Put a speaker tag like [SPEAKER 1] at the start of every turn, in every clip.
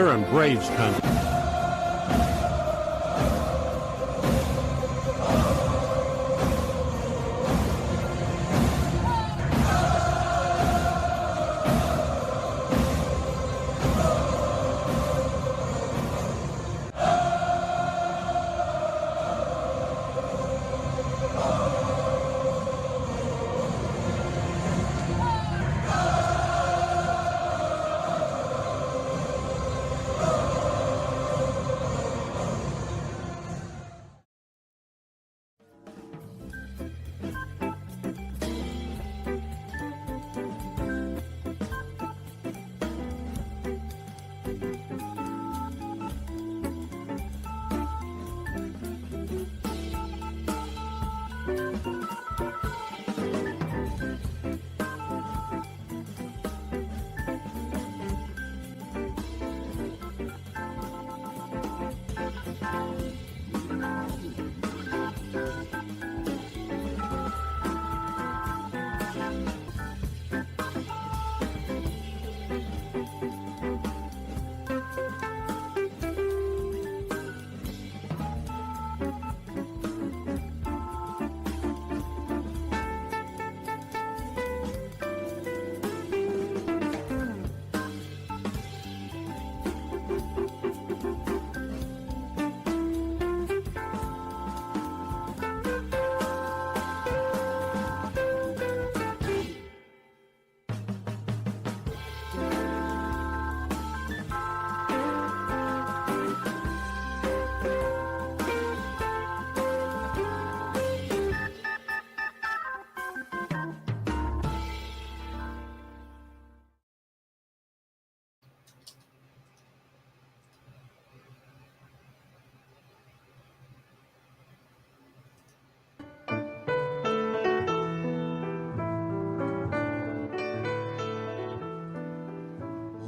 [SPEAKER 1] You're in Braves country.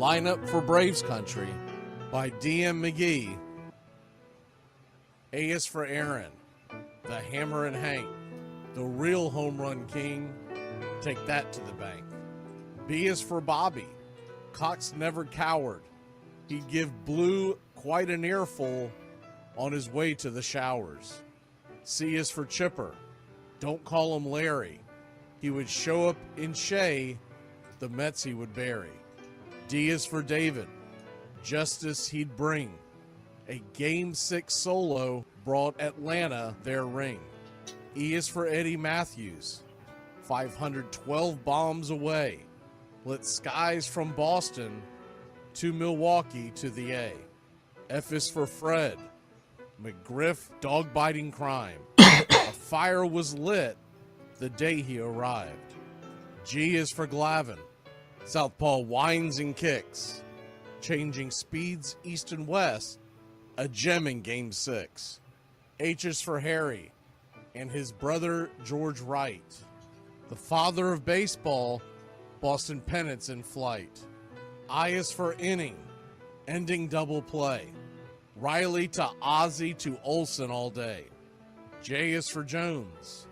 [SPEAKER 2] Lineup for Braves Country by D.M. McGee. A is for Aaron, the Hammer and Hank, the real home run king. Take that to the bank. B is for Bobby. Cox never cowered. He'd give Blue quite an earful on his way to the showers. C is for Chipper. Don't call him Larry. He would show up in Shea, the Mets he would bury. D is for David. Justice he'd bring. A Game 6 solo brought Atlanta their ring. E is for Eddie Matthews. 512 bombs away. Lit skies from Boston to Milwaukee to the A. F is for Fred. McGriff dog-biting crime. A fire was lit the day he arrived. G is for Glavin. Southpaw winds and kicks, changing speeds east and west, a gem in Game 6. H is for Harry and his brother George Wright, the father of baseball, Boston pennants in flight. I is for inning, ending double play, Riley to Ozzie to Olsen all day. J is for Jones,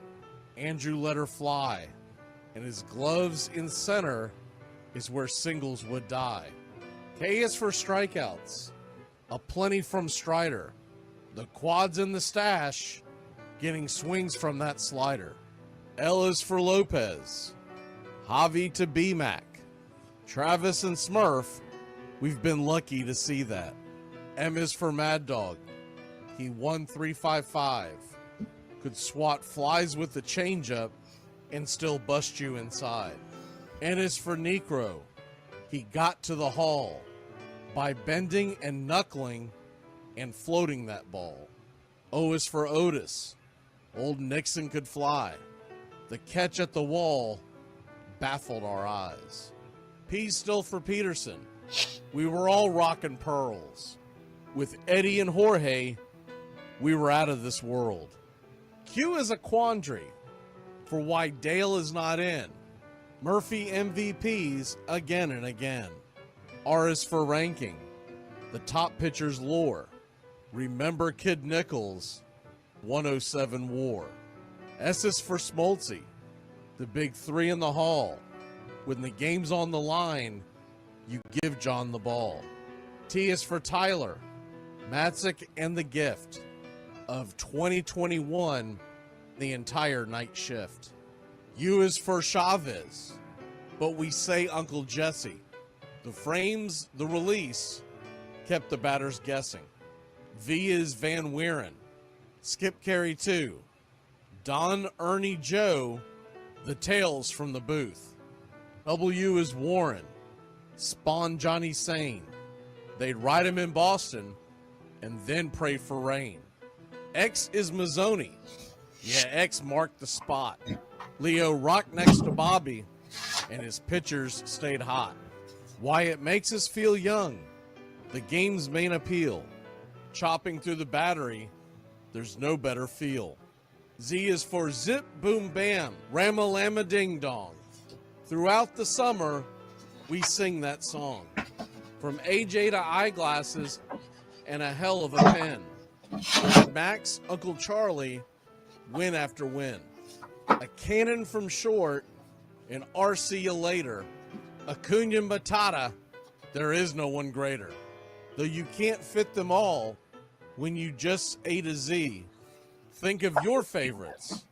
[SPEAKER 2] Andrew let her fly, and his gloves in center is where singles would die. K is for strikeouts, a plenty from Strider, the quads in the stash, getting swings from that slider. L is for Lopez, Javi to B-Mac, Travis and Smurf, we've been lucky to see that. M is for Mad Dog, he won 355, could swat flies with the changeup and still bust you inside. N is for Necro. He got to the hall by bending and knuckling and floating that ball. O is for Otis. Old Nixon could fly. The catch at the wall baffled our eyes. P's still for Peterson. We were all rocking pearls. With Eddie and Jorge, we were out of this world. Q is a quandary for why Dale is not in. Murphy MVPs again and again. R is for ranking, the top pitcher's lore. Remember Kid Nichols, 107 WAR. S is for Smoltzy, the big three in the hall. When the game's on the line, you give John the ball. T is for Tyler, Matzik, and the gift of 2021, the entire night shift. U is for Chavez, but we say Uncle Jesse. The frames, the release, kept the batters guessing. V is Van Weeren, Skip Carey 2, Don Ernie Joe, the tales from the booth. W is Warren, Spawn Johnny Sane. They'd ride him in Boston and then pray for rain. X is Mazzoni. Yeah, X marked the spot. Leo rocked next to Bobby, and his pitchers stayed hot. Why it makes us feel young, the game's main appeal. Chopping through the battery, there's no better feel. Z is for Zip Boom Bam, Ramalama Ding Dong. Throughout the summer, we sing that song. From AJ to eyeglasses and a hell of a pen. Max, Uncle Charlie, win after win. A cannon from short, and RC you later. Acuna Matata, there is no one greater. Though you can't fit them all when you just A to Z. Think of your favorites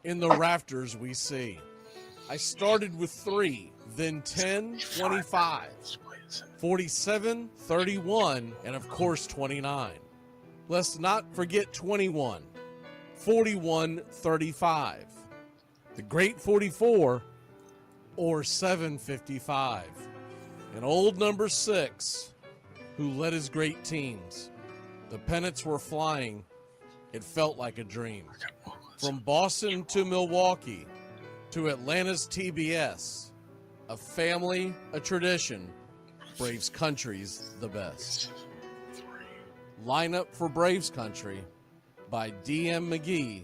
[SPEAKER 2] in the rafters we see. I started with 3, then 10, 25, 47, 31, and of course 29. Let's not forget 21, 41, 35. The Great 44, or 755. And old number 6, who led his great teams. The pennants were flying. It felt like a dream. From Boston to Milwaukee to Atlanta's TBS, a family, a tradition, Braves Country's the best. Lineup for Braves Country by D.M. McGee.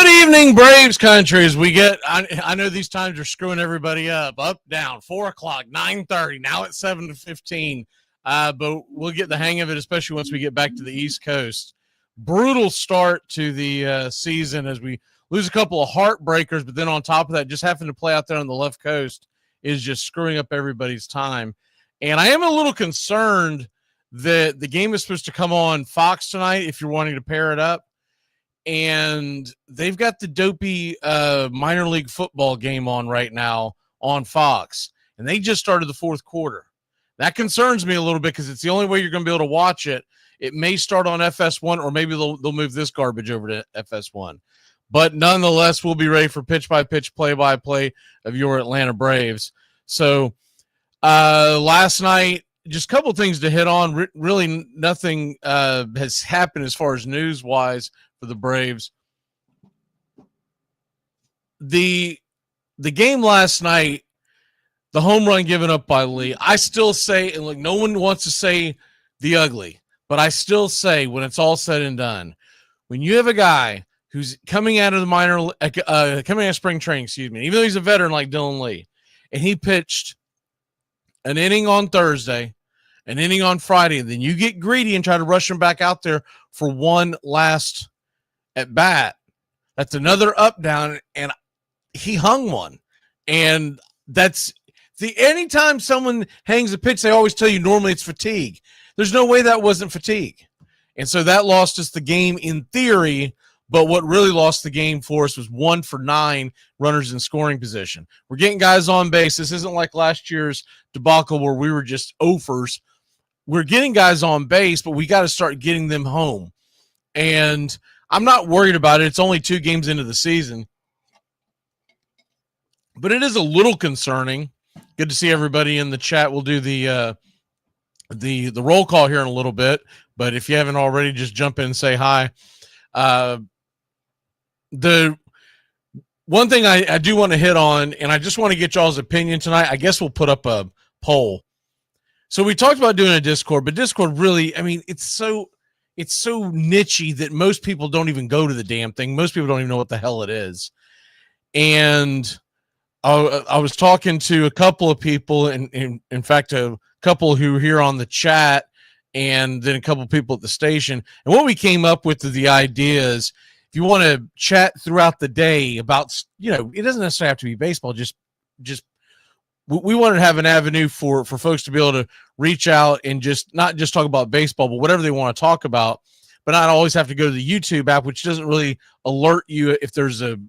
[SPEAKER 2] Good evening, Braves country. As we get, I know these times are screwing everybody up, down, 4 o'clock, 9:30, now it's 7:15. But we'll get the hang of it, especially once we get back to the East Coast. Brutal start to the season as we lose a couple of heartbreakers, but then on top of that, just having to play out there on the left coast is just screwing up everybody's time. And I am a little concerned that the game is supposed to come on Fox tonight if you're wanting to pair it up. And they've got the dopey minor league football game on right now on Fox. And they just started the fourth quarter. That concerns me a little bit because it's the only way you're going to be able to watch it. It may start on FS1, or maybe they'll move this garbage over to FS1. But nonetheless, we'll be ready for pitch-by-pitch, play-by-play of your Atlanta Braves. So last night, just a couple things to hit on. Really nothing has happened as far as news-wise for the Braves. The game last night, the home run given up by Lee, I still say, and look, no one wants to say the ugly, but I still say when it's all said and done, when you have a guy who's coming out of the coming out of spring training, even though he's a veteran like Dylan Lee, and he pitched an inning on Thursday, an inning on Friday, and then you get greedy and try to rush him back out there for one last at bat. That's another up down, and he hung one. And that's anytime someone hangs a pitch, they always tell you normally it's fatigue. There's no way that wasn't fatigue. And so that lost us the game in theory, but what really lost the game for us was 1 for 9 runners in scoring position. We're getting guys on base. This isn't like last year's debacle where we were just offers. We're getting guys on base, but we got to start getting them home. And I'm not worried about it. It's only 2 games into the season. But it is a little concerning. Good to see everybody in the chat. We'll do the roll call here in a little bit. But if you haven't already, just jump in and say hi. The one thing I do want to hit on, and I just want to get y'all's opinion tonight, I guess we'll put up a poll. So we talked about doing a Discord, but Discord really, I mean, it's so nichey that most people don't even go to the damn thing. Most people don't even know what the hell it is. And I was talking to a couple of people, and in fact, a couple who are here on the chat, and then a couple of people at the station. And what we came up with the idea is, if you want to chat throughout the day about, it doesn't necessarily have to be baseball. Just we wanted to have an avenue for folks to be able to reach out and just not just talk about baseball, but whatever they want to talk about, but not always have to go to the YouTube app, which doesn't really alert you if there's a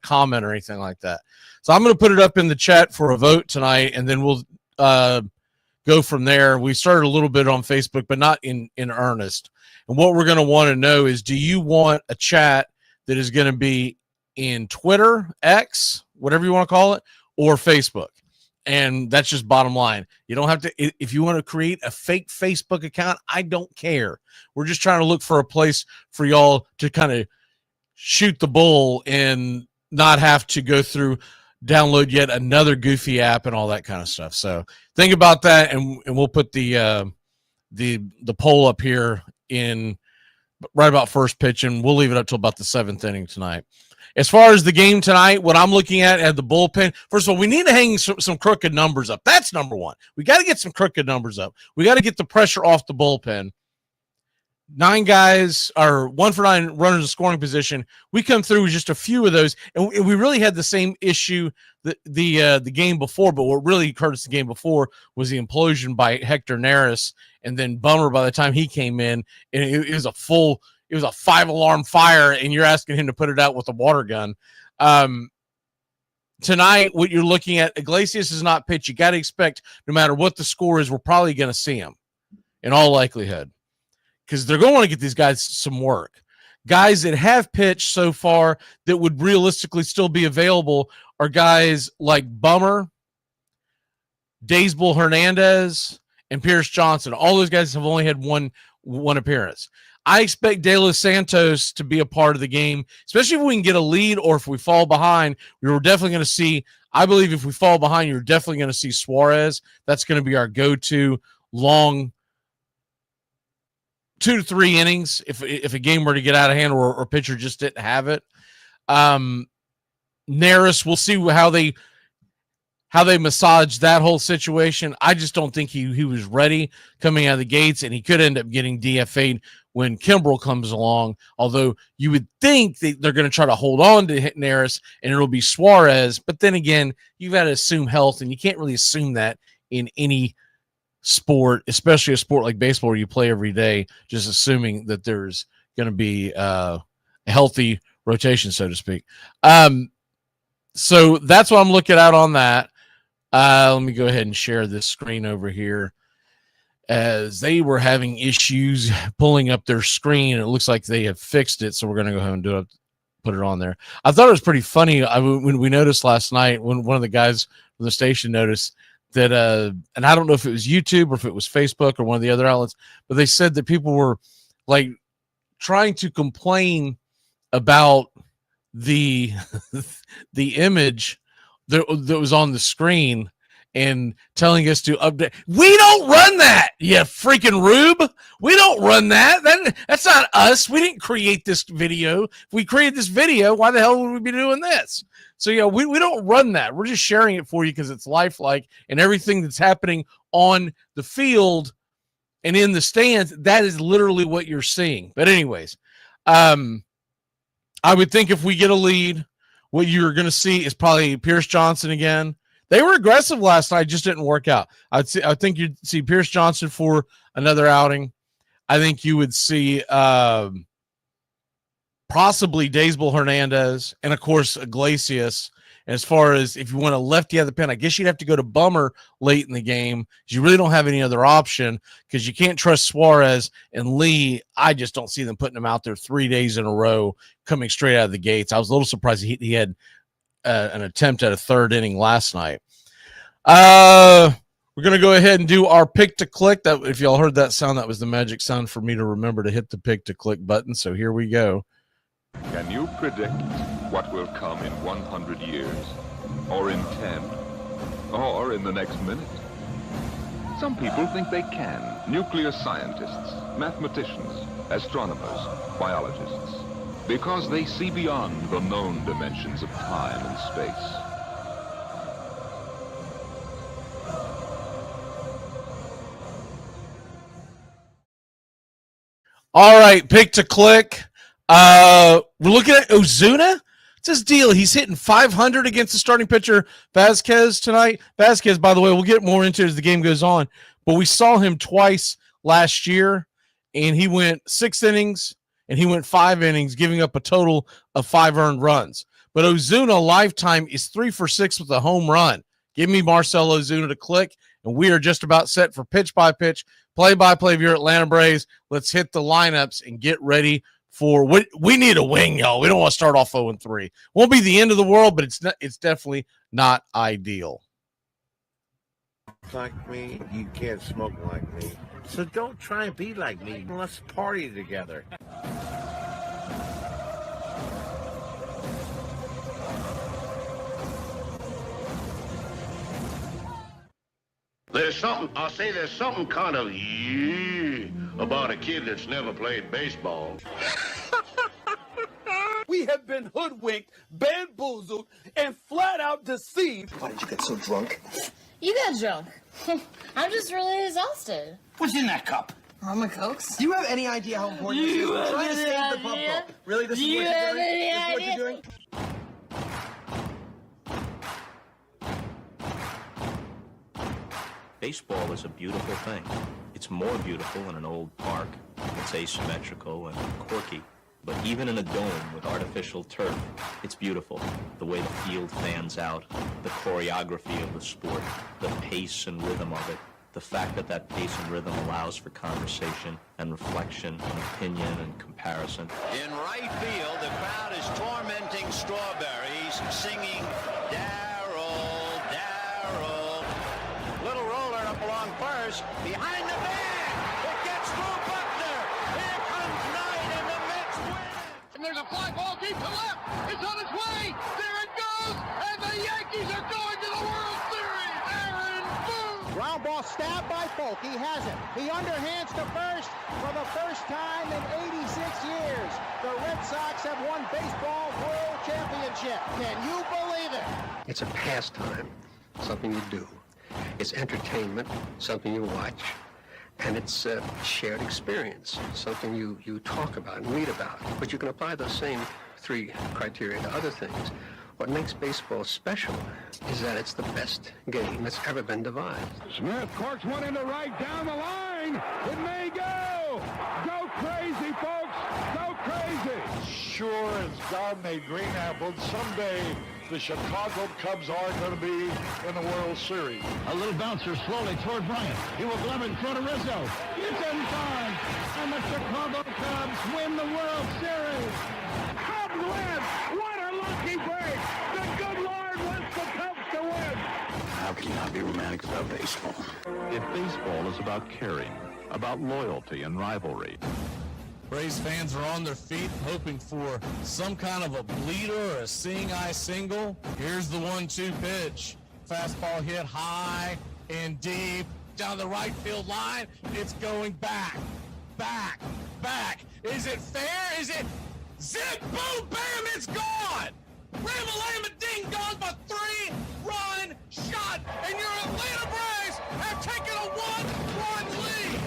[SPEAKER 2] comment or anything like that. So I'm going to put it up in the chat for a vote tonight, and then we'll go from there. We started a little bit on Facebook, but not in earnest. And what we're going to want to know is, do you want a chat that is going to be in Twitter, X, whatever you want to call it, or Facebook? And that's just bottom line. You don't have to, if you want to create a fake Facebook account, I don't care. We're just trying to look for a place for y'all to kind of shoot the bull and not have to go through, download yet another goofy app and all that kind of stuff. So think about that, and we'll put the poll up here in right about first pitch, and we'll leave it up till about the 7th inning tonight. As far as the game tonight, what I'm looking at the bullpen, first of all, we need to hang some crooked numbers up. That's number one. We got to get some crooked numbers up. We got to get the pressure off the bullpen. 9 guys, or 1 for 9 runners in scoring position. We come through with just a few of those, and we really had the same issue the game before. But what really hurt us the game before was the implosion by Hector Neris, and then Bummer by the time he came in, and it was a 5-alarm fire, and you're asking him to put it out with a water gun. Tonight, what you're looking at, Iglesias is not pitched. You got to expect, no matter what the score is, we're probably going to see him in all likelihood, because they're going to want to get these guys some work. Guys that have pitched so far that would realistically still be available are guys like Bummer, Daysbull Hernandez, and Pierce Johnson. All those guys have only had one appearance. I expect De Los Santos to be a part of the game, especially if we can get a lead, or if we fall behind. We're definitely going to see, I believe if we fall behind, you're definitely going to see Suarez. That's going to be our go-to long 2 to 3 innings if a game were to get out of hand, or pitcher just didn't have it. Neris, we'll see how they massage that whole situation. I just don't think he was ready coming out of the gates, and he could end up getting DFA'd when Kimbrel comes along. Although you would think that they're going to try to hold on to Neris, and it'll be Suarez. But then again, you've got to assume health, and you can't really assume that in any sport, especially a sport like baseball where you play every day, just assuming that there's going to be a healthy rotation, so to speak. So that's what I'm looking at on that. Let me go ahead and share this screen over here, as they were having issues pulling up their screen. It looks like they have fixed it, so we're going to go ahead and put it on there. I thought it was pretty funny when we noticed last night, when one of the guys from the station noticed that, and I don't know if it was YouTube or if it was Facebook or one of the other outlets, but they said that people were like trying to complain about the image that was on the screen and telling us to update. We don't run that, you freaking rube. We don't run that. That's not us. We didn't create this video. If we created this video, why the hell would we be doing this? So, yeah, we don't run that. We're just sharing it for you because it's lifelike, and everything that's happening on the field and in the stands, that is literally what you're seeing. But anyways, I would think if we get a lead, what you're going to see is probably Pierce Johnson again. They were aggressive last night, just didn't work out. I think you'd see Pierce Johnson for another outing. I think you would see possibly Daysbel Hernandez, and of course Iglesias. And as far as if you want a lefty out of the pen, I guess you'd have to go to Bummer late in the game because you really don't have any other option, because you can't trust Suarez and Lee. I just don't see them putting them out there 3 days in a row coming straight out of the gates. I was a little surprised he had an attempt at a third inning last night. We're going to go ahead and do our pick to click. That, if y'all heard that sound, that was the magic sound for me to remember to hit the pick to click button. So here we go.
[SPEAKER 1] Can you predict what will come in 100 years, or in 10, or in the next minute? Some people think they can. Nuclear scientists, mathematicians, astronomers, biologists, because they see beyond the known dimensions of time and space.
[SPEAKER 2] All right, pick to click. We're looking at Ozuna. It's his deal. He's hitting 500 against the starting pitcher Vasquez tonight. Vasquez, by the way, we'll get more into it as the game goes on, but we saw him twice last year, and he went 6 innings and he went 5 innings, giving up a total of 5 earned runs. But Ozuna lifetime is 3 for 6 with a home run. Give me Marcell Ozuna to click, and we are just about set for pitch by pitch, play by play of your Atlanta Braves. Let's hit the lineups and get ready for what we need a win, y'all. We don't want to start off 0-3. Won't be the end of the world, but it's definitely not ideal.
[SPEAKER 3] Like me, you can't smoke like me. So don't try and be like me. Let's party together.
[SPEAKER 4] There's something kind of about a kid that's never played baseball.
[SPEAKER 5] We have been hoodwinked, bamboozled, and flat out deceived.
[SPEAKER 6] Why did you get so drunk?
[SPEAKER 7] You got drunk. I'm just really exhausted.
[SPEAKER 6] What's in that cup?
[SPEAKER 7] Rum and Cokes.
[SPEAKER 6] Do you have any idea how important this is? We're trying to save the pub call. Really? This is what you're doing? This is what you're doing?
[SPEAKER 8] Baseball is a beautiful thing. It's more beautiful in an old park. It's asymmetrical and quirky. But even in a dome with artificial turf, it's beautiful. The way the field fans out, the choreography of the sport, the pace and rhythm of it, the fact that that pace and rhythm allows for conversation and reflection and opinion and comparison.
[SPEAKER 9] In right field, the crowd is tormenting Strawberries, singing Darryl, Darryl. Little roller up along first, behind the bag. It gets through Buckner. Here comes Knight, and the Mets win. And there's a fly ball deep to left. It's on its way. There it goes. And the Yankees are going to the World Series. Aaron Boone. Ground ball
[SPEAKER 10] draw, stabbed by Polk. He has it. He underhands to first for the first time in 86 years. The Red Sox have won baseball world championship. Can you believe it?
[SPEAKER 11] It's a pastime, something you do. It's entertainment, something you watch. And it's a shared experience, something you talk about and read about. But you can apply those same three criteria to other things. What makes baseball special is that it's the best game that's ever been devised.
[SPEAKER 12] Smith corks one into right down the line. It may go. Go crazy, folks. Go crazy.
[SPEAKER 13] Sure as God made green apples, someday the Chicago Cubs are going to be in the World Series.
[SPEAKER 12] A little bouncer slowly toward Bryant. He will glove it in front of Rizzo. It's in time. And the Chicago Cubs win the World Series. Cubs win. What a lucky break. The good Lord wants the Cubs to win.
[SPEAKER 14] How can you not be romantic about baseball?
[SPEAKER 1] If baseball is about caring, about loyalty and rivalry,
[SPEAKER 2] Braves fans are on their feet hoping for some kind of a bleeder or a seeing-eye single. Here's the 1-2 pitch. Fastball hit high and deep down the right field line. It's going back, back, back. Is it fair? Is it zip, boom, bam, it's gone. Ram-a-lam, ding dong, a 3-run shot, and your Atlanta Braves have taken a 1-run lead.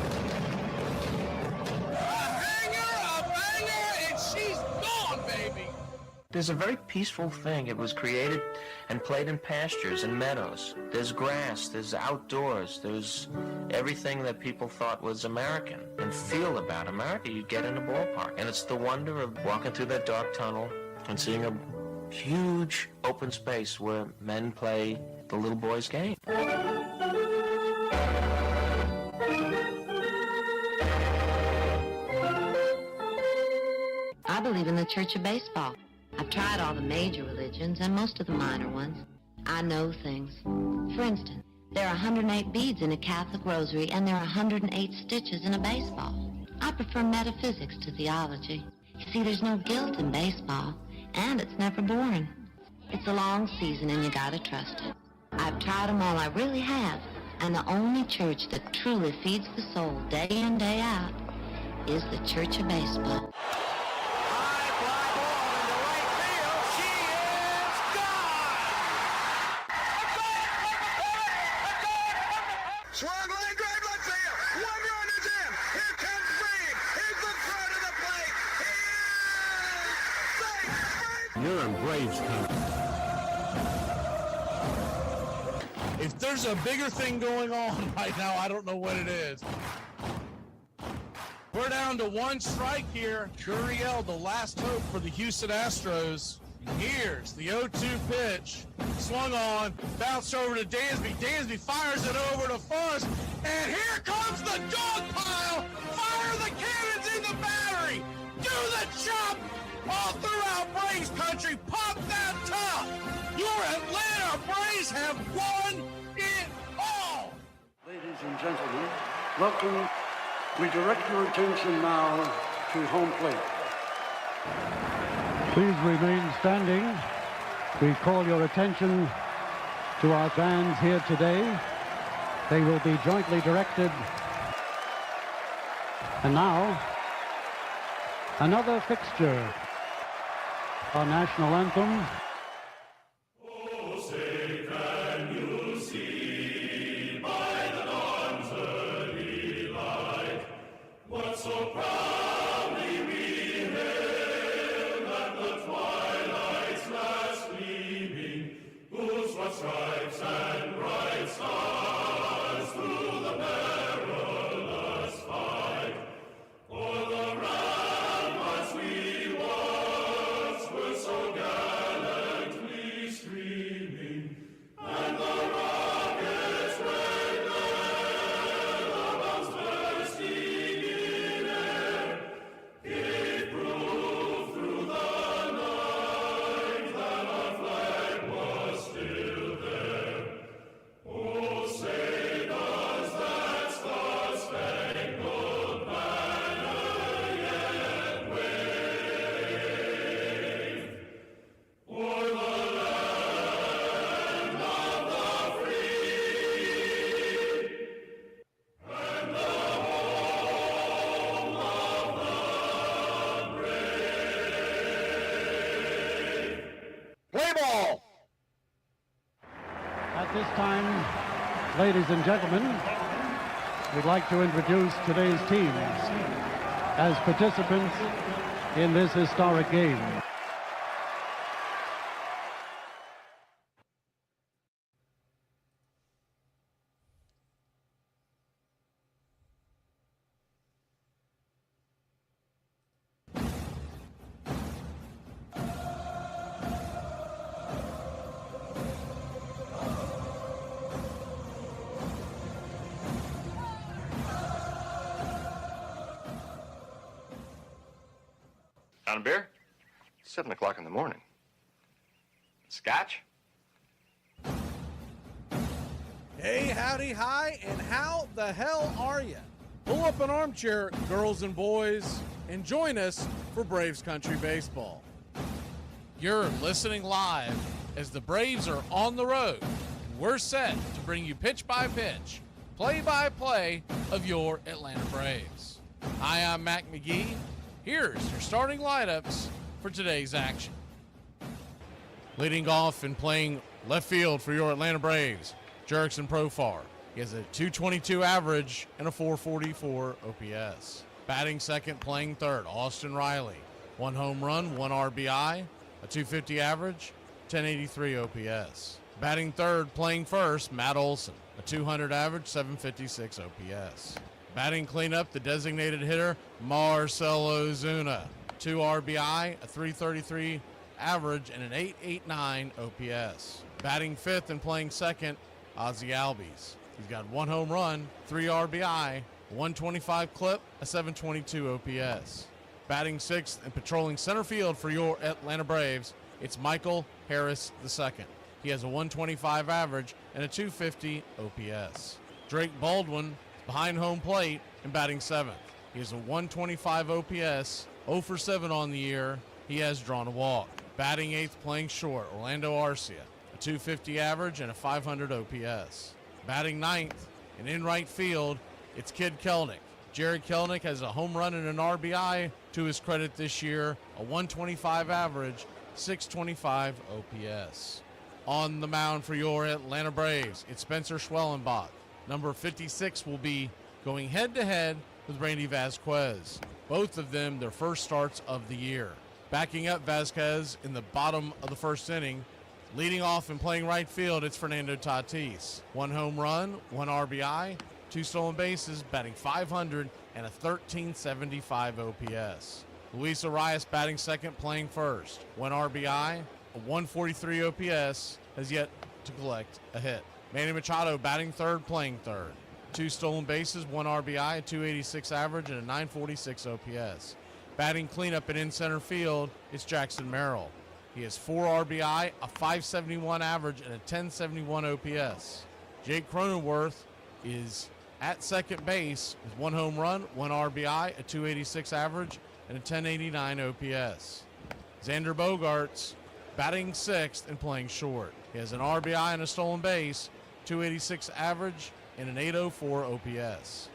[SPEAKER 2] She's gone, baby!
[SPEAKER 15] There's a very peaceful thing. It was created and played in pastures and meadows. There's grass, there's outdoors, there's everything that people thought was American and feel about America you get in a ballpark. And it's the wonder of walking through that dark tunnel and seeing a huge open space where men play the little boy's game.
[SPEAKER 16] I believe in the Church of Baseball. I've tried all the major religions and most of the minor ones. I know things. For instance, there are 108 beads in a Catholic rosary and there are 108 stitches in a baseball. I prefer metaphysics to theology. You see, there's no guilt in baseball, and it's never boring. It's a long season and you gotta trust it. I've tried them all, I really have. And the only church that truly feeds the soul day in, day out is the Church of Baseball.
[SPEAKER 12] Swung line drive left field. 1 run is in. Here comes Reed. Here's the throw to the plate. He is safe.
[SPEAKER 2] You're in Braves country. If there's a bigger thing going on right now, I don't know what it is. We're down to 1 strike here. Gurriel, the last hope for the Houston Astros. Here's the 0-2 pitch. Swung on, bounced over to Dansby. Dansby fires it over to first, and here comes the dog pile. Fire the cannons in the battery. Do the chop all throughout Braves country. Pop that top. Your Atlanta Braves have won it all.
[SPEAKER 17] Ladies and gentlemen, welcome. We direct your attention now to home plate.
[SPEAKER 18] Please remain standing. We call your attention to our bands here today. They will be jointly directed. And now, another fixture. Our national anthem.
[SPEAKER 12] Oh, say can you see by the dawn's early light what so proudly we hailed at the twilight's last gleaming, whose what stripes and bright stars through the perilous fight o'er the ramparts we once were so gallant.
[SPEAKER 18] this time, ladies and gentlemen, we'd like to introduce today's teams as participants in this historic game.
[SPEAKER 19] On a beer? 7 o'clock in the morning. Scotch?
[SPEAKER 2] Hey, howdy, hi, and how the hell are you? Pull up an armchair, girls and boys, and join us for Braves Country Baseball. You're listening live as the Braves are on the road, and we're set to bring you pitch by pitch, play by play of your Atlanta Braves. Hi, I'm Mac McGee. Here's your starting lineups for today's action. Leading off and playing left field for your Atlanta Braves, Jurickson Profar. He has a .222 average and a .444 OPS. Batting second, playing third, Austin Riley. 1 home run, 1 RBI, a .250 average, 1083 OPS. Batting third, playing first, Matt Olson. A .200 average, 756 OPS. Batting cleanup, the designated hitter, Marcell Ozuna. 2 RBI, a .333 average, and an .889 OPS. Batting fifth and playing second, Ozzie Albies. He's got 1 home run, 3 RBI, 125 clip, a 722 OPS. Batting sixth and patrolling center field for your Atlanta Braves, it's Michael Harris II. He has a 125 average and a 250 OPS. Drake Baldwin behind home plate and batting seventh. He has a 125 OPS, 0 for 7 on the year. He has drawn a walk. Batting eighth, playing short, Orlando Arcia. A 250 average and a 500 OPS. Batting ninth and in right field, it's Kid Kelnick. Jared Kelnick has a home run and an RBI to his credit this year. A 125 average, 625 OPS. On the mound for your Atlanta Braves, it's Spencer Schwellenbach. Number 56 will be going head-to-head with Randy Vasquez. Both of them their first starts of the year. Backing up Vasquez in the bottom of the first inning, leading off and playing right field, it's Fernando Tatis. 1 home run, 1 RBI, 2 stolen bases, batting .500 and a 1375 OPS. Luis Arias batting second, playing first. 1 RBI, a 143 OPS, has yet to collect a hit. Manny Machado batting third, playing third. 2 stolen bases, 1 RBI, a 286 average, and a 946 OPS. Batting cleanup and in center field, it's Jackson Merrill. He has 4 RBI, a 571 average, and a 1071 OPS. Jake Cronenworth is at second base with 1 home run, 1 RBI, a 286 average, and a 1089 OPS. Xander Bogaerts batting sixth and playing short. He has an RBI and a stolen base, 286 average, and an 804 OPS.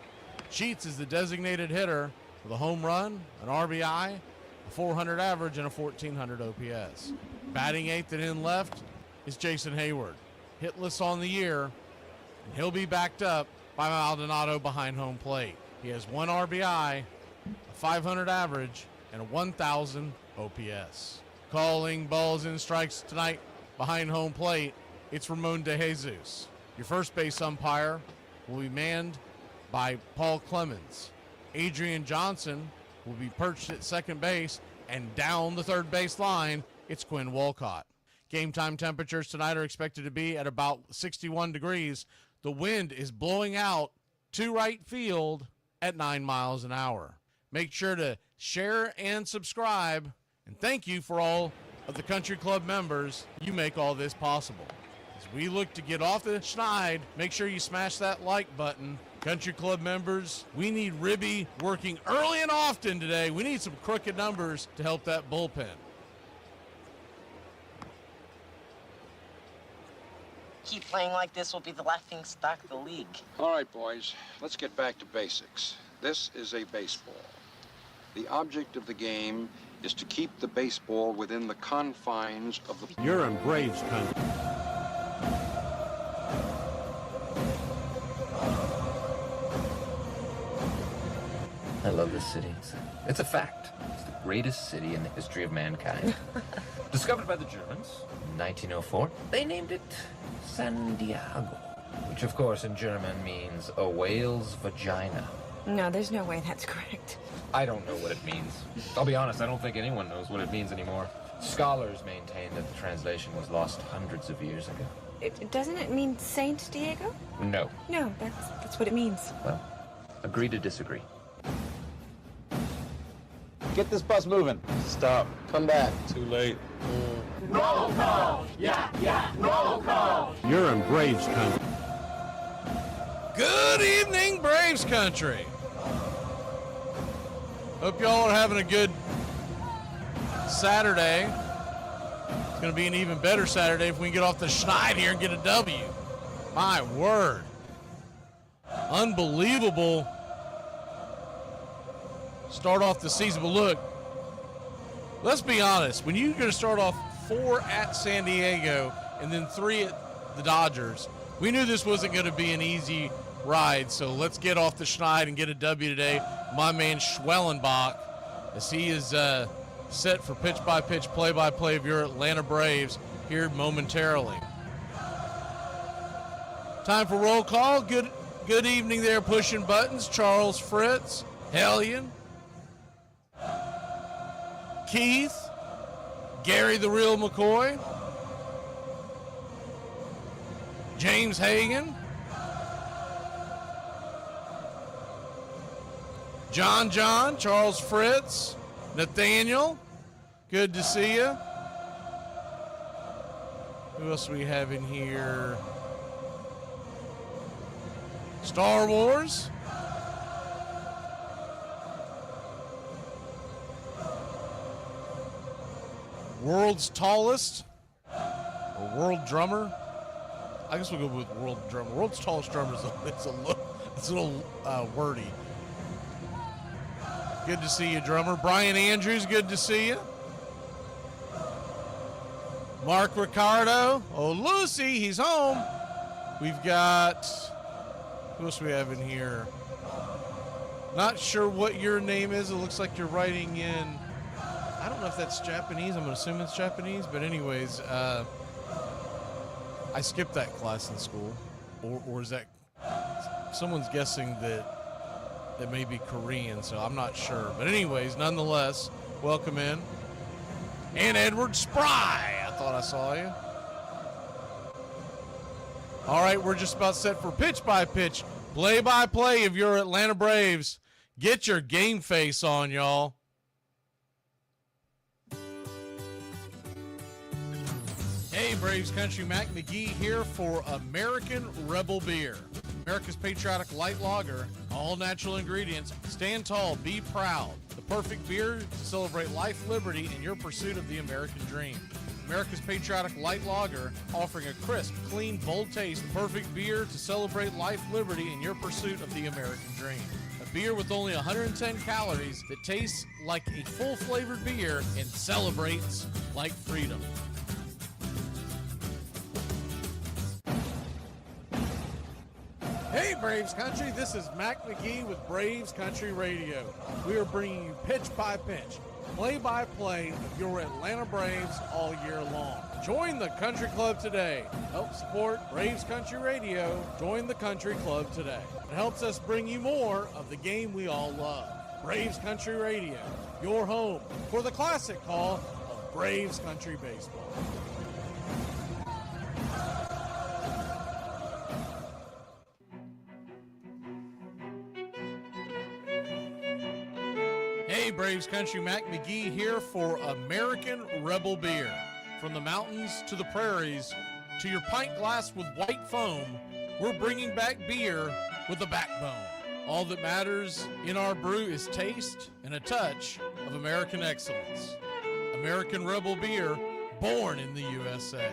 [SPEAKER 2] Sheets is the designated hitter with a home run, an RBI, a 400 average, and a 1400 OPS. Batting eighth and in left is Jason Hayward. Hitless on the year, and he'll be backed up by Maldonado behind home plate. He has 1 RBI, a 500 average, and a 1000 OPS. Calling balls and strikes tonight behind home plate, it's Ramon DeJesus. Your first base umpire will be manned by Paul Clemens. Adrian Johnson will be perched at second base, and down the third base line, it's Quinn Wolcott. Game time temperatures tonight are expected to be at about 61 degrees. The wind is blowing out to right field at 9 miles an hour. Make sure to share and subscribe, and thank you for all of the Country Club members. You make all this possible. As we look to get off the schneid, make sure you smash that like button. Country Club members, we need Ribby working early and often today. We need some crooked numbers to help that bullpen.
[SPEAKER 20] Keep playing like this, we'll be the laughing stock of the league.
[SPEAKER 21] All right, boys, let's get back to basics. This is a baseball. The object of the game is to keep the baseball within the confines of the...
[SPEAKER 18] You're in Braves country.
[SPEAKER 3] this city. It's a fact. It's the greatest city in the history of mankind. Discovered by the Germans in 1904. They named it San Diego, which of course in German means a whale's vagina.
[SPEAKER 22] No, there's no way that's correct.
[SPEAKER 3] I don't know what it means. I'll be honest, I don't think anyone knows what it means anymore. Scholars maintain that the translation was lost hundreds of years ago.
[SPEAKER 22] Doesn't it mean Saint Diego?
[SPEAKER 3] No.
[SPEAKER 22] No, that's what it means.
[SPEAKER 3] Well, agree to disagree.
[SPEAKER 5] Get this bus moving.
[SPEAKER 6] Stop.
[SPEAKER 5] Come back.
[SPEAKER 6] Too late.
[SPEAKER 12] Roll call! Yeah, roll call!
[SPEAKER 18] You're in Braves country.
[SPEAKER 2] Good evening, Braves country. Hope y'all are having a good Saturday. It's going to be an even better Saturday if we can get off the schneid here and get a W. My word. Unbelievable start off the season. But look, let's be honest. When you're going to start off 4 at San Diego and then 3 at the Dodgers, we knew this wasn't going to be an easy ride. So let's get off the schneid and get a W today. My man Schwellenbach, as he is set for pitch-by-pitch, play-by-play of your Atlanta Braves here momentarily. Time for roll call. Good evening there, pushing buttons. Charles Fritz, Hellion, Keith, Gary the Real McCoy, James Hagan, John, Charles Fritz, Nathaniel, good to see you. Who else do we have in here? Star Wars. World's tallest, or world drummer. I guess we'll go with world drummer. World's tallest drummer is a little wordy. Good to see you, drummer. Brian Andrews, good to see you. Mark Ricardo. Oh, Lucy, he's home. We've got, who else do we have in here? Not sure what your name is. It looks like you're writing in, I don't know if that's Japanese. I'm going to assume it's Japanese. But anyways, I skipped that class in school. Or is that, someone's guessing that may be Korean, so I'm not sure. But anyways, nonetheless, welcome in. And Edward Spry, I thought I saw you. All right, we're just about set for pitch-by-pitch, play-by-play of your Atlanta Braves. Get your game face on, y'all. Hey, Braves Country, Mac McGee here for American Rebel Beer. America's patriotic light lager, all natural ingredients. Stand tall, be proud. The perfect beer to celebrate life, liberty, and your pursuit of the American dream. America's patriotic light lager, offering a crisp, clean, bold taste. Perfect beer to celebrate life, liberty, and your pursuit of the American dream. A beer with only 110 calories that tastes like a full-flavored beer and celebrates like freedom. Hey, Braves Country, this is Mac McGee with Braves Country Radio. We are bringing you pitch-by-pitch, play-by-play of your Atlanta Braves all year long. Join the Country Club today. Help support Braves Country Radio. Join the Country Club today. It helps us bring you more of the game we all love. Braves Country Radio, your home for the classic call of Braves Country Baseball. Hey, Braves Country, Mac McGee here for American Rebel Beer. From the mountains to the prairies to your pint glass with white foam, we're bringing back beer with a backbone. All that matters in our brew is taste and a touch of American excellence. American Rebel Beer, born in the USA.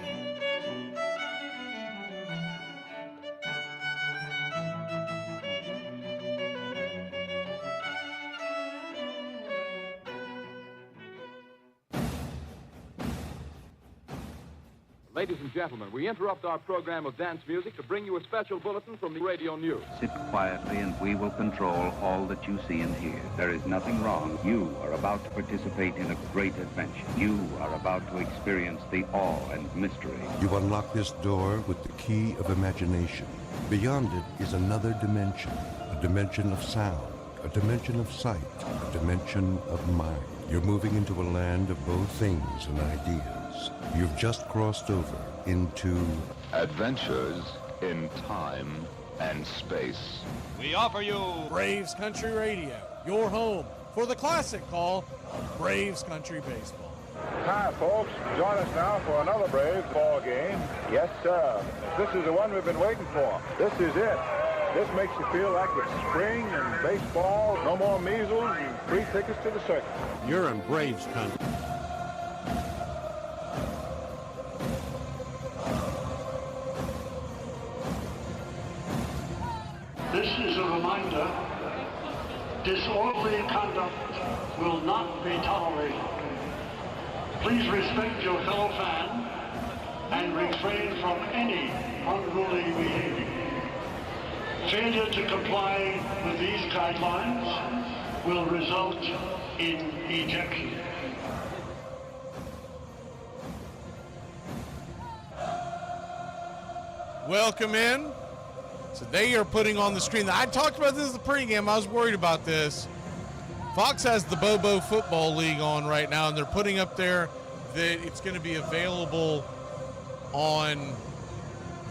[SPEAKER 4] Ladies and gentlemen, we interrupt our program of dance music to bring you a special bulletin from the radio news.
[SPEAKER 7] Sit quietly and we will control all that you see and hear. There is nothing wrong. You are about to participate in a great adventure. You are about to experience the awe and mystery.
[SPEAKER 23] You unlock this door with the key of imagination. Beyond it is another dimension, a dimension of sound, a dimension of sight, a dimension of mind. You're moving into a land of both things and ideas. You've just crossed over into
[SPEAKER 1] Adventures in Time and Space.
[SPEAKER 2] We offer you Braves Country Radio, your home for the classic call of Braves Country Baseball.
[SPEAKER 24] Hi, folks. Join us now for another Braves ball game. Yes, sir. This is the one we've been waiting for. This is it. This makes you feel like it's spring and baseball, no more measles, and free tickets to the circus.
[SPEAKER 25] You're in Braves country.
[SPEAKER 17] This is a reminder, disorderly conduct will not be tolerated. Please respect your fellow fan and refrain from any unruly behavior. Failure to comply with these guidelines will result in ejection.
[SPEAKER 2] Welcome in. So they are putting on the screen. I talked about this at the pregame. I was worried about this. Fox has the Bobo Football League on right now, and they're putting up there that it's going to be available on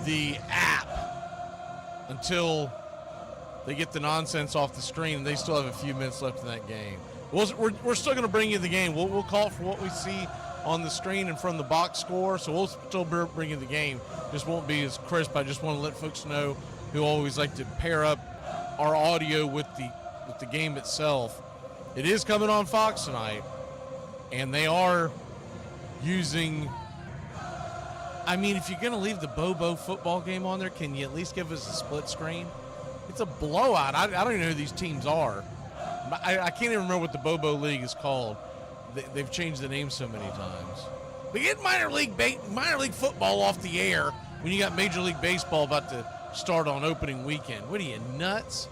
[SPEAKER 2] the app until they get the nonsense off the screen, and they still have a few minutes left in that game. We're still going to bring you the game. We'll call it for what we see on the screen and from the box score, so we'll still bring you the game. Just won't be as crisp. I just want to let folks know who always like to pair up our audio with the game itself. It is coming on Fox tonight, and they are using, I mean, if you're going to leave the Bobo football game on there, can you at least give us a split screen? It's a blowout. I don't even know who these teams are. I can't even remember what the Bobo League is called. They've changed the name so many times. But get minor league football off the air when you got Major League Baseball about to start on opening weekend. What are you, nuts?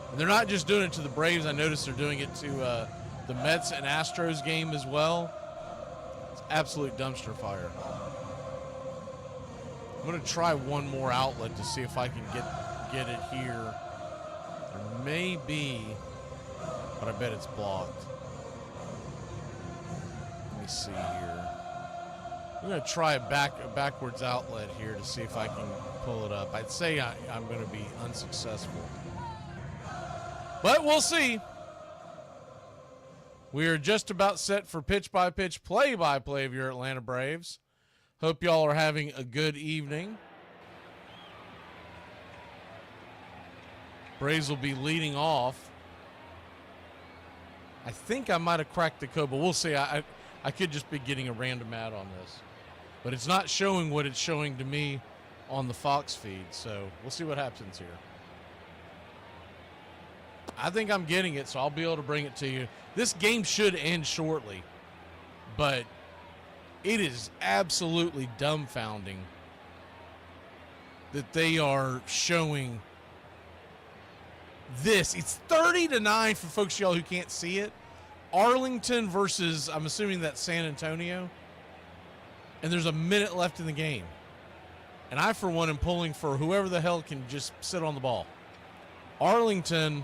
[SPEAKER 2] And they're not just doing it to the Braves. I noticed they're doing it to the Mets and Astros game as well. It's absolute dumpster fire. I'm going to try one more outlet to see if I can get it here. There may be, but I bet it's blocked. Let me see here. I'm going to try a backwards outlet here to see if I can pull it up. I'd say I'm going to be unsuccessful. But we'll see. We are just about set for pitch-by-pitch, play-by-play of your Atlanta Braves. Hope y'all are having a good evening. Braves will be leading off. I think I might have cracked the code, but we'll see. I could just be getting a random ad on this. But it's not showing what it's showing to me on the Fox feed, so we'll see what happens here. I think I'm getting it, so I'll be able to bring it to you. This game should end shortly, but it is absolutely dumbfounding that they are showing this. It's 30-9 for folks y'all who can't see it. Arlington versus, I'm assuming that's San Antonio. And there's a minute left in the game. And I, for one, am pulling for whoever the hell can just sit on the ball. Arlington.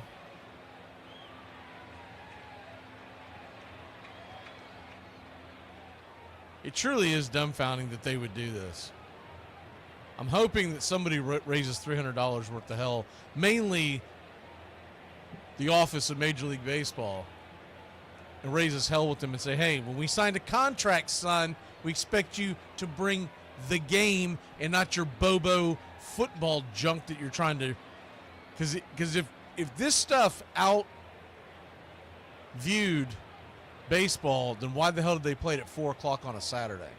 [SPEAKER 2] It truly is dumbfounding that they would do this. I'm hoping that somebody raises $300 worth of hell, mainly the office of Major League Baseball, and raises hell with them and say, hey, when we signed a contract, son, we expect you to bring the game and not your Bobo football junk that you're trying to, because if this stuff out-viewed baseball, then why the hell did they play it at 4 o'clock on a Saturday?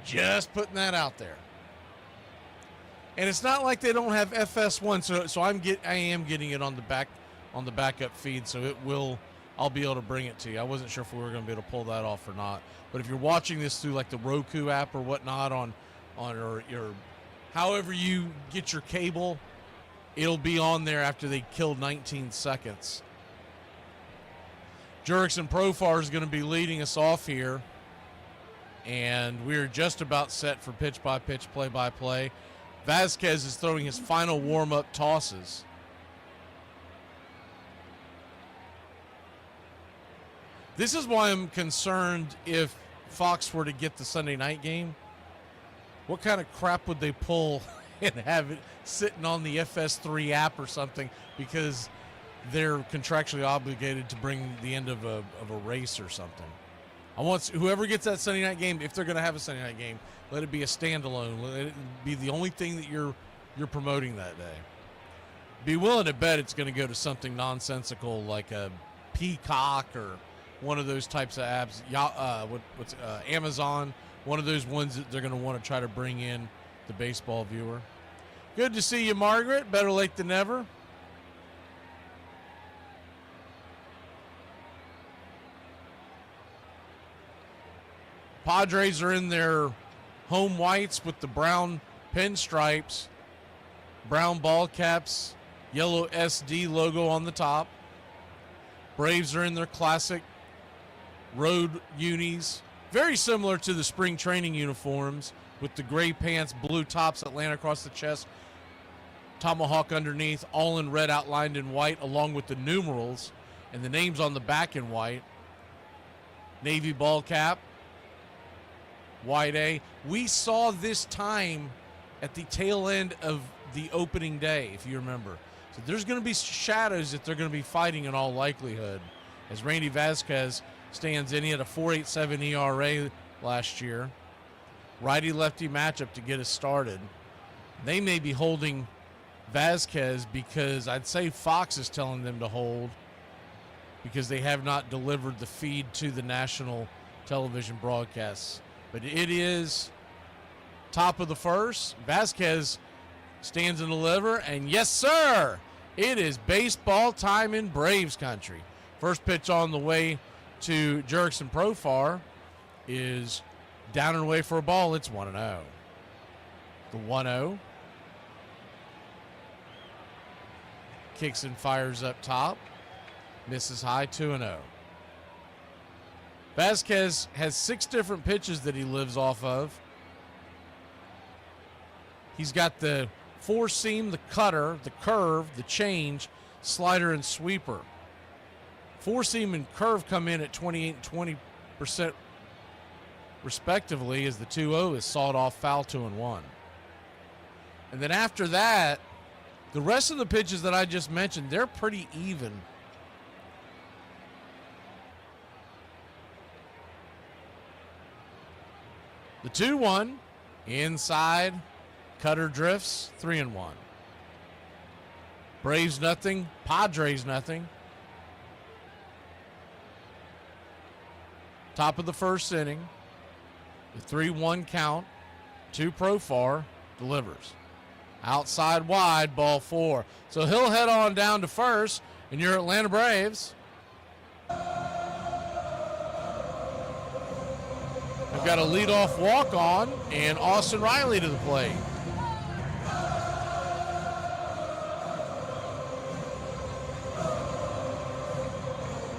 [SPEAKER 2] Just putting that out there. And it's not like they don't have FS1, so I am getting it on the backup feed, so it will I'll be able to bring it to you. I wasn't sure if we were going to be able to pull that off or not. But if you're watching this through like the Roku app or whatnot on your however you get your cable, it'll be on there after they kill 19 seconds. Jurickson Profar is going to be leading us off here. And we're just about set for pitch-by-pitch, play-by-play. Vasquez is throwing his final warm-up tosses. This is why I'm concerned if Fox were to get the Sunday night game. What kind of crap would they pull and have it sitting on the FS3 app or something because they're contractually obligated to bring the end of a race or something? I want whoever gets that Sunday night game, if they're going to have a Sunday night game, let it be a standalone. Let it be the only thing that you're promoting that day. Be willing to bet it's going to go to something nonsensical like a Peacock or one of those types of apps. Amazon, one of those ones that they're going to want to try to bring in the baseball viewer. Good to see you, Margaret. Better late than never. Padres are in their home whites with the brown pinstripes, brown ball caps, yellow SD logo on the top. Braves are in their classic road unis, very similar to the spring training uniforms with the gray pants, blue tops, Atlanta across the chest, tomahawk underneath, all in red outlined in white, along with the numerals and the names on the back in white. Navy ball cap. White A. We saw this time at the tail end of the opening day, if you remember. So there's going to be shadows that they're going to be fighting in all likelihood. As Randy Vasquez stands in, he had a 4.87 ERA last year. Righty-lefty matchup to get us started. They may be holding Vasquez because I'd say Fox is telling them to hold because they have not delivered the feed to the national television broadcasts. But it is top of the first. Vasquez stands and deliver, and yes, sir, it is baseball time in Braves country. First pitch on the way to Jurickson Profar is down and away for a ball. It's 1-0. The 1-0. Kicks and fires up top. Misses high, 2-0. Vasquez has 6 different pitches that he lives off of. He's got the four seam, the cutter, the curve, the change, slider, and sweeper. Four seam and curve come in at 28 and 20% respectively as the 2-0 is sawed off foul 2-1. And then after that, the rest of the pitches that I just mentioned, they're pretty even. The 2-1, inside, cutter drifts, 3-1. Braves nothing, Padres nothing. Top of the first inning, the 3-1 count, to Profar, delivers. Outside wide, ball 4. So he'll head on down to first, and your Atlanta Braves have got a leadoff walk-on and Austin Riley to the plate.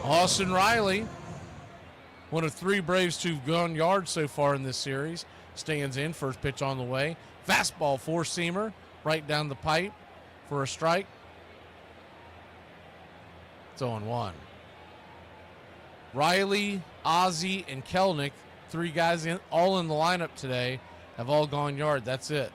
[SPEAKER 2] Austin Riley, one of 3 Braves to have gone yards so far in this series, stands in. First pitch on the way. Fastball, four-seamer, right down the pipe for a strike. It's 0-1. Riley, Ozzie, and Kelnick, 3 guys all in the lineup today, have all gone yard. That's it.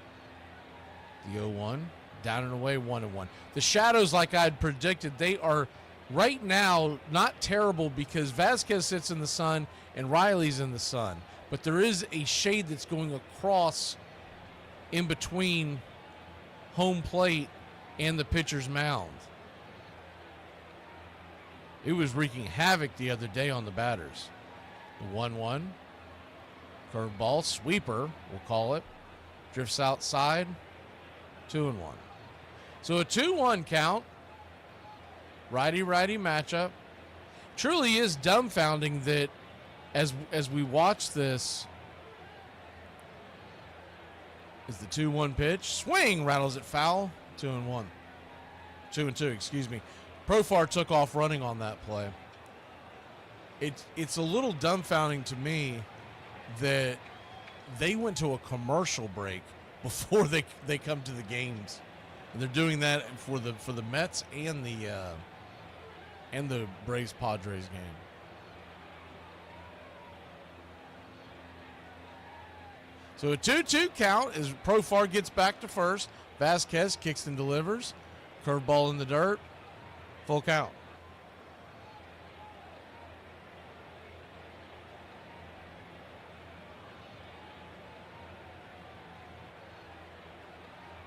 [SPEAKER 2] The 0-1, down and away, 1-1. The shadows, like I'd predicted, they are right now not terrible because Vasquez sits in the sun and Riley's in the sun. But there is a shade that's going across in between home plate and the pitcher's mound. It was wreaking havoc the other day on the batters. The 1-1. Curveball, sweeper, we'll call it. Drifts outside, 2-1. So a 2-1 count. Righty-righty matchup. truly is dumbfounding that as we watch this, is the 2-1 pitch. Swing, rattles it foul. 2-1. 2-2, excuse me. Profar took off running on that play. It's a little dumbfounding to me that they went to a commercial break before they come to the games. And they're doing that for the Mets and the Braves Padres game. So a 2-2 count as Profar gets back to first. Vasquez kicks and delivers. Curveball in the dirt. Full count.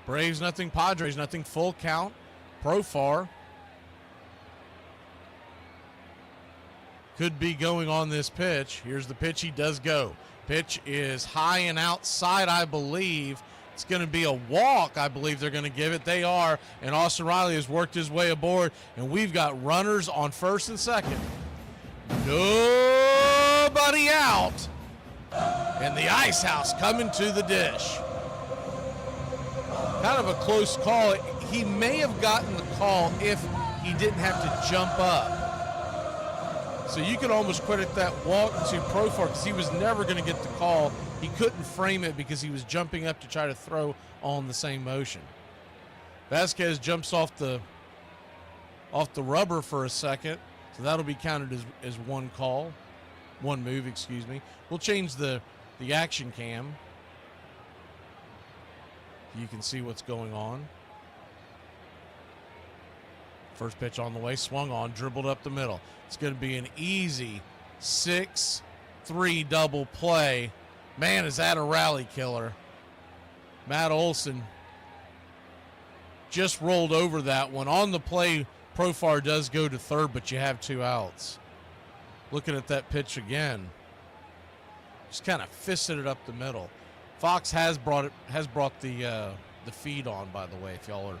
[SPEAKER 2] Braves nothing, Padres nothing. Full count. Profar could be going on this pitch. Here's the pitch. He does go. Pitch is high and outside, I believe. It's going to be a walk, I believe they're going to give it. They are, and Austin Riley has worked his way aboard, and we've got runners on first and second. Nobody out, and the Ice House coming to the dish. Kind of a close call. He may have gotten the call if he didn't have to jump up. So you could almost credit that walk to Profar because he was never going to get the call. He couldn't frame it because he was jumping up to try to throw on the same motion. Vasquez jumps off the rubber for a second, so that'll be counted as one move, excuse me. We'll change the action cam. You can see what's going on. First pitch on the way, swung on, dribbled up the middle. It's going to be an easy 6-3 double play. Man, is that a rally killer. Matt Olson just rolled over that one. On the play, Profar does go to third, but you have 2 outs. Looking at that pitch again. Just kind of fisted it up the middle. Fox has brought the feed on, by the way, if y'all are.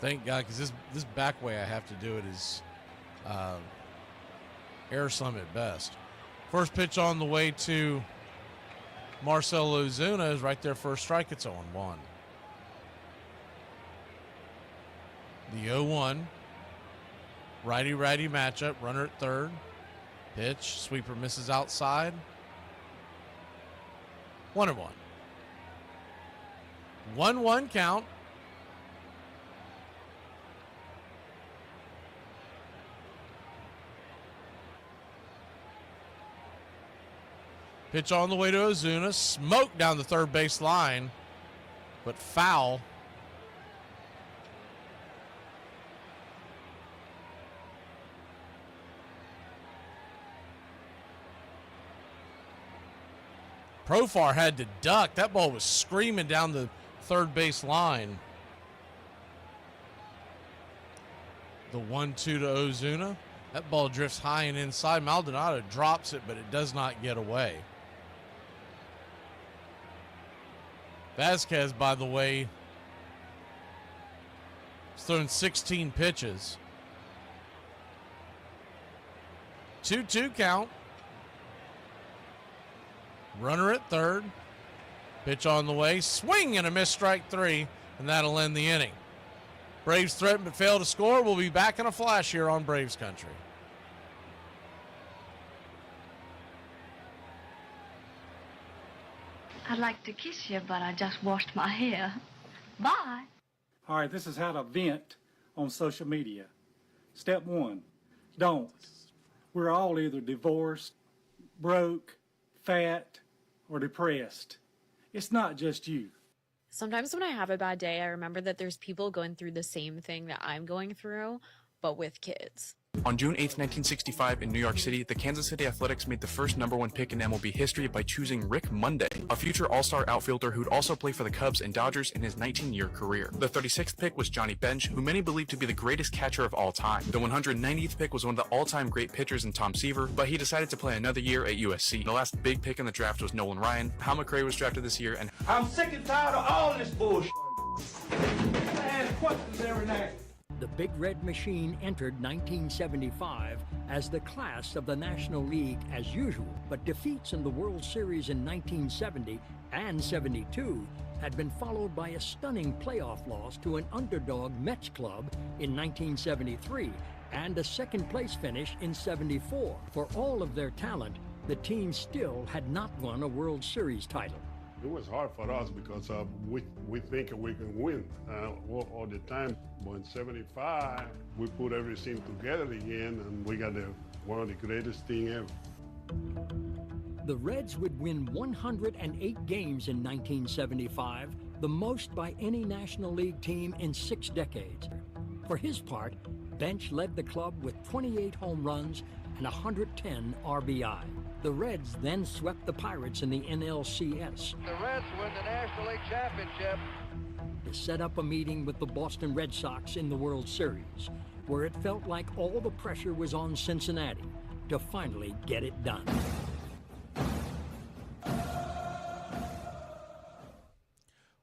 [SPEAKER 2] Thank God, because this back way I have to do it is air slim at best. First pitch on the way to Marcell Ozuna is right there for a strike. It's 0-1. The 0-1. Righty-righty matchup. Runner at third. Pitch. Sweeper misses outside. 1-1. 1-1 count. Pitch on the way to Ozuna. Smoke down the third base line, but foul. Profar had to duck. That ball was screaming down the third base line. The 1-2 to Ozuna. That ball drifts high and inside. Maldonado drops it, but it does not get away. Vasquez, by the way, has thrown 16 pitches. 2-2 count. Runner at third. Pitch on the way. Swing and a missed, strike 3, and that'll end the inning. Braves threaten but fail to score. We'll be back in a flash here on Braves Country.
[SPEAKER 8] I'd like to kiss you, but I just washed my hair. Bye.
[SPEAKER 9] All right, this is how to vent on social media. Step 1, don't. We're all either divorced, broke, fat, or depressed. It's not just you.
[SPEAKER 10] Sometimes when I have a bad day, I remember that there's people going through the same thing that I'm going through, but with kids.
[SPEAKER 11] On June 8, 1965, in New York City, the Kansas City Athletics made the first #1 pick in MLB history by choosing Rick Monday, a future all-star outfielder who'd also play for the Cubs and Dodgers in his 19-year career. The 36th pick was Johnny Bench, who many believe to be the greatest catcher of all time. The 190th pick was one of the all-time great pitchers in Tom Seaver, but he decided to play another year at USC. The last big pick in the draft was Nolan Ryan. Hal McRae was drafted this year, and
[SPEAKER 5] I'm sick and tired of all this bullshit. I ask questions every night.
[SPEAKER 13] The Big Red Machine entered 1975 as the class of the National League as usual, but defeats in the World Series in 1970 and 72 had been followed by a stunning playoff loss to an underdog Mets club in 1973 and a second-place finish in 74. For all of their talent, the team still had not won a World Series title.
[SPEAKER 25] It was hard for us because we think we can win all the time. But in 75, we put everything together again, and we got one of the greatest teams ever.
[SPEAKER 13] The Reds would win 108 games in 1975, the most by any National League team in 6 decades. For his part, Bench led the club with 28 home runs and 110 RBI. The Reds then swept the Pirates in the NLCS.
[SPEAKER 14] The Reds win the National League Championship.
[SPEAKER 13] To set up a meeting with the Boston Red Sox in the World Series, where it felt like all the pressure was on Cincinnati to finally get it done.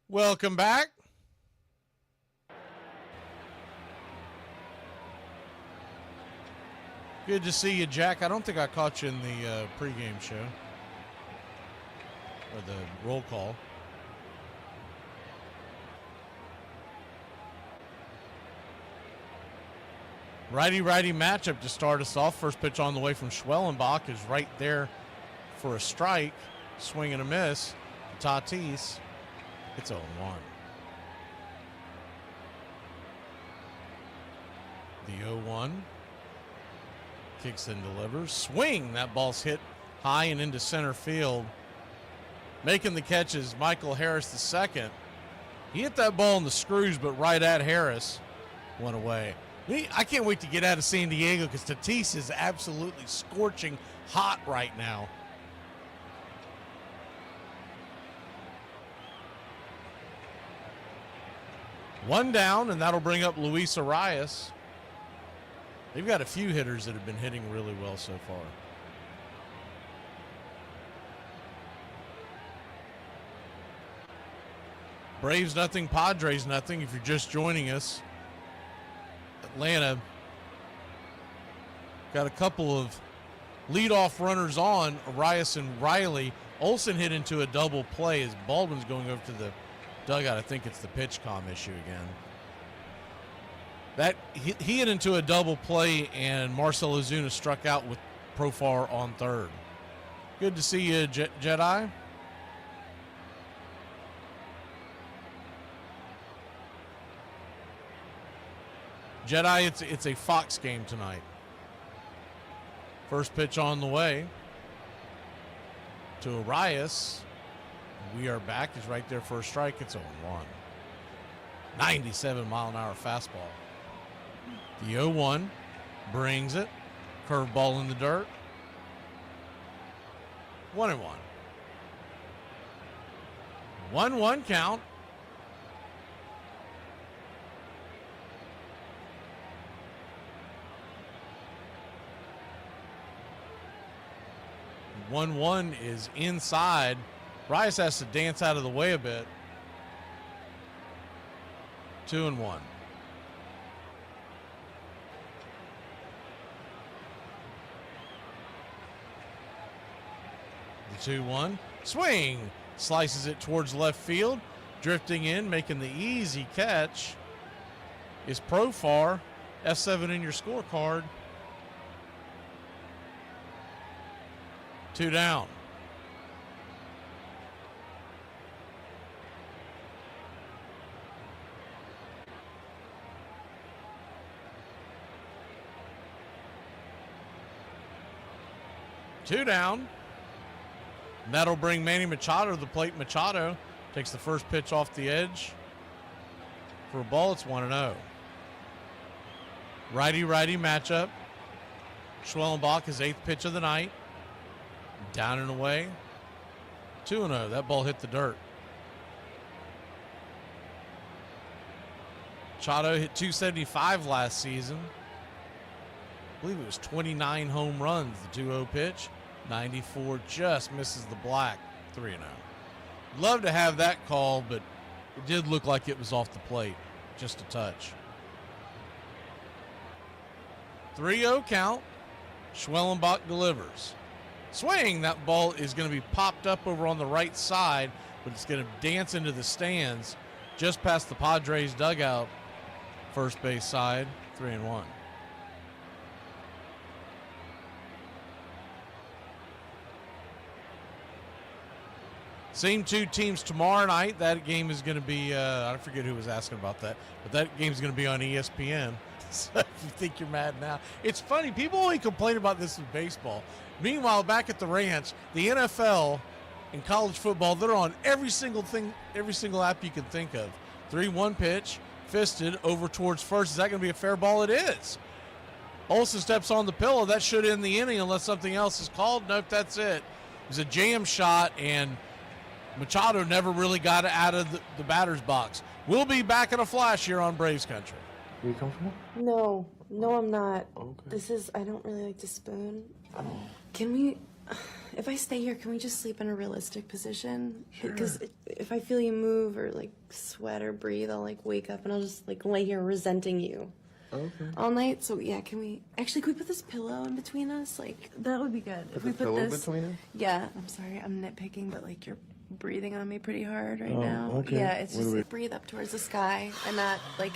[SPEAKER 2] Welcome back. Good to see you, Jack. I don't think I caught you in the pregame show or the roll call. Righty-righty matchup to start us off. First pitch on the way from Schwellenbach is right there for a strike. Swing and a miss. Tatis. It's 0-1. The 0-1. Kicks and delivers. Swing. That ball's hit high and into center field. Making the catch is Michael Harris II. He hit that ball in the screws, but right at Harris. Went away. I can't wait to get out of San Diego because Tatis is absolutely scorching hot right now. One down, and that'll bring up Luis Arias. They've got a few hitters that have been hitting really well so far. Braves nothing, Padres nothing. If you're just joining us, Atlanta got a couple of leadoff runners on, Arias and Riley. Olsen hit into a double play as Baldwin's going over to the dugout. I think it's the pitch comm issue again. That he hit into a double play, and Marcell Ozuna struck out with Profar on third. Good to see you, Jedi. Jedi, it's a Fox game tonight. First pitch on the way to Arias. We are back. He's right there for a strike. It's 0-1. 97-mile-an-hour fastball. The 0-1 brings it. Curveball in the dirt. 1-1. 1-1 count. One is inside. Rice has to dance out of the way a bit. 2-1. The 2-1. Swing. Slices it towards left field. Drifting in, making the easy catch is Profar. F7 in your scorecard. 2 down. Two down. And that'll bring Manny Machado to the plate. Machado takes the first pitch off the edge. For a ball, it's 1-0. Righty-righty matchup. Schwellenbach, his 8th pitch of the night. Down and away. 2-0. That ball hit the dirt. Machado hit 275 last season. I believe it was 29 home runs, the 2-0 pitch. 94 just misses the black. 3-0. Love to have that call, but it did look like it was off the plate. Just a touch. 3-0 count. Schwellenbach delivers. Swing, that ball is going to be popped up over on the right side, but it's going to dance into the stands just past the Padres dugout, first base side, 3-1. Same two teams tomorrow night. That game is going to be, I forget who was asking about that, but that game is going to be on ESPN. So if you think you're mad now. It's funny, people only complain about this in baseball. Meanwhile, back at the ranch, the NFL and college football, they're on every single thing, every single app you can think of. 3-1 pitch, fisted over towards first. Is that going to be a fair ball? It is. Olsen steps on the pillow. That should end the inning unless something else is called. Nope, that's it. It was a jam shot, and Machado never really got it out of the batter's box. We'll be back in a flash here on Braves Country.
[SPEAKER 15] Are you comfortable?
[SPEAKER 22] No, I'm not.
[SPEAKER 15] Okay.
[SPEAKER 22] I don't really like to spoon. Can we, if I stay here, can we just sleep in a realistic position?
[SPEAKER 15] Sure.
[SPEAKER 22] Because if I feel you move or like sweat or breathe, I'll like wake up and I'll just like lay here resenting you.
[SPEAKER 15] Okay.
[SPEAKER 22] All night. So yeah, can we put this pillow in between us? Like that would be good.
[SPEAKER 15] If we put pillow between us?
[SPEAKER 22] Yeah, I'm sorry, I'm nitpicking, but like you're breathing on me pretty hard right
[SPEAKER 15] Oh,
[SPEAKER 22] now.
[SPEAKER 15] okay.
[SPEAKER 22] Yeah, it's just breathe up towards the sky and not like.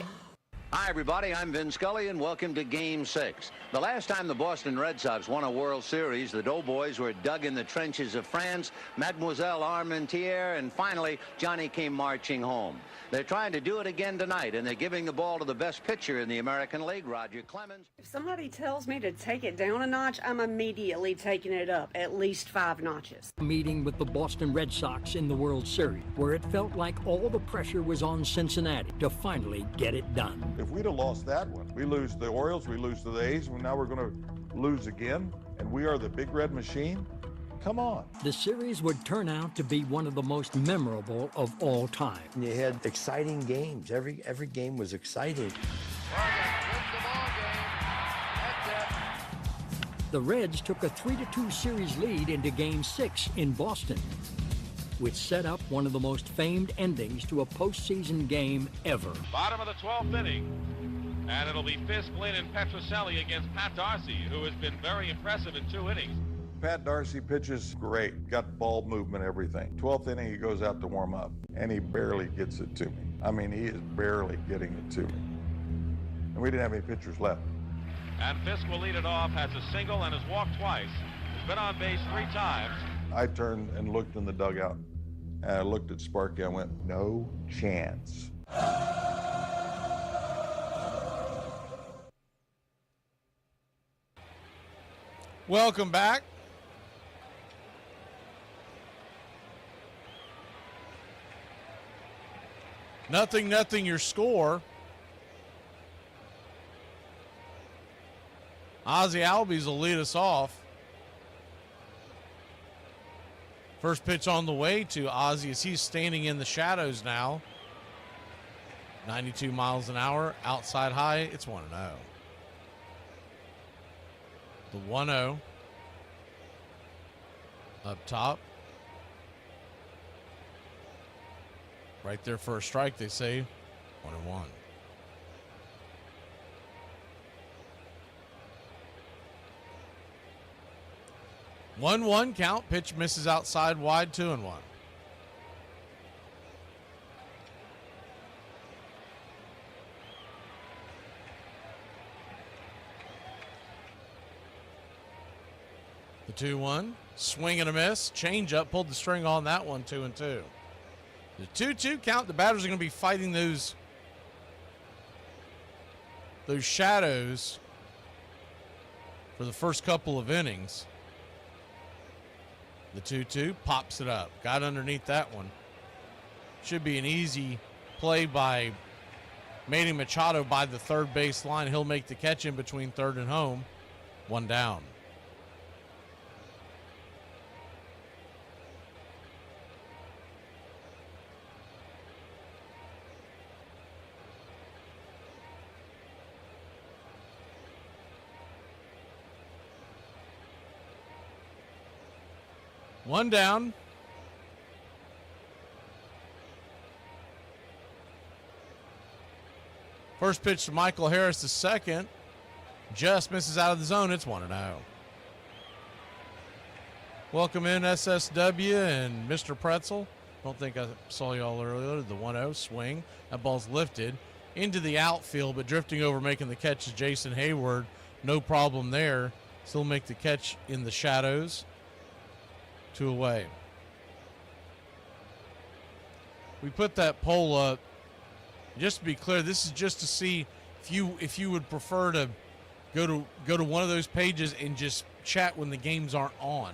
[SPEAKER 16] Hi, everybody. I'm Vin Scully, and welcome to Game 6. The last time the Boston Red Sox won a World Series, the Doughboys were dug in the trenches of France, Mademoiselle Armentières, and finally, Johnny came marching home. They're trying to do it again tonight, and they're giving the ball to the best pitcher in the American League, Roger Clemens.
[SPEAKER 19] If somebody tells me to take it down a notch, I'm immediately taking it up at least 5 notches.
[SPEAKER 13] Meeting with the Boston Red Sox in the World Series, where it felt like all the pressure was on Cincinnati to finally get it done.
[SPEAKER 24] If we'd have lost that one, we lose the Orioles, we lose to the A's, and now we're going to lose again, and we are the big red machine? Come on.
[SPEAKER 13] The series would turn out to be one of the most memorable of all time.
[SPEAKER 20] You had exciting games. Every game was exciting.
[SPEAKER 13] The Reds took a 3-2 series lead into Game 6 in Boston, which set up one of the most famed endings to a postseason game ever.
[SPEAKER 21] Bottom of the 12th inning, and it'll be Fisk, Lynn, and Petrocelli against Pat Darcy, who has been very impressive in 2 innings.
[SPEAKER 24] Pat Darcy pitches great, got ball movement, everything. 12th inning, he goes out to warm up, and he barely gets it to me. I mean, he is barely getting it to me. And we didn't have any pitchers left.
[SPEAKER 21] And Fisk will lead it off, has a single and has walked twice. He's been on base 3 times.
[SPEAKER 24] I turned and looked in the dugout, and I looked at Sparky. I went, no chance.
[SPEAKER 2] Welcome back. Nothing, your score. Ozzie Albies will lead us off. First pitch on the way to Ozzie as he's standing in the shadows now. 92 miles an hour, outside high, it's 1-0. The 1-0 up top. Right there for a strike, they say 1-1. One count. Pitch misses outside wide, 2-1. The 2-1. Swing and a miss. Change up. Pulled the string on that one, 2-2. The 2-2 count. The batters are going to be fighting those shadows for the first couple of innings. The 2-2 pops it up. Got underneath that one. Should be an easy play by Manny Machado by the third base line. He'll make the catch in between third and home. 1 down. One down. First pitch to Michael Harris, the second. Just misses out of the zone. It's 1-0. Welcome in SSW and Mr. Pretzel. Don't think I saw y'all earlier. The 1-0 swing. That ball's lifted into the outfield, but drifting over, making the catch is Jason Hayward. No problem there. Still make the catch in the shadows. 2 away. We put that poll up. Just to be clear, this is just to see if you would prefer to go to one of those pages and just chat when the games aren't on.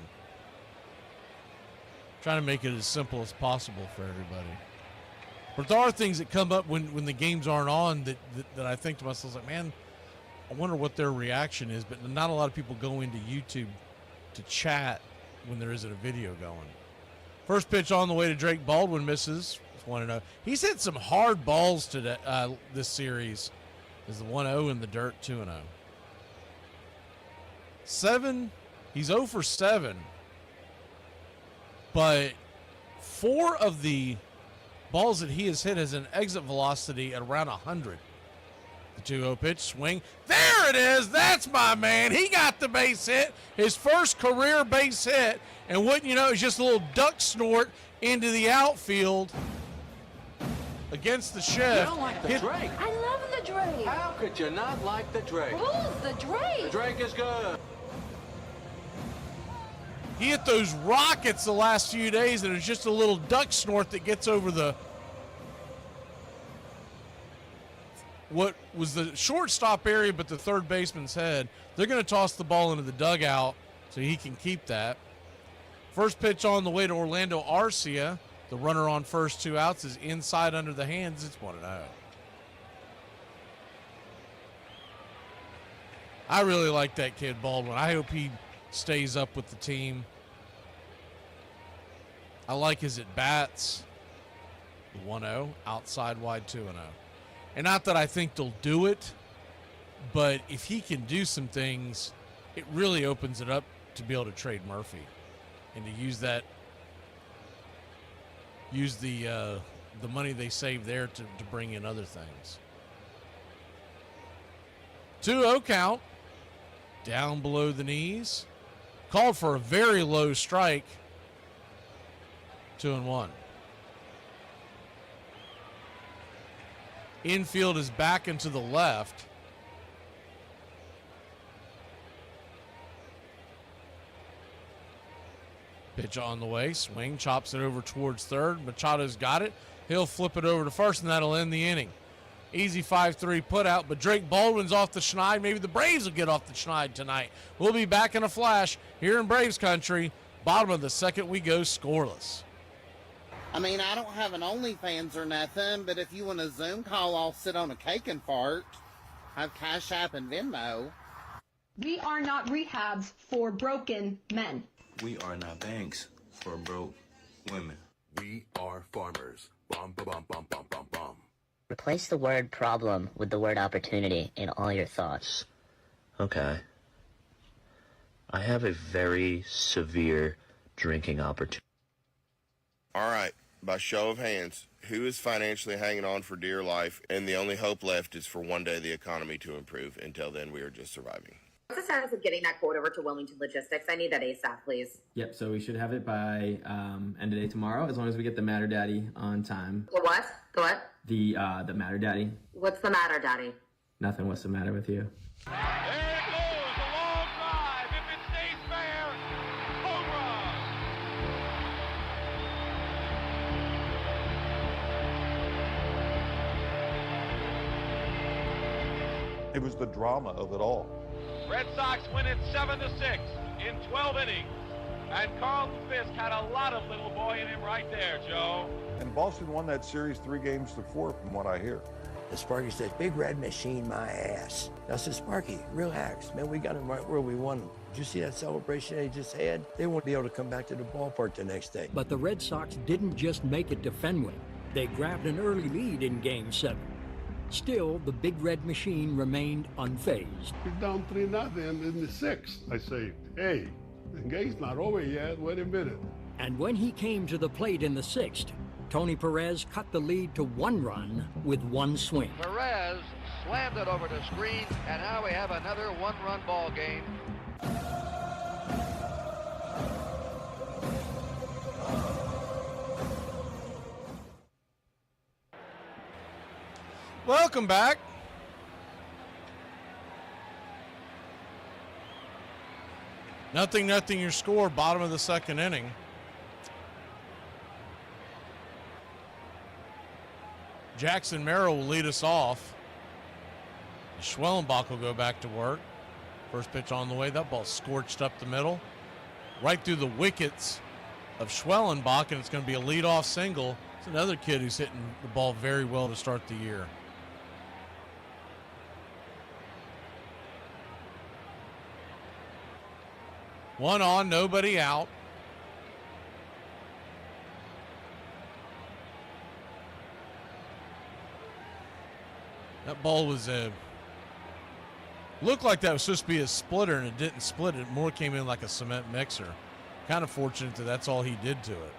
[SPEAKER 2] Trying to make it as simple as possible for everybody. But there are things that come up when the games aren't on that I think to myself, like, man, I wonder what their reaction is. But not a lot of people go into YouTube to chat when there isn't a video going. First pitch on the way to Drake Baldwin misses. It's 1-0. He's hit some hard balls today this series. Is the 1-0 in the dirt, 2-0. 7. He's 0 for 7. But 4 of the balls that he has hit has an exit velocity at around 100. The 2-0 pitch, swing. There it is. That's my man. He got the base hit. His first career base hit. And wouldn't you know, it's just a little duck snort into the outfield against the shift.
[SPEAKER 3] You don't like the Drake?
[SPEAKER 4] I love the Drake.
[SPEAKER 3] How could you not like the Drake?
[SPEAKER 4] Who's the Drake?
[SPEAKER 3] The Drake is good.
[SPEAKER 2] He hit those rockets the last few days, and it's just a little duck snort that gets over what was the shortstop area, but the third baseman's head. They're going to toss the ball into the dugout so he can keep that. First pitch on the way to Orlando Arcia. The runner on first, 2 outs, is inside under the hands. It's 1-0. I really like that kid, Baldwin. I hope he stays up with the team. I like his at-bats. The 1-0, outside wide, 2-0. And not that I think they'll do it, but if he can do some things, it really opens it up to be able to trade Murphy and to use the money they save there to bring in other things. 2-0 count. Down below the knees. Called for a very low strike. 2-1. Infield is back and to the left. Pitch on the way. Swing. Chops it over towards third. Machado's got it. He'll flip it over to first, and that'll end the inning. Easy 5-3 put out, but Drake Baldwin's off the schneid. Maybe the Braves will get off the schneid tonight. We'll be back in a flash here in Braves country. Bottom of the second, we go scoreless.
[SPEAKER 6] I mean, I don't have an OnlyFans or nothing, but if you want a Zoom call, I'll sit on a cake and fart. I have Cash App and Venmo.
[SPEAKER 12] We are not rehabs for broken men.
[SPEAKER 18] We are not banks for broke women.
[SPEAKER 26] We are farmers. Bum, ba, bum, bum, bum, bum, bum.
[SPEAKER 27] Replace the word problem with the word opportunity in all your thoughts.
[SPEAKER 28] Okay. I have a very severe drinking opportunity.
[SPEAKER 29] All right, by show of hands, who is financially hanging on for dear life, and the only hope left is for one day the economy to improve. Until then, we are just surviving.
[SPEAKER 30] What's the status of getting that quote over to Wilmington Logistics? I need that ASAP, please.
[SPEAKER 31] Yep, so we should have it by end of day tomorrow, as long as we get the Matter Daddy on time.
[SPEAKER 30] The what? The what?
[SPEAKER 31] The Matter Daddy.
[SPEAKER 30] What's the matter, Daddy?
[SPEAKER 31] Nothing. What's the matter with you?
[SPEAKER 21] There it goes, a long drive. If it stays fair, home run.
[SPEAKER 24] It was the drama of it all.
[SPEAKER 21] Red Sox win it 7-6 in 12 innings. And Carlton Fisk had a lot of little boy in him right there, Joe.
[SPEAKER 24] And Boston won that series 3-4 from what I hear.
[SPEAKER 20] And Sparky says, "Big Red Machine, my ass." I said, "Sparky, relax, man. We got him right where we want him. Did you see that celebration they just had? They won't be able to come back to the ballpark the next day."
[SPEAKER 13] But the Red Sox didn't just make it to Fenway. They grabbed an early lead in Game 7. Still, the Big Red Machine remained unfazed.
[SPEAKER 25] We're down 3-0 in the 6th. I say, hey, the game's not over yet. Wait a minute.
[SPEAKER 13] And when he came to the plate in the 6th, Tony Perez cut the lead to 1 run with 1 swing.
[SPEAKER 14] Perez slammed it over the screen, and now we have another one-run ball game.
[SPEAKER 2] Welcome back. Nothing, your score, bottom of the second inning. Jackson Merrill will lead us off. Schwellenbach will go back to work. First pitch on the way. That ball scorched up the middle. Right through the wickets of Schwellenbach, and it's going to be a leadoff single. It's another kid who's hitting the ball very well to start the year. One on, nobody out. That ball was looked like that was supposed to be a splitter, and it didn't split. It more came in like a cement mixer. Kind of fortunate that that's all he did to it.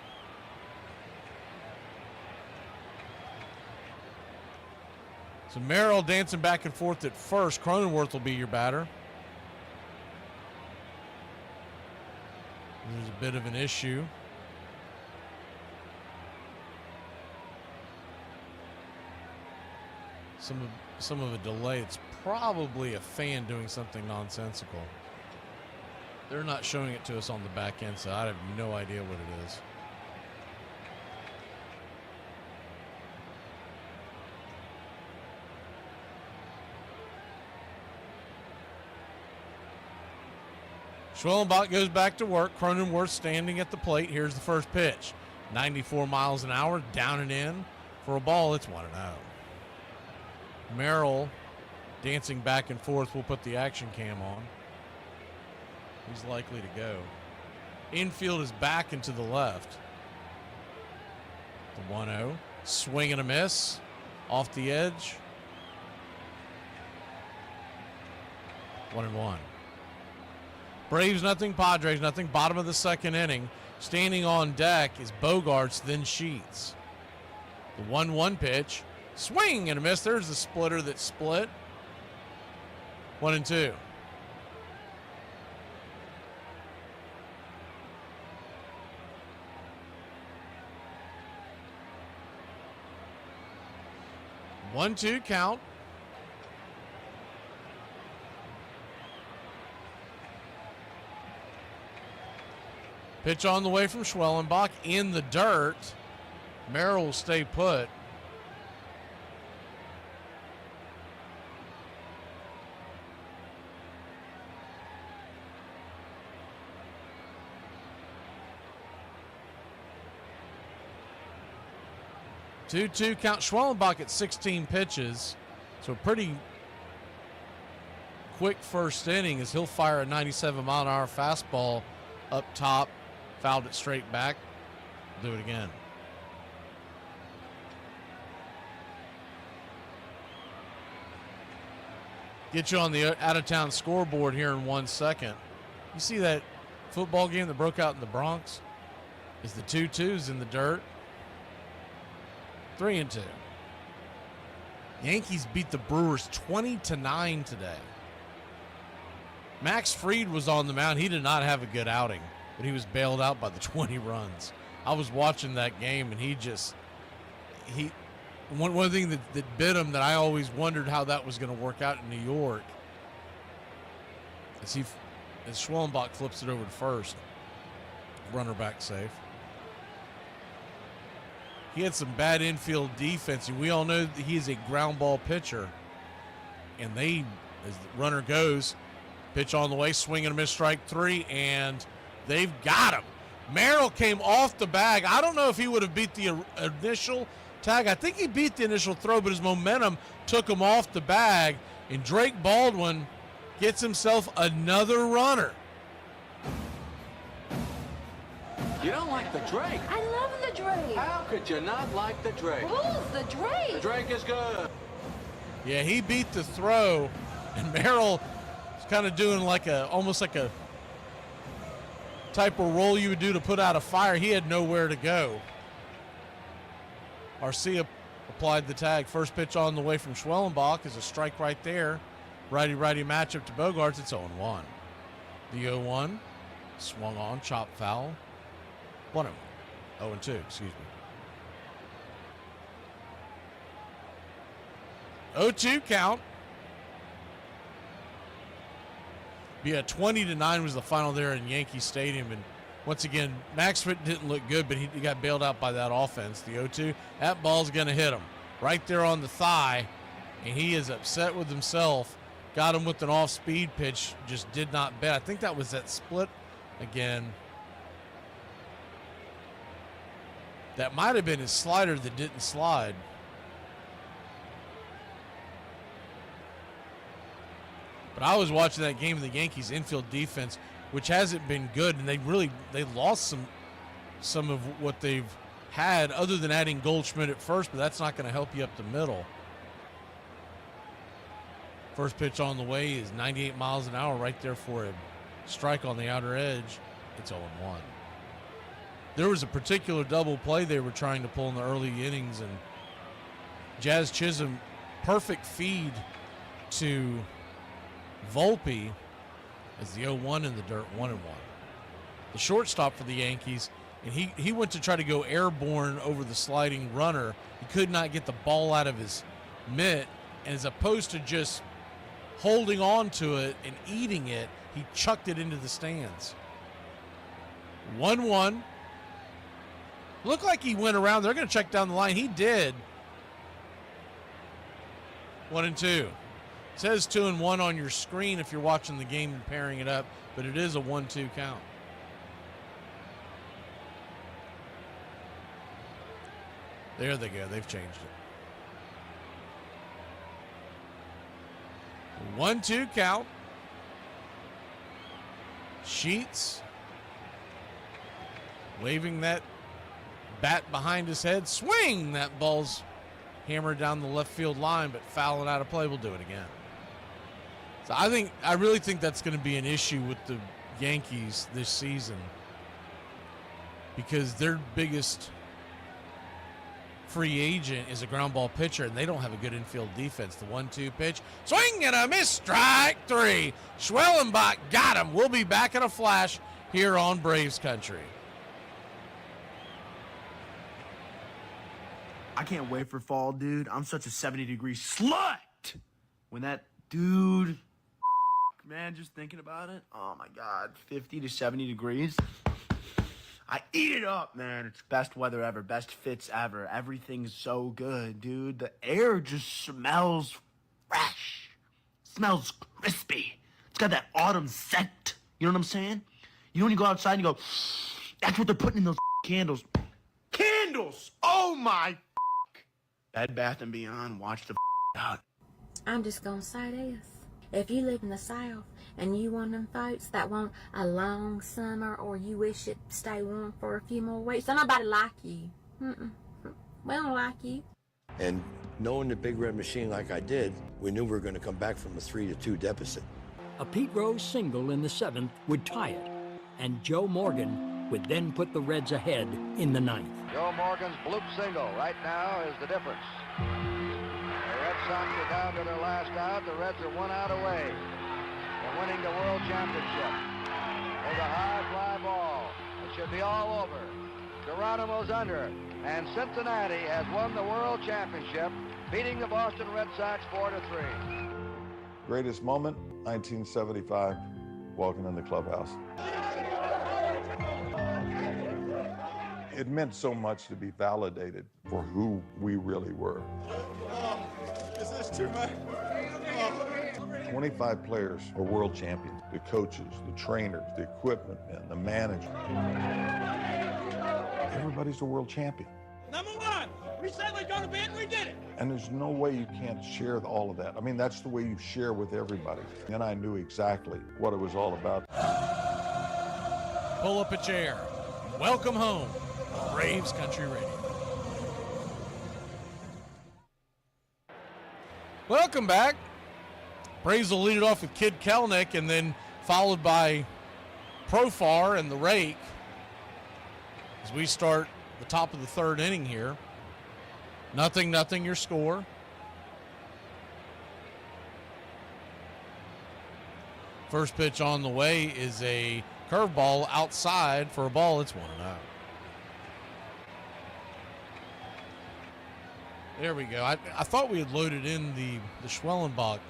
[SPEAKER 2] So Merrill dancing back and forth at first. Cronenworth will be your batter. There's a bit of an issue. Some of a delay. It's probably a fan doing something nonsensical. They're not showing it to us on the back end, so I have no idea what it is. Schwellenbach goes back to work. Cronenworth standing at the plate. Here's the first pitch. 94 miles an hour, down and in. For a ball, it's 1-0. Merrill dancing back and forth. We'll put the action cam on. He's likely to go. Infield is back and to the left. The 1-0. Swing and a miss. Off the edge. 1-1. Braves nothing, Padres nothing. Bottom of the second inning. Standing on deck is Bogarts, then Sheets. The 1-1 pitch. Swing and a miss. There's the splitter that split. 1-2. One-two count. Pitch on the way from Schwellenbach in the dirt. Merrill will stay put. Two count. Schwellenbach at 16 pitches. So pretty quick first inning as he'll fire a 97-mile-an-hour fastball up top. Fouled it straight back. Do it again. Get you on the out-of-town scoreboard here in 1 second. You see that football game that broke out in the Bronx? Is the 2-2s in the dirt? 3-2. Yankees beat the Brewers 20-9 today. Max Fried was on the mound. He did not have a good outing, but he was bailed out by the 20 runs. I was watching that game, and one thing that bit him that I always wondered how that was going to work out in New York as Schwellenbach flips it over to first. Runner back safe. He had some bad infield defense, and we all know that he is a ground ball pitcher. And as the runner goes, pitch on the way, swing and a miss, strike three, and they've got him. Merrill came off the bag. I don't know if he would have beat the initial tag. I think he beat the initial throw, but his momentum took him off the bag, and Drake Baldwin gets himself another runner.
[SPEAKER 3] You don't like the Drake?
[SPEAKER 4] I love the Drake.
[SPEAKER 3] How could you not like the Drake?
[SPEAKER 4] Rules the Drake.
[SPEAKER 3] The Drake is good.
[SPEAKER 2] Yeah, he beat the throw, and Merrill is kind of doing almost like a type of roll you would do to put out a fire. He had nowhere to go. Arcia applied the tag. First pitch on the way from Schwellenbach is a strike right there. Righty-righty matchup to Bogarts. It's 0-1. The 0-1 swung on, chop foul. 1-0. 0-2, excuse me. 0-2 count. Be a 20-9 was the final there in Yankee Stadium, and once again, Max Fritt didn't look good, but he got bailed out by that offense. The 0-2, that ball's going to hit him right there on the thigh, and he is upset with himself. Got him with an off-speed pitch, just did not bet. I think that was that split again. That might have been his slider that didn't slide. But I was watching that game of the Yankees infield defense, which hasn't been good, and they lost some of what they've had other than adding Goldschmidt at first, but that's not going to help you up the middle. First pitch on the way is 98 miles an hour right there for a strike on the outer edge. It's 0-1. There was a particular double play they were trying to pull in the early innings, and Jazz Chisholm, perfect feed to Volpe as the 0-1 in the dirt, 1-1. The shortstop for the Yankees, and he went to try to go airborne over the sliding runner. He could not get the ball out of his mitt, and as opposed to just holding on to it and eating it, he chucked it into the stands. 1-1. Looked like he went around. They're going to check down the line. He did. 1-2. It says 2-1 on your screen if you're watching the game and pairing it up, but it is a 1-2 count. There they go. They've changed it. 1-2 count. Sheets waving that bat behind his head. Swing! That ball's hammered down the left field line, but fouling out of play. Will do it again. So I really think that's going to be an issue with the Yankees this season, because their biggest free agent is a ground ball pitcher, and they don't have a good infield defense. The 1-2 pitch, swing and a miss, strike three. Schwellenbach got him. We'll be back in a flash here on Braves Country.
[SPEAKER 1] I can't wait for fall, dude. I'm such a 70-degree slut. When that dude, man, just thinking about it, oh my God, 50 to 70 degrees. I eat it up, man. It's best weather ever, best fits ever. Everything's so good, dude. The air just smells fresh. Smells crispy. It's got that autumn scent. You know what I'm saying? You know when you go outside and you go, that's what they're putting in those candles. Candles! Oh my. Bed Bath & Beyond, watch the out.
[SPEAKER 5] I'm just gonna say this. If you live in the South and you one of them folks that want a long summer, or you wish it stay warm for a few more weeks, don't nobody like you. We don't like you.
[SPEAKER 20] And knowing the Big Red Machine like I did, we knew we were going to come back from a 3-2 deficit.
[SPEAKER 13] A Pete Rose single in the 7th would tie it, and Joe Morgan would then put the Reds ahead in the 9th.
[SPEAKER 14] Joe Morgan's bloop single right now is the difference. The Red Sox are down to their last out. The Reds are 1 out away. They're winning the World Championship. There's a high fly ball. It should be all over. Geronimo's under, and Cincinnati has won the World Championship, beating the Boston Red Sox 4-3.
[SPEAKER 24] Greatest moment, 1975, walking in the clubhouse. It meant so much to be validated for who we really were.
[SPEAKER 7] Is this too much?
[SPEAKER 24] 25 players are world champions. The coaches, the trainers, the equipment men, the management. Everybody's a world champion.
[SPEAKER 7] Number one, we said we're going to be it, we did it.
[SPEAKER 24] And there's no way you can't share all of that. I mean, that's the way you share with everybody. And I knew exactly what it was all about.
[SPEAKER 2] Pull up a chair. Welcome home. Braves Country Radio. Welcome back. Braves will lead it off with Kid Kelnick, and then followed by Profar and the Rake as we start the top of the 3rd inning here. 0-0 your score. First pitch on the way is a curveball outside for a ball. It's 1-0. There we go. I thought we had loaded in the Schwellenbach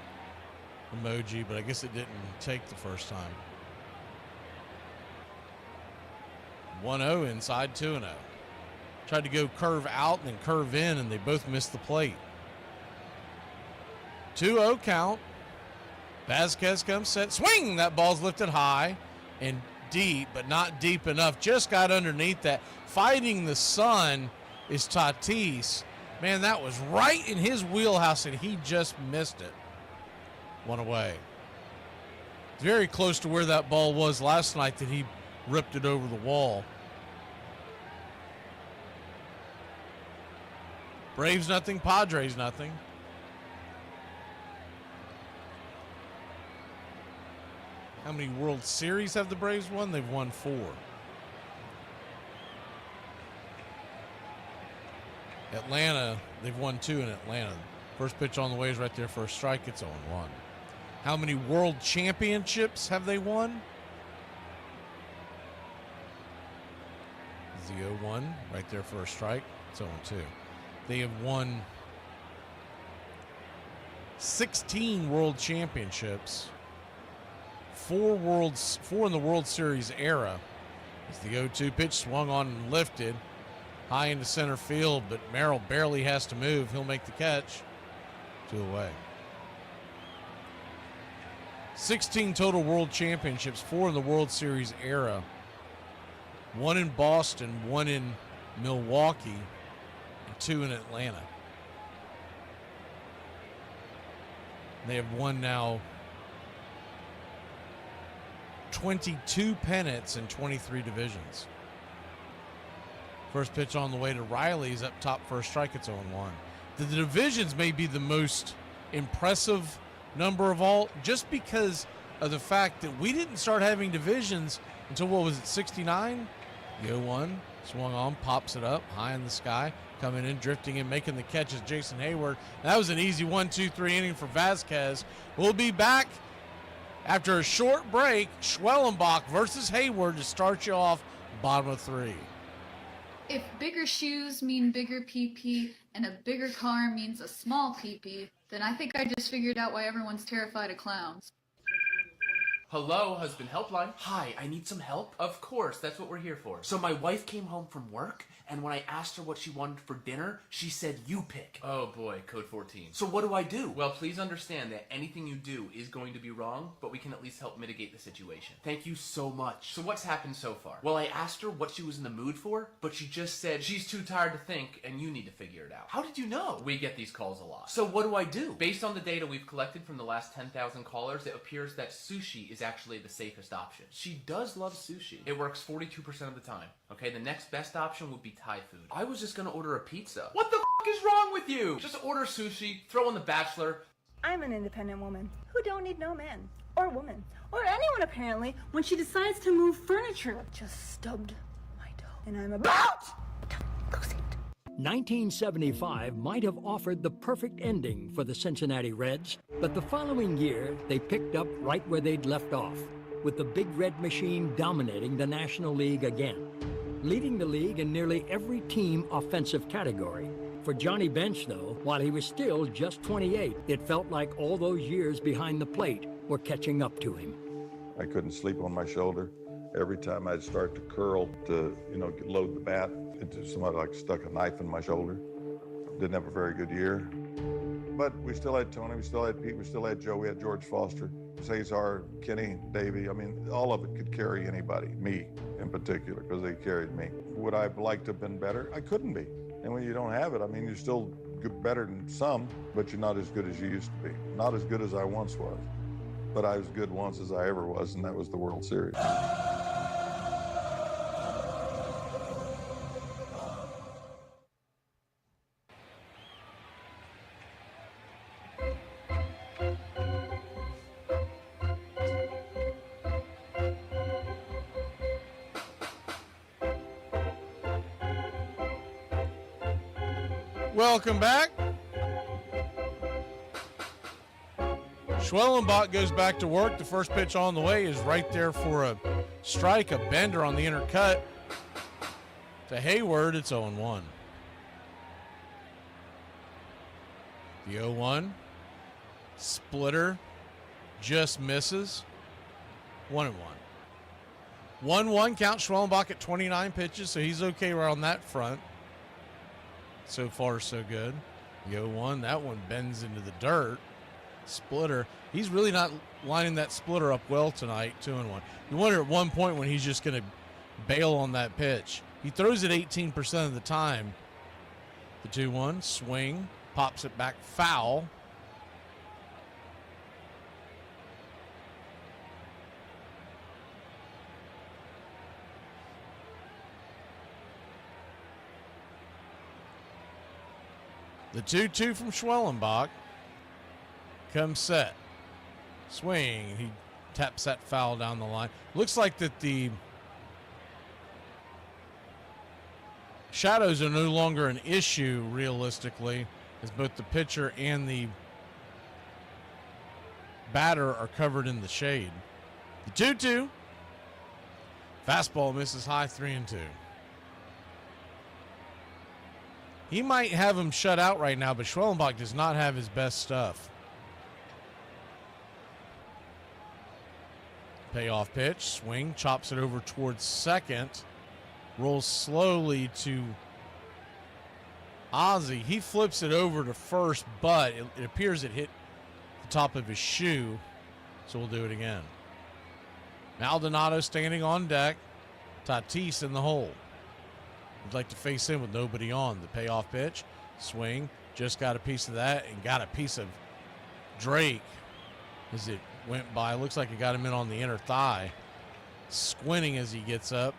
[SPEAKER 2] emoji, but I guess it didn't take the first time. 1-0 inside, 2-0. Tried to go curve out and then curve in, and they both missed the plate. 2-0 count. Vasquez comes set. Swing! That ball's lifted high and deep, but not deep enough. Just got underneath that. Fighting the sun is Tatis. Man, that was right in his wheelhouse, and he just missed it. 1 away. Very close to where that ball was last night that he ripped it over the wall. Braves nothing, Padres nothing. How many World Series have the Braves won? They've won 4. Atlanta, they've won 2 in Atlanta. First pitch on the way is right there for a strike. It's 0-1. How many World Championships have they won? The 0-1 right there for a strike. It's 0-2. They have won 16 World Championships. 4 in the World Series era. As the 0-2 pitch swung on and lifted high into center field, but Merrill barely has to move. He'll make the catch. 2 away. 16 total World Championships, 4 in the World Series era. 1 in Boston, 1 in Milwaukee, and 2 in Atlanta. They have won now 22 pennants in 23 divisions. First pitch on the way to Riley's up top for a strike. It's 0-1. The divisions may be the most impressive number of all, just because of the fact that we didn't start having divisions until, what was it, 69? The 0-1 swung on, pops it up high in the sky, coming in, drifting in, making the catch is Jason Hayward. That was an easy 1-2-3 inning for Vasquez. We'll be back after a short break. Schwellenbach versus Hayward to start you off bottom of 3.
[SPEAKER 6] If bigger shoes mean bigger pee-pee and a bigger car means a small pee-pee, then I think I just figured out why everyone's terrified of clowns.
[SPEAKER 8] Hello, husband helpline. Hi, I need some help. Of course, that's what we're here for. So my wife came home from work, and when I asked her what she wanted for dinner, she said, you pick. Oh boy, code 14. So what do I do? Well, please understand that anything you do is going to be wrong, but we can at least help mitigate the situation. Thank you so much. So what's happened so far? Well, I asked her what she was in the mood for, but she just said she's too tired to think, and you need to figure it out. How did you know? We get these calls a lot. So what do I do? Based on the data we've collected from the last 10,000 callers, it appears that sushi is actually the safest option. She does love sushi. It works 42% of the time. Okay, the next best option would be Thai food. I was just gonna order a pizza. What the f*** is wrong with you? Just order sushi, throw in The Bachelor.
[SPEAKER 9] I'm an independent woman who don't need no man or woman or anyone apparently when she decides to move furniture. Just stubbed my toe and I'm about to lose it.
[SPEAKER 13] 1975 might have offered the perfect ending for the Cincinnati Reds, but the following year they picked up right where they'd left off, with the Big Red Machine dominating the National League again, leading the league in nearly every team offensive category. For Johnny Bench, though, while he was still just 28, it felt like all those years behind the plate were catching up to him.
[SPEAKER 24] I couldn't sleep on my shoulder. Every time I'd start to curl to, load the bat, somebody like stuck a knife in my shoulder. Didn't have a very good year. But we still had Tony, we still had Pete, we still had Joe, we had George Foster, Cesar, Kenny, Davey. I mean, all of it could carry anybody, me in particular, because they carried me. Would I have liked to have been better? I couldn't be. And when you don't have it, I mean, you're still better than some, but you're not as good as you used to be. Not as good as I once was. But I was good once as I ever was, and that was the World Series.
[SPEAKER 2] Welcome back. Schwellenbach goes back to work. The first pitch on the way is right there for a strike, a bender on the inner cut. To Hayward, it's 0-1. The 0-1. Splitter just misses. 1-1. 1-1 count. Schwellenbach at 29 pitches, so he's okay right on that front. So far, so good. The 0-1, that one bends into the dirt. Splitter. He's really not lining that splitter up well tonight, 2-1. You wonder at one point when he's just going to bail on that pitch. He throws it 18% of the time. The 2-1, swing, pops it back, foul. The 2-2 from Schwellenbach comes set. Swing. He taps that foul down the line. Looks like that the shadows are no longer an issue realistically, as both the pitcher and the batter are covered in the shade. The 2-2. Fastball misses high, 3-2. He might have him shut out right now, but Schwellenbach does not have his best stuff. Payoff pitch, swing, chops it over towards second, rolls slowly to Ozzie. He flips it over to first, but it appears it hit the top of his shoe, so we'll do it again. Maldonado standing on deck, Tatis in the hole. Would like to face him with nobody on. The payoff pitch, swing, just got a piece of that and got a piece of Drake as it went by. Looks like it got him in on the inner thigh. Squinting as he gets up.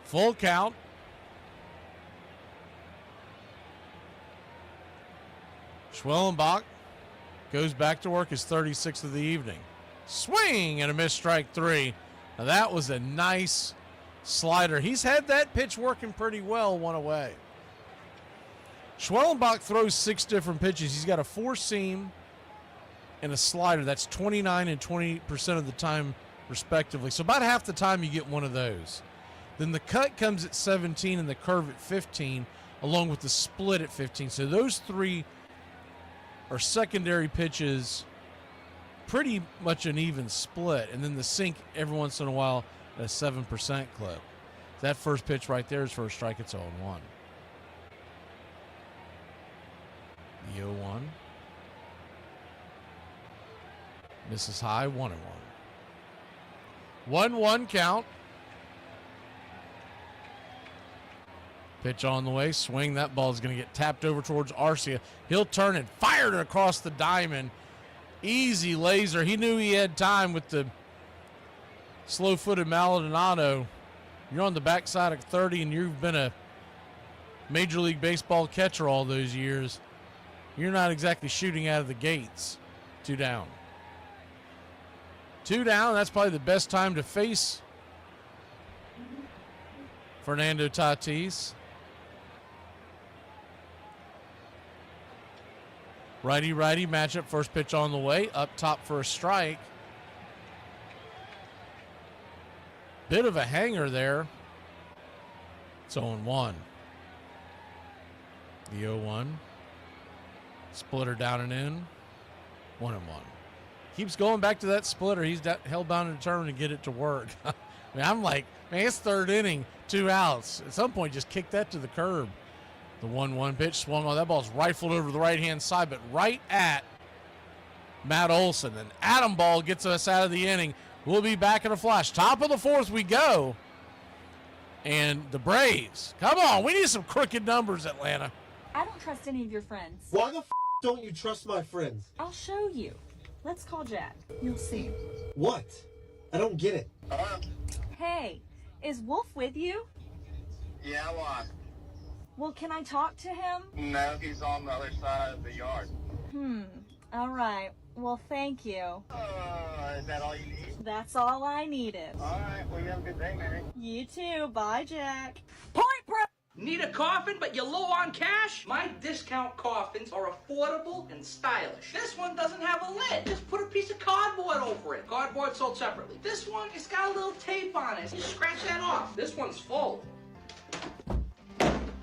[SPEAKER 2] Full count. Schwellenbach goes back to work, his 36th of the evening. Swing and a missed, strike 3. Now that was a nice slider. He's had that pitch working pretty well, one away. Schwellenbach throws 6 different pitches. He's got a 4-seam and a slider. That's 29 and 20% of the time, respectively. So about half the time you get one of those. Then the cut comes at 17 and the curve at 15, along with the split at 15. So those 3 are secondary pitches, pretty much an even split, and then the sink every once in a while at a 7% clip. That first pitch right there is for a strike. It's 0-1. The 0-1 misses high, 1-1. 1-1 count. Pitch on the way, swing. That ball is going to get tapped over towards Arcia. He'll turn and fire it across the diamond. Easy laser. He knew he had time with the slow-footed Maldonado. You're on the backside of 30 and you've been a Major League Baseball catcher all those years. You're not exactly shooting out of the gates. 2 down. 2 down. That's probably the best time to face Fernando Tatis. Righty-righty matchup. First pitch on the way. Up top for a strike. Bit of a hanger there. It's 0-1. The 0-1. Splitter down and in. 1-1. Keeps going back to that splitter. He's hell-bound and determined to get it to work. I mean, I'm like, man, it's 3rd inning, 2 outs. At some point, just kick that to the curb. The 1-1 pitch swung on. That ball's rifled over the right-hand side, but right at Matt Olson. And Adam Ball gets us out of the inning. We'll be back in a flash. Top of the 4th we go. And the Braves. Come on, we need some crooked numbers, Atlanta.
[SPEAKER 10] I don't trust any of your friends.
[SPEAKER 11] Why the don't you trust my friends?
[SPEAKER 10] I'll show you. Let's call Jack. You'll see.
[SPEAKER 11] What? I don't get it.
[SPEAKER 10] Hey, is Wolf with you?
[SPEAKER 11] Yeah, what?
[SPEAKER 10] Well, can I talk to him?
[SPEAKER 24] No, he's on the other side of the yard.
[SPEAKER 10] All right. Well, thank you.
[SPEAKER 24] Is that all you need?
[SPEAKER 10] That's all I needed.
[SPEAKER 24] All right, well, you have a good day, Mary.
[SPEAKER 10] You too. Bye, Jack.
[SPEAKER 12] Need a coffin, but you're low on cash? My discount coffins are affordable and stylish. This one doesn't have a lid. Just put a piece of cardboard over it. Cardboard sold separately. This one, it's got a little tape on it. You scratch that off. This one's full.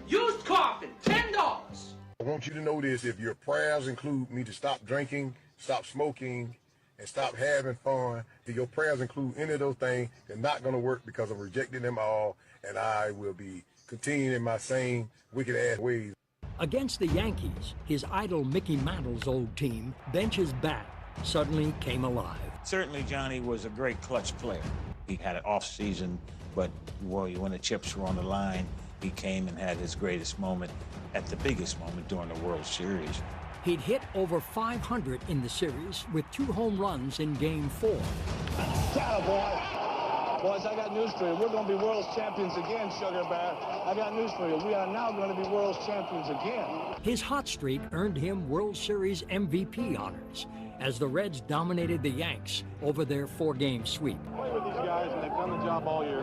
[SPEAKER 12] Used coffin, $10.
[SPEAKER 24] I want you to know this. If your prayers include me to stop drinking, stop smoking, and stop having fun, if your prayers include any of those things, they're not going to work because I'm rejecting them all, and I will be continuing in my same wicked-ass ways.
[SPEAKER 13] Against the Yankees, his idol Mickey Mantle's old team, Bench's bat suddenly came alive.
[SPEAKER 15] Certainly Johnny was a great clutch player. He had an off season, but when the chips were on the line, he came and had his greatest moment at the biggest moment during the World Series.
[SPEAKER 13] He'd hit over 500 in the series with 2 home runs in Game 4.
[SPEAKER 24] Boy. Boys, I got news for you. We're going to be world champions again, Sugar Bear. I got news for you. We are now going to be world champions again.
[SPEAKER 13] His hot streak earned him World Series MVP honors as the Reds dominated the Yanks over their 4-game sweep.
[SPEAKER 24] Play with these guys, and they've done the job all year.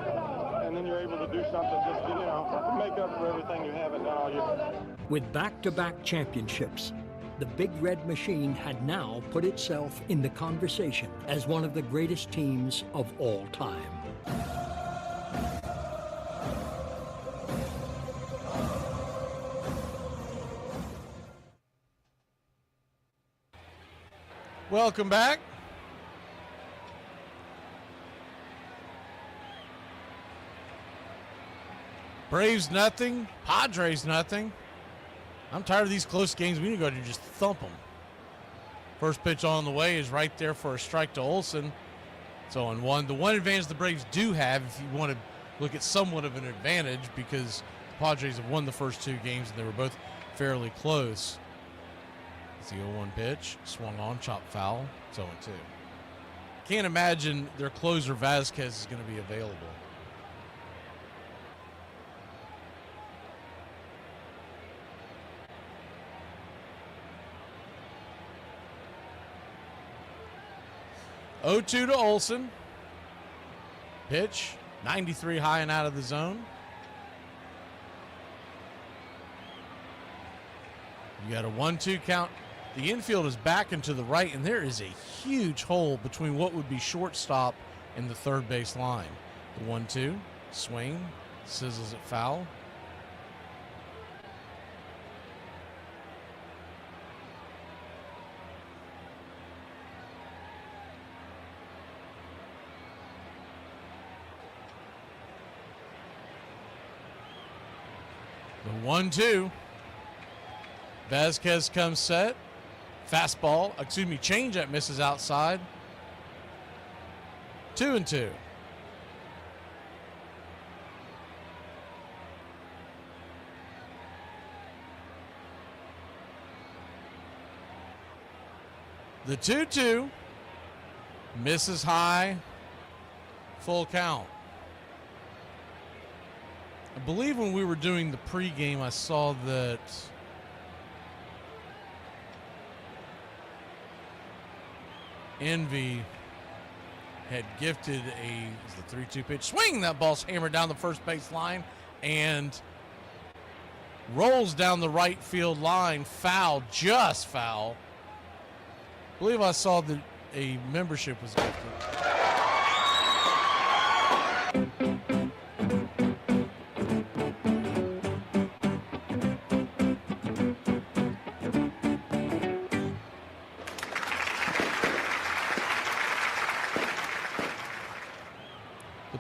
[SPEAKER 24] And then you're able to do something just, to make up for everything you haven't done all year.
[SPEAKER 13] With back-to-back championships, the Big Red Machine had now put itself in the conversation as one of the greatest teams of all time.
[SPEAKER 2] Welcome back. Braves nothing, Padres nothing. I'm tired of these close games. We need to go out and just thump them. First pitch on the way is right there for a strike to Olsen. It's 0-1. The one advantage the Braves do have, if you want to look at somewhat of an advantage, because the Padres have won the first 2 games and they were both fairly close. It's the 0-1 pitch. Swung on, chopped foul. It's 0-2. Can't imagine their closer Vasquez is going to be available. Oh, 2 to Olsen. Pitch, 93 high and out of the zone. You got a 1-2 count. The infield is back and to the right, and there is a huge hole between what would be shortstop and the third base line. The 1-2, swing, sizzles it foul. The 1-2. Vasquez comes set. Fastball, changeup misses outside. 2-2. The 2-2 misses high. Full count. I believe when we were doing the pregame, I saw that Envy had gifted the 3-2 pitch. Swing! That ball's hammered down the first base line and rolls down the right field line. Foul, just foul. I believe I saw that a membership was gifted.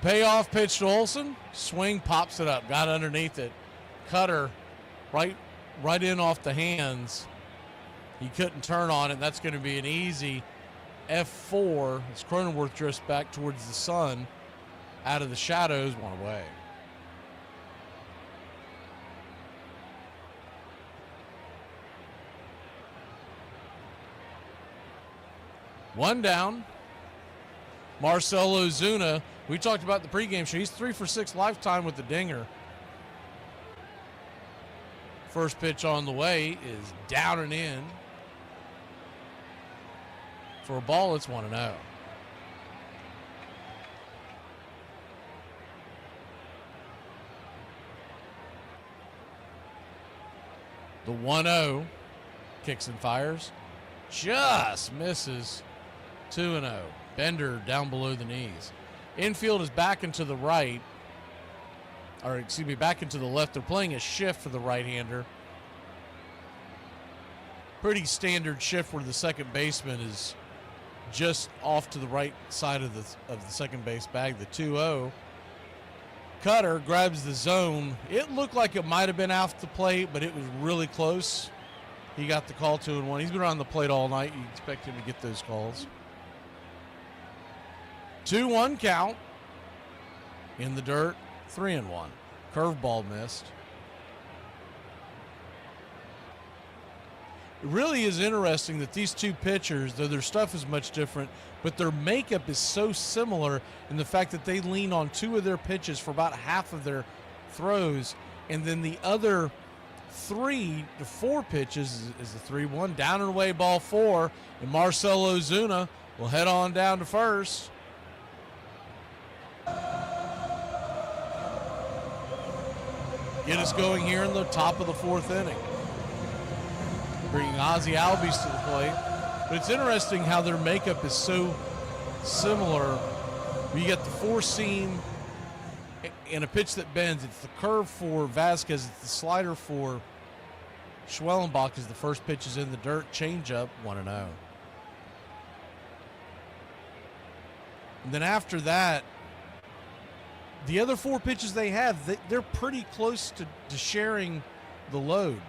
[SPEAKER 2] Payoff pitch to Olsen. Swing, pops it up. Got underneath it. Cutter right in off the hands. He couldn't turn on it. That's going to be an easy F4 as Cronenworth drifts back towards the sun. Out of the shadows, one away. One down. Marcell Ozuna. We talked about the pregame show. He's 3 for 6 lifetime with the dinger. First pitch on the way is down and in. For a ball, it's 1-0. The 1-0 kicks and fires. Just misses. 2-0. Bender down below the knees. Infield is back into the right. Or, excuse me, back into the left. They're playing a shift for the right-hander. Pretty standard shift where the second baseman is just off to the right side of the second base bag. The 2-0. Cutter grabs the zone. It looked like it might have been off the plate, but it was really close. He got the call 2-1. He's been around the plate all night. You expect him to get those calls. 2-1 count. In the dirt, 3-1. Curveball missed. It really is interesting that these two pitchers, though their stuff is much different, but their makeup is so similar in the fact that they lean on two of their pitches for about half of their throws, and then the other 3 to 4 pitches is the 3-1. Down and away, ball 4, and Marcell Ozuna will head on down to first. Get us going here in the top of the 4th inning. Bringing Ozzie Albies to the plate. But it's interesting how their makeup is so similar. You get the 4-seam and a pitch that bends. It's the curve for Vasquez. It's the slider for Schwellenbach as the first pitch is in the dirt. Changeup, 1-0. And then after that, the other 4 pitches they have, they're pretty close to sharing the load.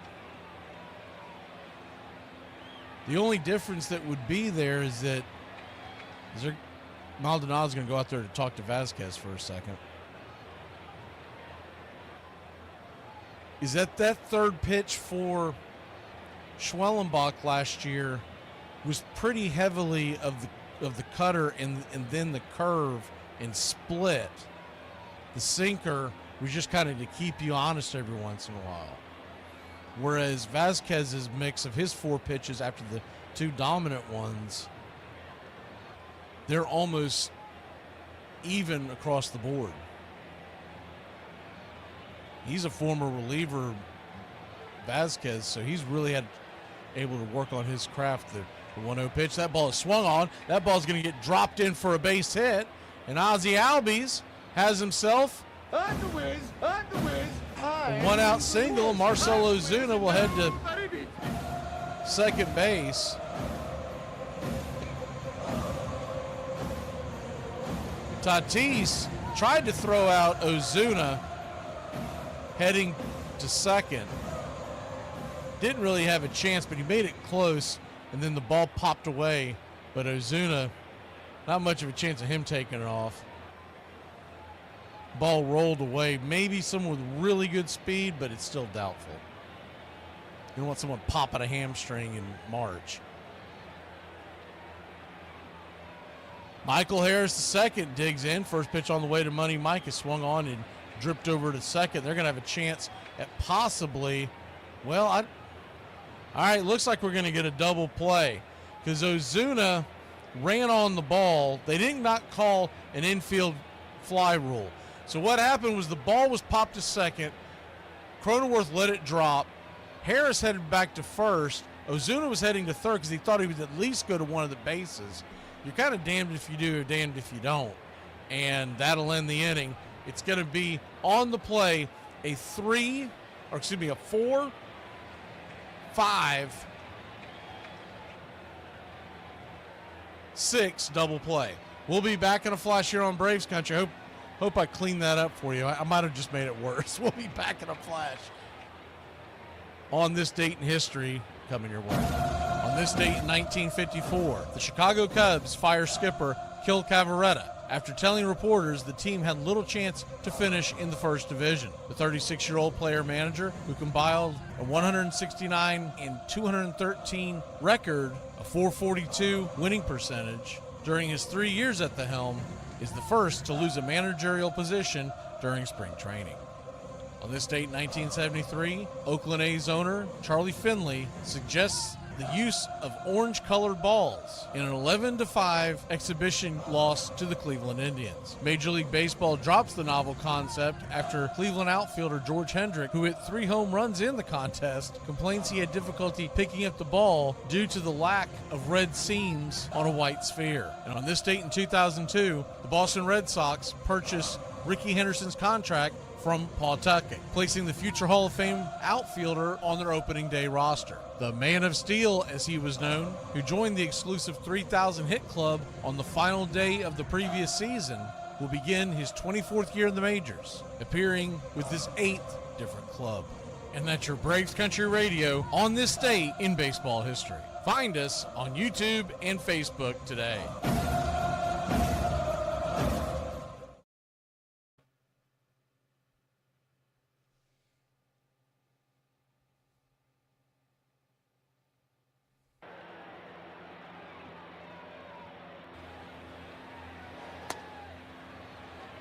[SPEAKER 2] The only difference that would be there is that Maldonado's going to go out there to talk to Vasquez for a second. Is that third pitch for Schwellenbach last year was pretty heavily of the cutter and then the curve and split. The sinker was just kind of to keep you honest every once in a while. Whereas Vasquez's mix of his 4 pitches after the 2 dominant ones, they're almost even across the board. He's a former reliever, Vasquez, so he's really able to work on his craft. The 1-0 pitch, that ball is swung on. That ball is going to get dropped in for a base hit, and Ozzie Albies has himself a 1-out single. Marcell Ozuna will head to second base. Tatis tried to throw out Ozuna heading to second. Didn't really have a chance, but he made it close, and then the ball popped away. But Ozuna, not much of a chance of him taking it off. Ball rolled away. Maybe someone with really good speed, but it's still doubtful. You don't want someone popping a hamstring in March. Michael Harris II digs in. First pitch on the way to Money Mike is swung on and dripped over to second. They're going to have a chance at possibly, all right, looks like we're going to get a double play because Ozuna ran on the ball. They did not call an infield fly rule. So what happened was the ball was popped to second. Cronenworth let it drop. Harris headed back to first. Ozuna was heading to third because he thought he would at least go to one of the4 You're kind of damned if you do, damned if you don't. And that'll end the inning. It's going to be on the play a 4, 5, 6 double play. We'll be back in a flash here on Braves Country. Hope I cleaned that up for you. I might have just made it worse. We'll be back in a flash. On this date in history, coming your way. On this date in 1954, the Chicago Cubs fire skipper Gil Cavarretta after telling reporters the team had little chance to finish in the first division. The 36-year-old player-manager, who compiled a 169 and 213 record, a .442 winning percentage during his 3 years at the helm, is the first to lose a managerial position during spring training. On this date in 1973, Oakland A's owner Charlie Finley suggests the use of orange-colored balls in an 11-5 exhibition loss to the Cleveland Indians. Major League Baseball drops the novel concept after Cleveland outfielder George Hendrick, who hit 3 home runs in the contest, complains he had difficulty picking up the ball due to the lack of red seams on a white sphere. And on this date in 2002, the Boston Red Sox purchased Rickey Henderson's contract from Pawtucket, placing the future Hall of Fame outfielder on their opening day roster. The Man of Steel, as he was known, who joined the exclusive 3,000 hit club on the final day of the previous season, will begin his 24th year in the majors, appearing with his 8th different club. And that's your Braves Country Radio on this date in baseball history. Find us on YouTube and Facebook today.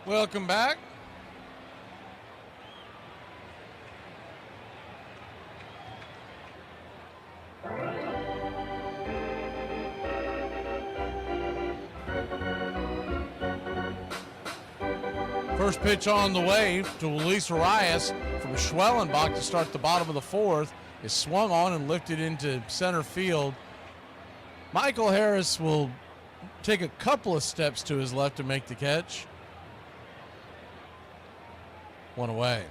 [SPEAKER 2] Welcome back. First pitch on the way to Luis Arias from Schwellenbach to start the bottom of the 4th is swung on and lifted into center field. Michael Harris will take a couple of steps to his left to make the catch. One away.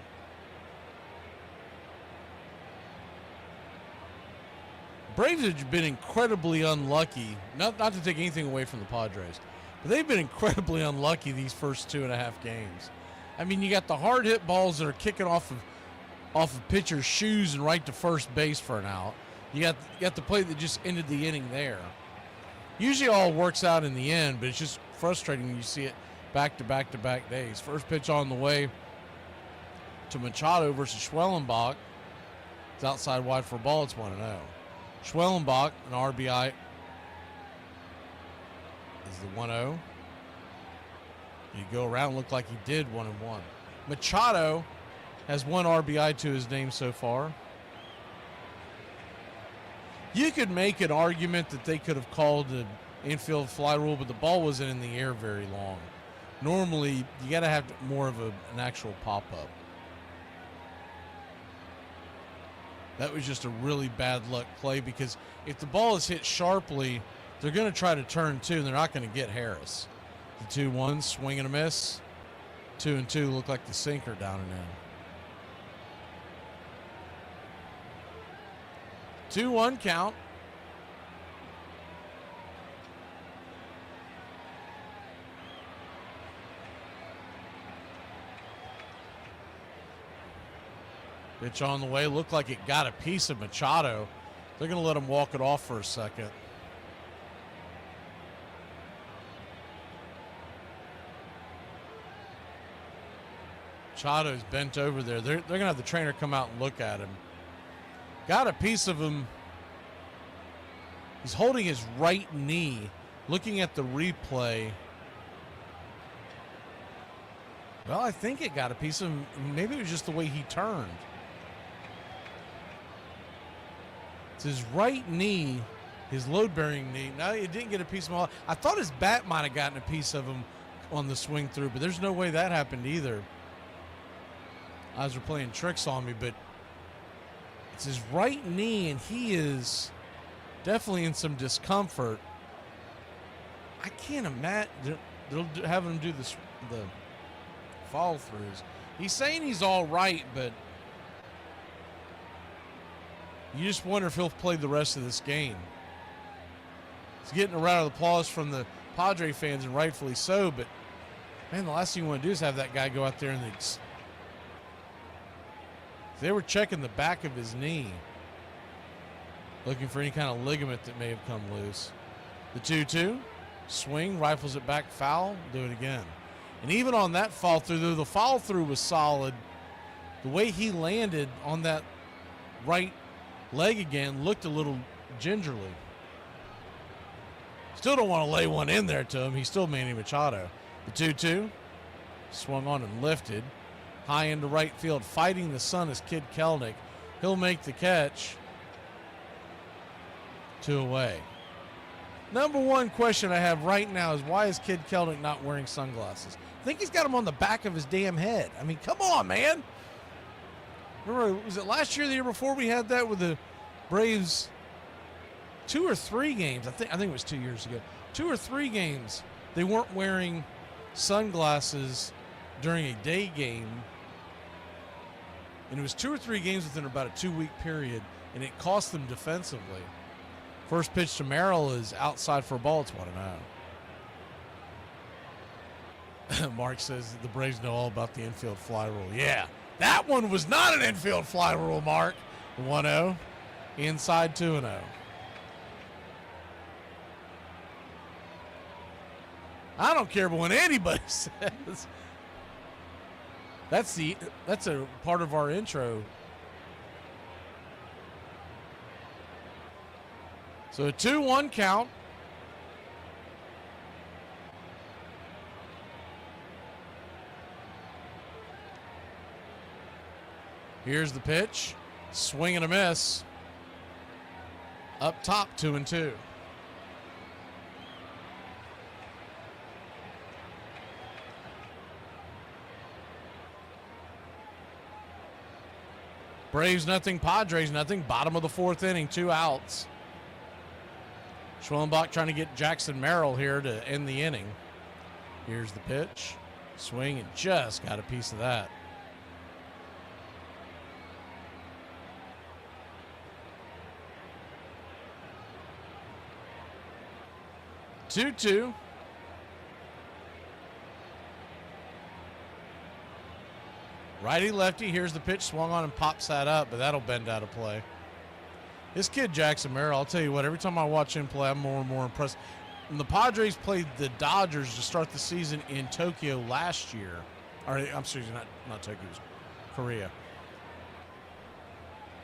[SPEAKER 2] Braves have been incredibly unlucky, not to take anything away from the Padres, but they've been incredibly unlucky these first 2.5 games. I mean, you got the hard hit balls that are kicking off of pitchers' shoes and right to first base for an out. You got the play that just ended the inning there. Usually all works out in the end, but it's just frustrating when you see it back to back to back days. First pitch on the way to Machado versus Schwellenbach. It's outside wide for a ball. It's 1-0. Schwellenbach, an RBI, is the 1-0. You go around, look like he did 1-1. Machado has 1 RBI to his name so far. You could make an argument that they could have called the infield fly rule, but the ball wasn't in the air very long. Normally, you got to have more of an actual pop-up. That was just a really bad luck play, because if the ball is hit sharply, they're going to try to turn 2, and they're not going to get Harris. The 2-1, swing and a miss. 2-2 look like the sinker down and in. 2-1 count. Pitch on the way. Looked like it got a piece of Machado. They're going to let him walk it off for a second. Machado's bent over there. They're going to have the trainer come out and look at him. Got a piece of him. He's holding his right knee. Looking at the replay. Well, I think it got a piece of him. Maybe it was just the way he turned. It's his right knee, his load-bearing knee. No, it didn't get a piece of him. I thought his bat might have gotten a piece of him on the swing through, but there's no way that happened either. Eyes were playing tricks on me, but it's his right knee, and he is definitely in some discomfort. I can't imagine they'll have him do the follow-throughs. He's saying he's all right, but you just wonder if he'll play the rest of this game. He's getting a round of applause from the Padre fans, and rightfully so, but man, the last thing you want to do is have that guy go out there and they were checking the back of his knee, looking for any kind of ligament that may have come loose. The 2-2, swing, rifles it back, foul, do it again. And even on that fall through, though the follow through was solid, the way he landed on that right leg again looked a little gingerly. Still don't want to lay one in there to him. He's still Manny Machado. The 2-2, swung on and lifted. High into right field, fighting the sun is Kid Kelnick. He'll make the catch. 2 away. Number one question I have right now is why is Kid Kelnick not wearing sunglasses? I think he's got them on the back of his damn head. I mean, come on, man. Remember, was it last year, the year before we had that with the Braves? 2 or 3 games. I think it was 2 years ago. 2 or 3 games. They weren't wearing sunglasses during a day game. And it was 2 or 3 games within about a 2-week period, and it cost them defensively. First pitch to Merrill is outside for a ball. It's 1-0. Mark says the Braves know all about the infield fly rule. Yeah, that one was not an infield fly rule, Mark. 1-0. Inside 2-0. I don't care what anybody says. That's a part of our intro. So a 2-1 count. Here's the pitch. Swing and a miss. Up top, 2-2. Braves nothing, Padres nothing. Bottom of the 4th inning, 2 outs. Schwellenbach trying to get Jackson Merrill here to end the inning. Here's the pitch. Swing and just got a piece of that. Two. Righty lefty. Here's the pitch. Swung on and pops that up, but that'll bend out of play. This kid Jackson Merrill, I'll tell you what, every time I watch him play, I'm more and more impressed. When the Padres played the Dodgers to start the season in Tokyo last year, or I'm sorry, not Tokyo, it was Korea.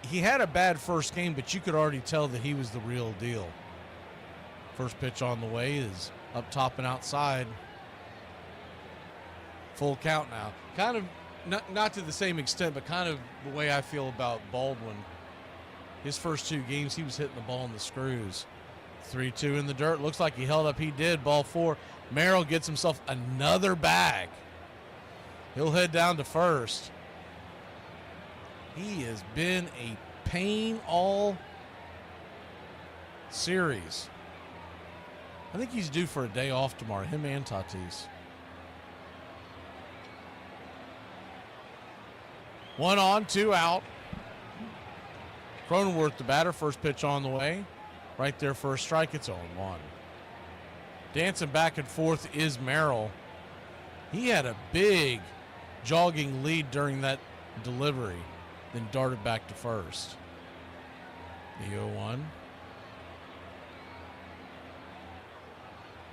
[SPEAKER 2] He had a bad first game, but you could already tell that he was the real deal. First pitch on the way is up top and outside. Full count now. Kind of, not to the same extent, but kind of the way I feel about Baldwin. His first 2 games, he was hitting the ball in the screws. 3-2 in the dirt. Looks like he held up. He did. Ball 4. Merrill gets himself another bag. He'll head down to first. He has been a pain all series. I think he's due for a day off tomorrow, him and Tatis. 1 on, 2 out. Cronenworth, the batter, first pitch on the way. Right there for a strike, it's 0-1. Dancing back and forth is Merrill. He had a big jogging lead during that delivery, then darted back to first. The 0-1.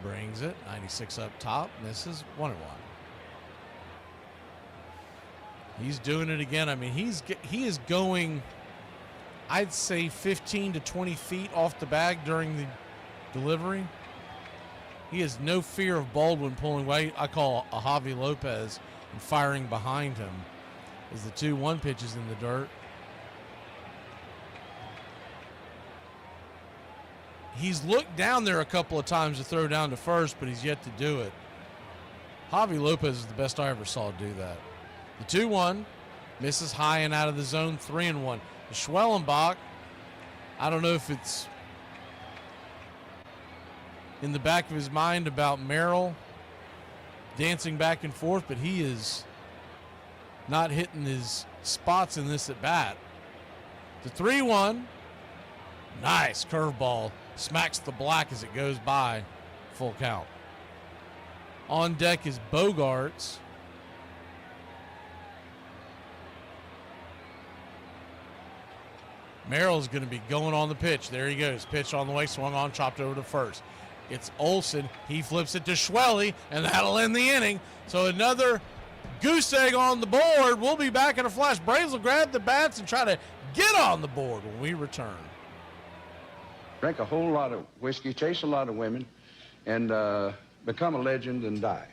[SPEAKER 2] Brings it, 96 up top, misses, 1-1. He's doing it again. I mean, he is going, I'd say 15 to 20 feet off the bag during the delivery. He has no fear of Baldwin pulling away. I call a Javi Lopez and firing behind him as the 2-1 pitch is in the dirt. He's looked down there a couple of times to throw down to first, but he's yet to do it. Javi Lopez is the best I ever saw do that. The 2-1 misses high and out of the zone, 3-1. The Schwellenbach, I don't know if it's in the back of his mind about Merrill dancing back and forth, but he is not hitting his spots in this at bat. The 3-1, nice curveball, smacks the black as it goes by, full count. On deck is Bogarts. Merrill's going to be going on the pitch. There he goes. Pitch on the way, swung on, chopped over to first. It's Olsen. He flips it to Schwelly, and that'll end the inning. So another goose egg on the board. We'll be back in a flash. Braves will grab the bats and try to get on the board when we return.
[SPEAKER 16] Drink a whole lot of whiskey, chase a lot of women, and become a legend and die.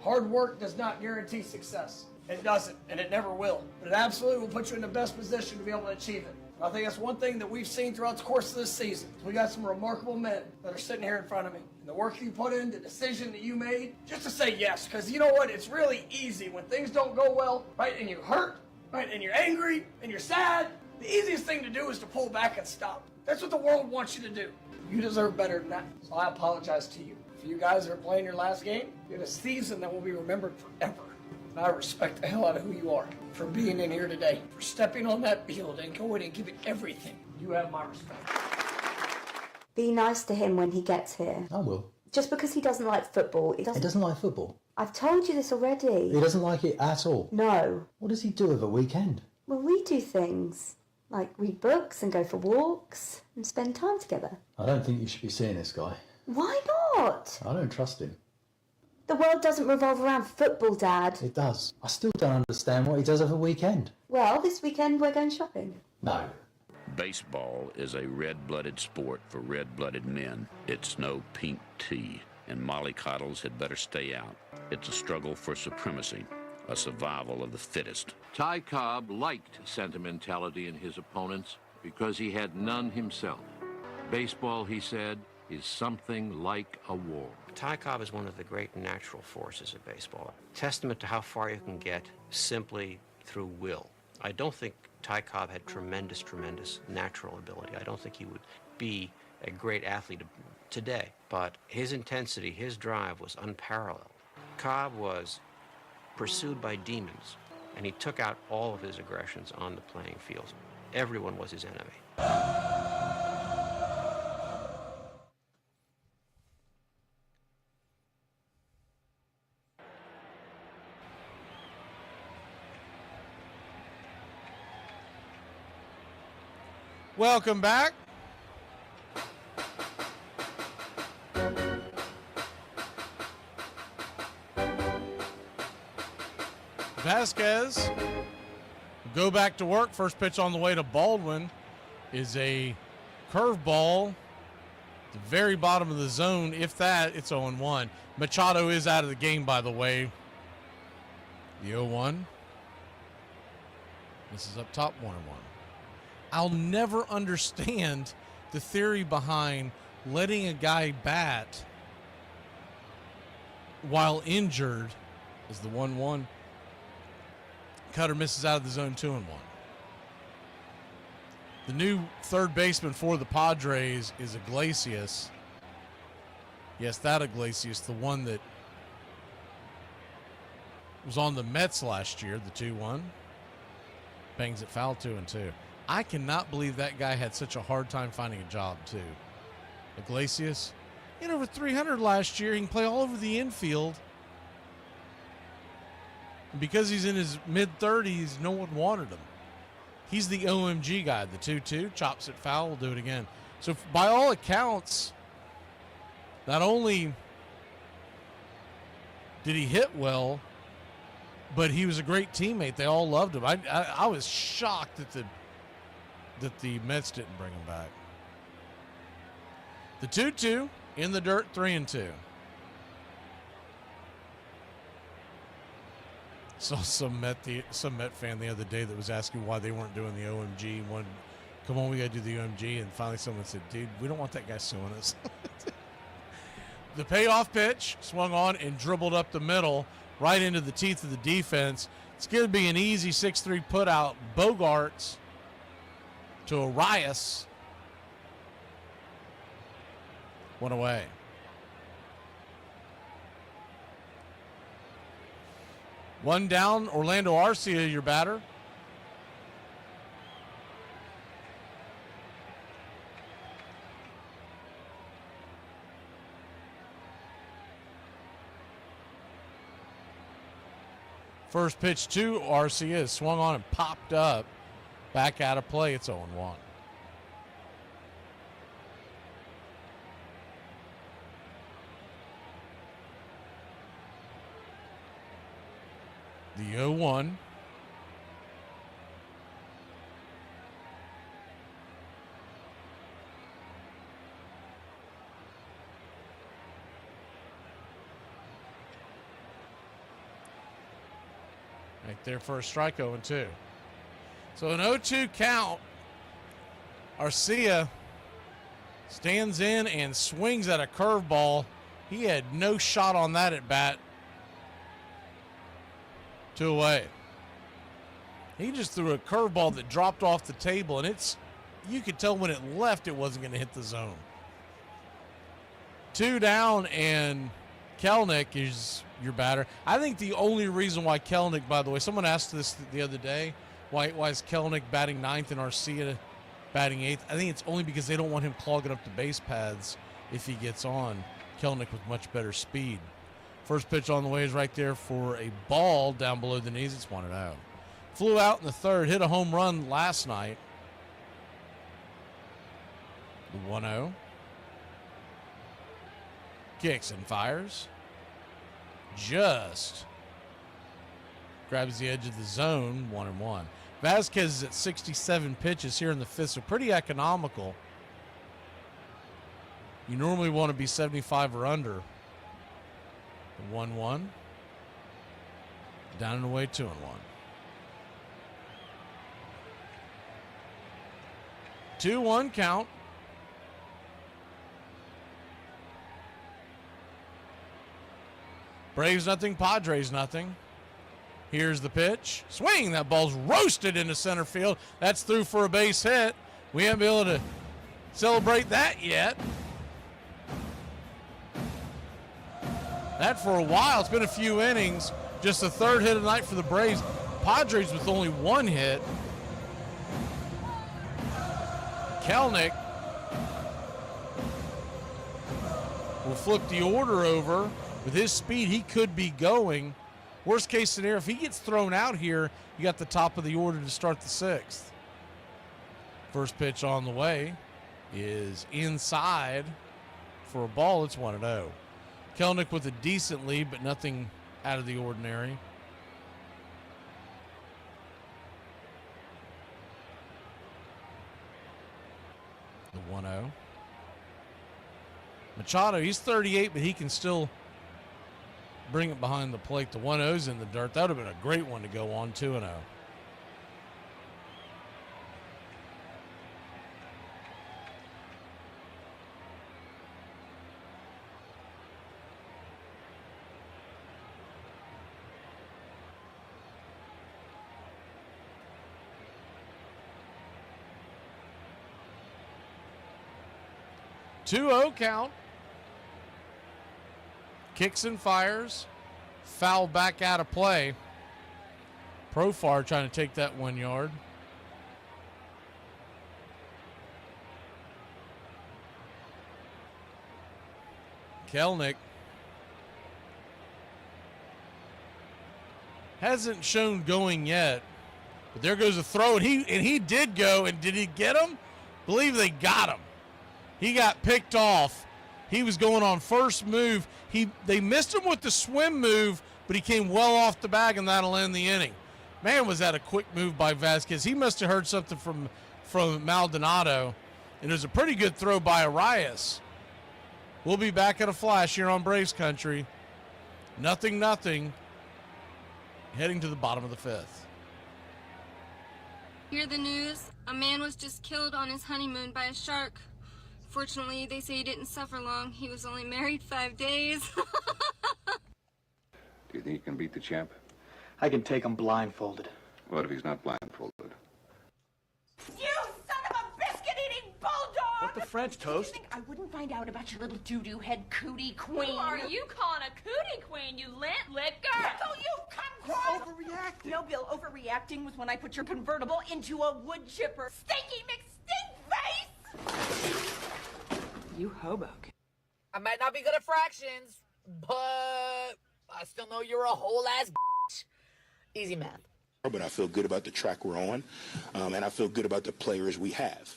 [SPEAKER 17] Hard work does not guarantee success. It doesn't, and it never will. But it absolutely will put you in the best position to be able to achieve it. I think that's one thing that we've seen throughout the course of this season. We got some remarkable men that are sitting here in front of me. And the work you put in, the decision that you made, just to say yes. Because you know what? It's really easy when things don't go well, right? And you hurt, right? And you're angry, and you're sad. The easiest thing to do is to pull back and stop. That's what the world wants you to do. You deserve better than that. So I apologize to you. If you guys are playing your last game, you had a season that will be remembered forever. And I respect the hell out of who you are for being in here today, for stepping on that field and going and giving everything. You have my respect.
[SPEAKER 18] Be nice to him when he gets here.
[SPEAKER 19] I will.
[SPEAKER 18] Just because he doesn't like football,
[SPEAKER 19] He doesn't like football.
[SPEAKER 18] I've told you this already.
[SPEAKER 19] He doesn't like it at all.
[SPEAKER 18] No.
[SPEAKER 19] What does he do over a weekend?
[SPEAKER 18] Well, we do things like read books and go for walks and spend time together.
[SPEAKER 19] I don't think you should be seeing this guy.
[SPEAKER 18] Why not?
[SPEAKER 19] I don't trust him.
[SPEAKER 18] The world doesn't revolve around football, Dad.
[SPEAKER 19] It does. I still don't understand what he does over a weekend.
[SPEAKER 18] Well, this weekend we're going shopping.
[SPEAKER 19] No.
[SPEAKER 22] Baseball is a red-blooded sport for red-blooded men. It's no pink tea, and mollycoddles had better stay out. It's a struggle for supremacy, a survival of the fittest.
[SPEAKER 23] Ty Cobb liked sentimentality in his opponents because he had none himself. Baseball, he said, is something like a war.
[SPEAKER 26] Ty Cobb is one of the great natural forces of baseball. Testament to how far you can get simply through will. I don't think Ty Cobb had tremendous natural ability. I don't think he would be a great athlete today. But his intensity, his drive was unparalleled. Cobb was pursued by demons, and he took out all of his aggressions on the playing field. Everyone was his enemy.
[SPEAKER 2] Welcome back. Vasquez go back to work. First pitch on the way to Baldwin is a curveball at the very bottom of the zone. If that, it's 0-1. Machado is out of the game, by the way. The 0-1. This is up top, 1-1. I'll never understand the theory behind letting a guy bat while injured is the 1-1. Cutter misses out of the zone, 2-1. The new third baseman for the Padres is Iglesias. Yes, that Iglesias, the one that was on the Mets last year, the 2-1. Bangs it foul, 2-2. I cannot believe that guy had such a hard time finding a job, too. Iglesias, he had over 300 last year. He can play all over the infield. And because he's in his mid-30s, no one wanted him. He's the OMG guy, the 2-2, chops it foul, will do it again. So by all accounts, not only did he hit well, but he was a great teammate. They all loved him. I was shocked that the Mets didn't bring him back. The 2-2 in the dirt, 3-2. Saw some Met fan the other day that was asking why they weren't doing the OMG. Come on, we got to do the OMG. And finally someone said, dude, we don't want that guy suing us. The payoff pitch swung on and dribbled up the middle right into the teeth of the defense. It's going to be an easy 6-3 put out. Bogarts to Arias. One away. One down, Orlando Arcia, your batter. First pitch to Arcia is swung on and popped up. Back out of play, it's 0-1. The 0-1. Right there for a strike, 0-2. So an 0-2 count. Arcia stands in and swings at a curveball. He had no shot on that at bat. 2 away. He just threw a curveball that dropped off the table, and you could tell when it left it wasn't going to hit the zone. 2 down, and Kelenic is your batter. I think the only reason why Kelenic, by the way, someone asked this the other day, why is Kelenic batting 9th and Arcia batting 8th? I think it's only because they don't want him clogging up the base paths if he gets on. Kelenic with much better speed. First pitch on the way is right there for a ball down below the knees. It's 1-0. Flew out in the third, hit a home run last night. The 1-0. Kicks and fires. Just grabs the edge of the zone, 1-1. Vasquez is at 67 pitches here in the fifth, so pretty economical. You normally want to be 75 or under. 1-1. Down and away, 2-1. Two 1 count. Braves nothing, Padres nothing. Here's the pitch. Swing. That ball's roasted into center field. That's through for a base hit. We haven't been able to celebrate that yet. That for a while. It's been a few innings. Just the third hit of the night for the Braves. Padres with only 1 hit. Kelenic will flip the order over. With his speed, he could be going. Worst case scenario, if he gets thrown out here, you got the top of the order to start the 6th. First pitch on the way is inside for a ball. It's 1-0. Kelenic with a decent lead, but nothing out of the ordinary. The 1-0. Machado, he's 38, but he can still bring it behind the plate. The 1-0's in the dirt. That would have been a great one to go on, 2-0. Two-0 count. Kicks and fires. Foul back out of play. Profar trying to take that 1 yard. Kelenic hasn't shown going yet, but there goes a throw, and he did go, and did he get him? I believe they got him. He got picked off. He was going on first move. They missed him with the swim move, but he came well off the bag, and that'll end the inning. Man, was that a quick move by Vasquez. He must have heard something from Maldonado, and it was a pretty good throw by Arias. We'll be back in a flash here on Braves Country. 0-0. Heading to the bottom of the 5th.
[SPEAKER 1] Hear the news? A man was just killed on his honeymoon by a shark. Fortunately, they say he didn't suffer long. He was only married 5 days.
[SPEAKER 16] Do you think you can beat the champ?
[SPEAKER 3] I can take him blindfolded.
[SPEAKER 16] What if he's not blindfolded?
[SPEAKER 9] You son of a biscuit-eating bulldog!
[SPEAKER 3] What the French toast?
[SPEAKER 9] You think I wouldn't find out about your little doo-doo head cootie queen?
[SPEAKER 4] Who are you calling a cootie queen, you lint-lipped girl?
[SPEAKER 9] Bill, you cunt! Overreacting. No, Bill, overreacting was when I put your convertible into a wood chipper. Stinky McStink face! You hoboken.
[SPEAKER 5] I might not be good at fractions, but I still know you're a whole ass bitch. Easy math.
[SPEAKER 21] But I feel good about the track we're on, and I feel good about the players we have.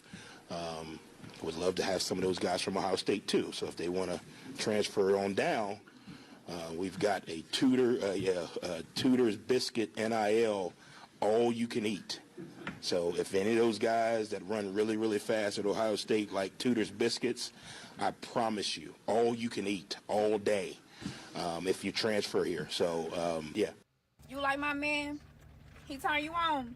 [SPEAKER 21] Would love to have some of those guys from Ohio State too. So if they want to transfer on down, we've got a Tudor's Biscuit NIL, all you can eat. So if any of those guys that run really, really fast at Ohio State like Tudor's Biscuits, I promise you, all you can eat all day if you transfer here. So, yeah.
[SPEAKER 4] You like my man? He turn you on.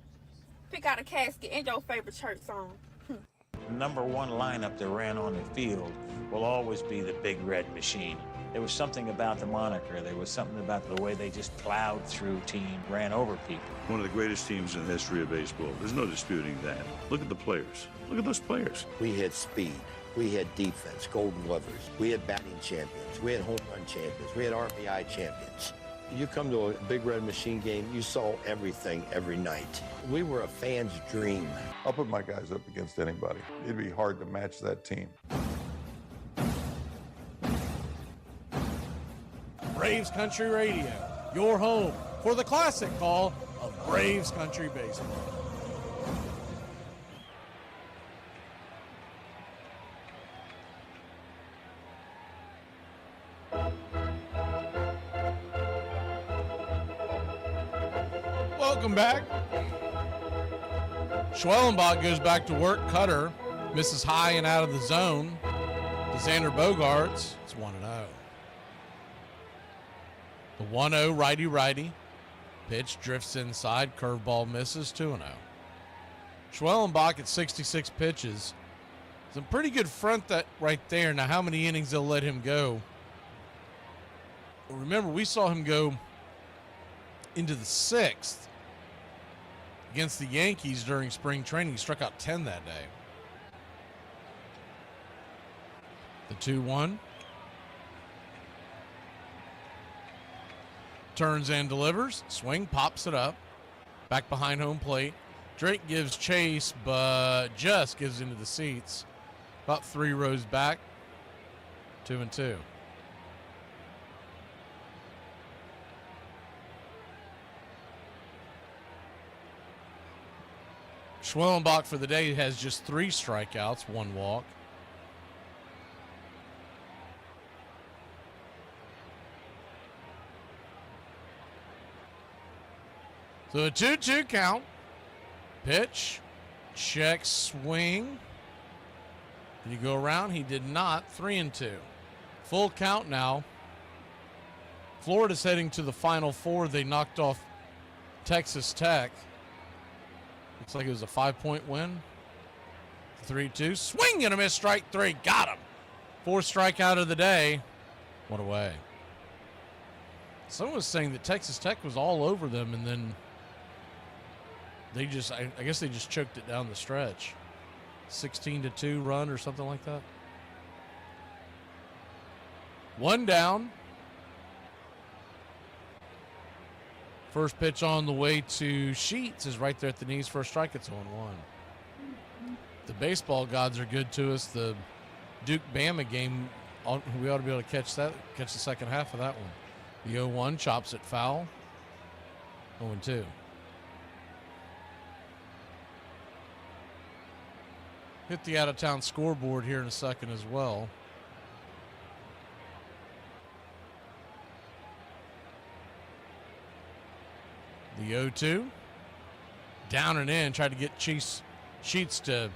[SPEAKER 4] Pick out a casket and your favorite church song.
[SPEAKER 15] The number one lineup that ran on the field will always be the Big Red Machine. There was something about the moniker. There was something about the way they just plowed through team, ran over people.
[SPEAKER 6] One of the greatest teams in the history of baseball. There's no disputing that. Look at the players. Look at those players.
[SPEAKER 7] We had speed. We had defense, golden glovers. We had batting champions. We had home run champions. We had RBI champions. You come to a Big Red Machine game, you saw everything every night. We were a fan's dream.
[SPEAKER 24] I'll put my guys up against anybody. It'd be hard to match that team.
[SPEAKER 2] Braves Country Radio, your home for the classic call of Braves Country Baseball. Welcome back. Schwellenbach goes back to work. Cutter misses high and out of the zone. To Xander Bogaerts, it's 1-0. The 1-0 righty-righty. Pitch drifts inside. Curveball misses. 2-0. Schwellenbach at 66 pitches. It's a pretty good front that right there. Now, how many innings they'll let him go? Remember, we saw him go into the 6th against the Yankees during spring training. He struck out 10 that day. The 2-1. Turns and delivers. Swing, pops it up. Back behind home plate. Drake gives chase, but just gives into the seats. About 3 rows back. 2-2. Schwellenbach for the day has just 3 strikeouts, 1 walk. So a 2-2 count. Pitch. Check swing. Did he go around? He did not. 3-2. Full count now. Florida's heading to the Final Four. They knocked off Texas Tech. Looks like it was a 5-point win. 3-2. Swing and a miss. Strike 3. Got him. 4th strikeout of the day. One away. Someone was saying that Texas Tech was all over them, and then they just, I guess they just choked it down the stretch. 16-2 run or something like that. 1 down. First pitch on the way to Sheets is right there at the knees. First strike, it's 0-1. The baseball gods are good to us. The Duke-Bama game, we ought to be able to catch the second half of that one. The 0-1 chops it foul. 0-2. Hit the out-of-town scoreboard here in a second as well. The 0-2. Down and in. Tried to get Sheets to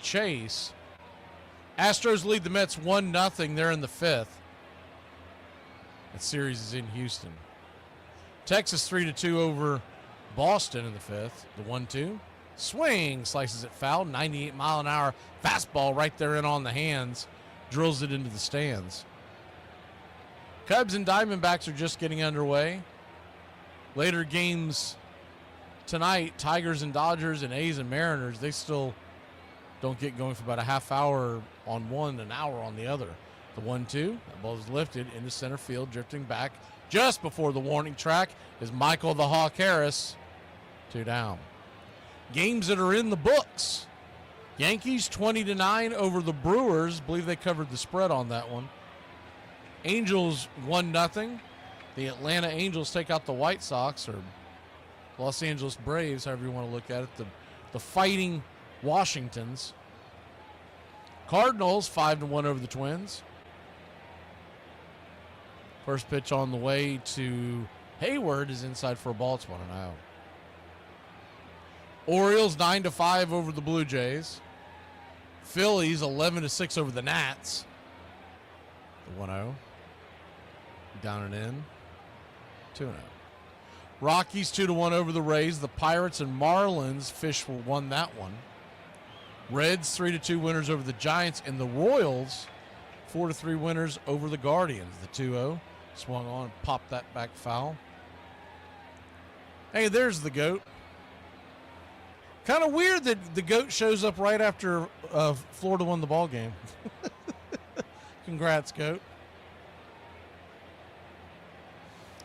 [SPEAKER 2] chase. Astros lead the Mets 1-0. They're in the 5th. That series is in Houston. Texas 3-2 over Boston in the 5th. The 1-2. Swing. Slices it foul. 98-mile-an-hour fastball right there in on the hands. Drills it into the stands. Cubs and Diamondbacks are just getting underway. Later games tonight, Tigers and Dodgers and A's and Mariners, they still don't get going for about a half hour on one, an hour on the other. The 1-2, that ball is lifted into center field, drifting back just before the warning track is Michael the Hawk Harris. 2 down. Games that are in the books. Yankees 20-9 over the Brewers. Believe they covered the spread on that one. Angels 1-0. The Atlanta Angels take out the White Sox, or Los Angeles Braves, however you want to look at it. The Fighting Washingtons. Cardinals 5-1 over the Twins. First pitch on the way to Hayward is inside for a ball. It's 1-0. Orioles 9-5 over the Blue Jays. Phillies 11-6 over the Nats. The 1-0. Down and in. 2-0. Rockies 2-1 over the Rays. The Pirates and Marlins, Fish won that one. Reds 3-2 winners over the Giants, and the Royals 4-3 winners over the Guardians. The 2-0 swung on and popped that back foul. Hey, there's the GOAT. Kind of weird that the GOAT shows up right after Florida won the ball game. Congrats, GOAT.